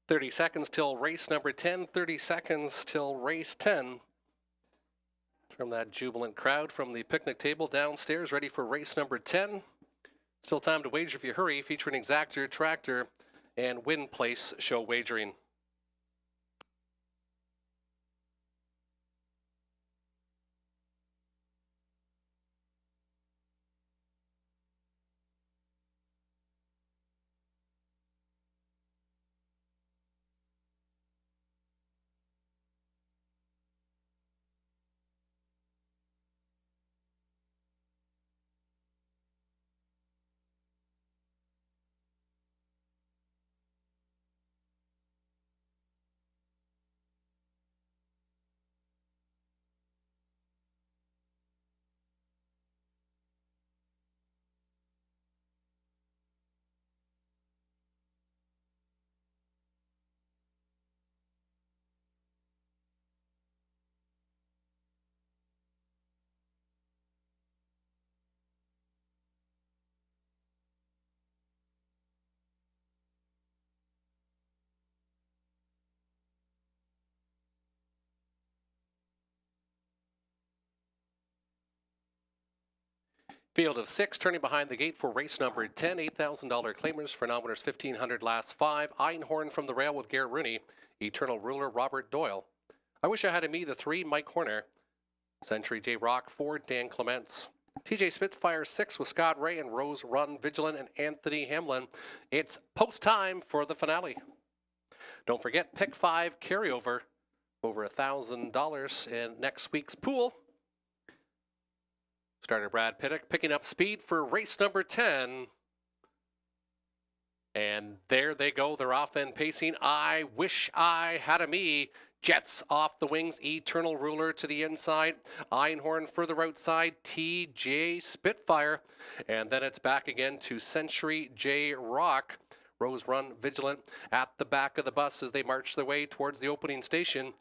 A: 30 seconds till race number 10, 30 seconds till race 10. From that jubilant crowd from the picnic table downstairs, ready for race number 10. Still time to wager if you hurry, featuring Exactor, Tractor, and Win Place show wagering. Field of 6, turning behind the gate for race number 10. $8,000 claimers for non-winners, $1,500 last 5. Einhorn from the rail with Garrett Rooney. Eternal Ruler, Robert Doyle. I Wish I Had a Me, the 3, Mike Horner. Century J Rock, 4, Dan Clements. TJ Spitfire, 6 with Scott Ray and Rose Run, Vigilant, and Anthony Hamlin. It's post time for the finale. Don't forget, pick 5 carryover, over $1,000 in next week's pool. Starter Brad Pittock picking up speed for race number 10. And there they go. They're off and pacing. I Wish I Had a Me. Jets off the wings. Eternal Ruler to the inside. Einhorn further outside. TJ Spitfire. And then it's back again to Century J Rock. Rose Run, Vigilant at the back of the bus as they march their way towards the opening station.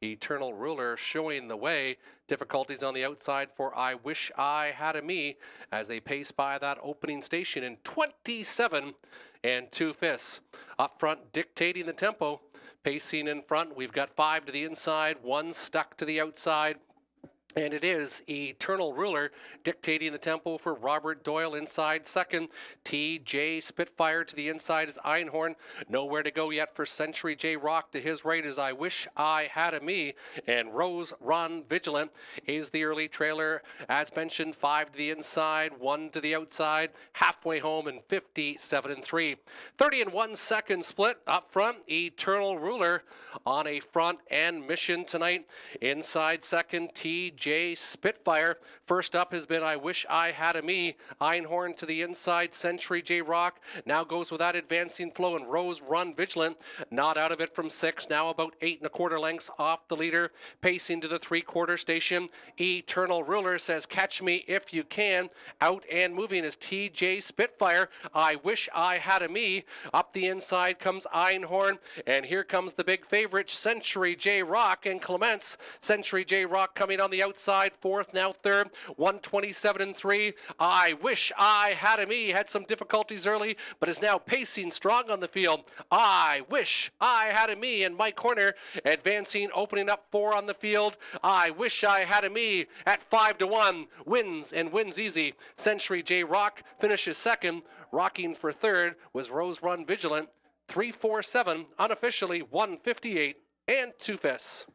A: Eternal Ruler showing the way. Difficulties on the outside for I Wish I Had a Me as they pace by that opening station in 27 2/5. Up front, dictating the tempo. Pacing in front, we've got 5 to the inside, 1 stuck to the outside. And it is Eternal Ruler dictating the tempo for Robert Doyle inside second. TJ Spitfire to the inside is Einhorn. Nowhere to go yet for Century J Rock. To his right is I Wish I Had a Me. And Rose Run Vigilant is the early trailer. As mentioned, 5 to the inside, 1 to the outside. Halfway home in 57-3. 30 1 split up front. Eternal Ruler on a front and mission tonight. Inside second, TJ Spitfire. First up has been I Wish I Had a Me. Einhorn to the inside. Century J Rock now goes with that advancing flow, and Rose Run Vigilant not out of it from 6. Now about 8 1/4 lengths off the leader. Pacing to the 3/4 station. Eternal Ruler says catch me if you can. Out and moving is TJ Spitfire. I Wish I Had a Me. Up the inside comes Einhorn. And here comes the big favorite, Century J Rock and Clements. Century J Rock coming on the outside, 4th, now 3rd, 127-3. I Wish I Had a Me had some difficulties early, but is now pacing strong on the field. I Wish I Had a Me in Mike Horner advancing, opening up 4 on the field. I Wish I Had a Me at 5-1 wins and wins easy. Century J Rock finishes second. Rocking for third was Rose Run Vigilant. 3-4-7, unofficially 158 and 2/5.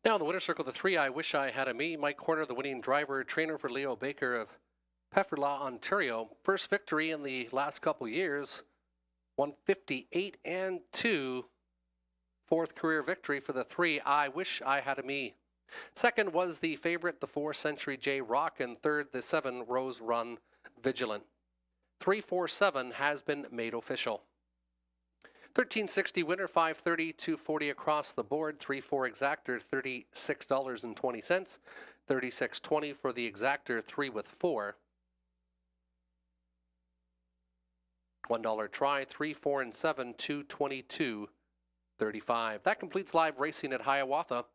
A: Now in the winner's circle, the 3, I Wish I Had a Me. Mike Horner, the winning driver, trainer for Leo Baker of Pefferlaw, Ontario. First victory in the last couple years. 158 and 2. 4th career victory for the 3, I Wish I Had a Me. Second was the favorite, the 4, Century J Rock, and third, the 7, Rose Run Vigilant. 3-4-7 has been made official. 1360 winner, 530, 240 across the board. 3-4 exactor, $36.20. 36.20 for the exactor, 3 with 4. $1 try, 3, 4, and 7, 222.35. That completes live racing at Hiawatha.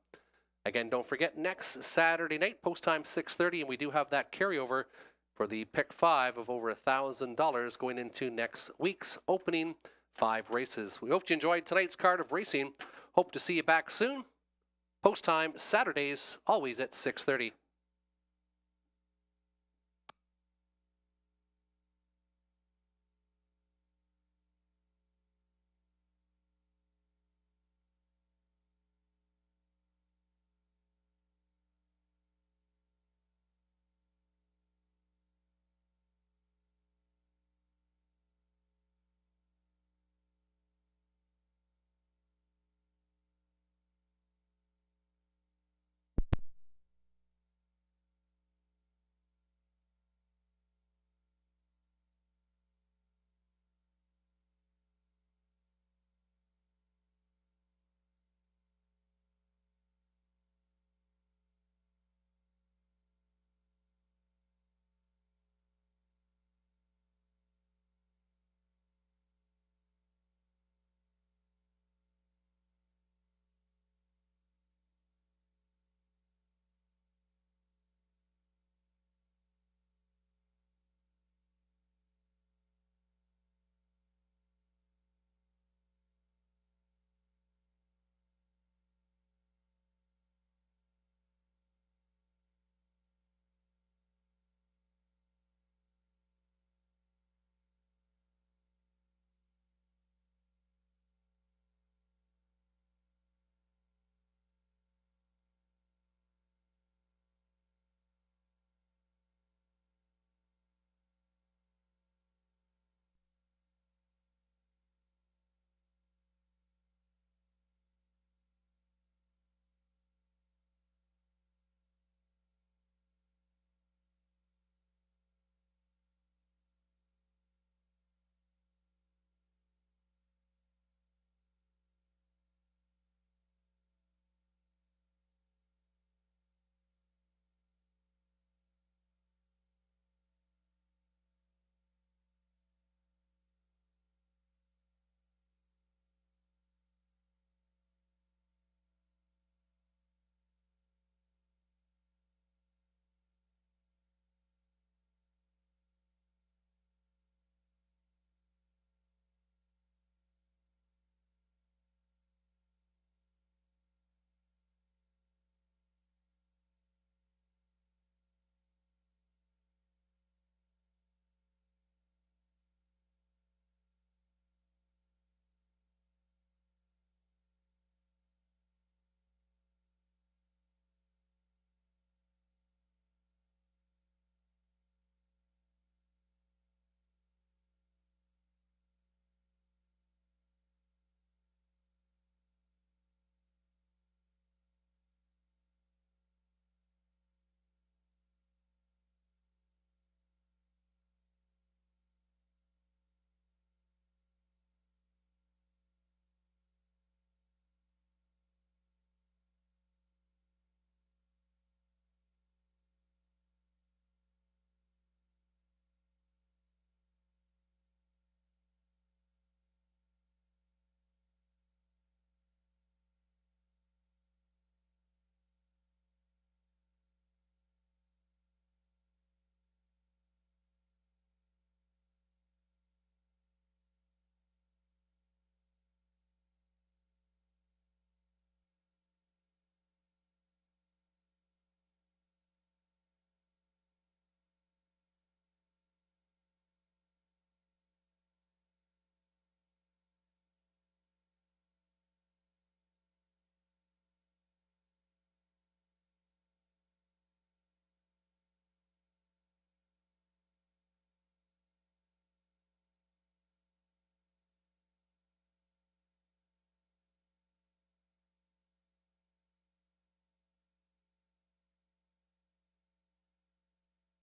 A: Again, don't forget, next Saturday night, post time 6:30, and we do have that carryover for the pick 5 of over $1,000 going into next week's opening 5 races. We hope you enjoyed tonight's card of racing. Hope to see you back soon. Post time Saturdays, always at 6:30.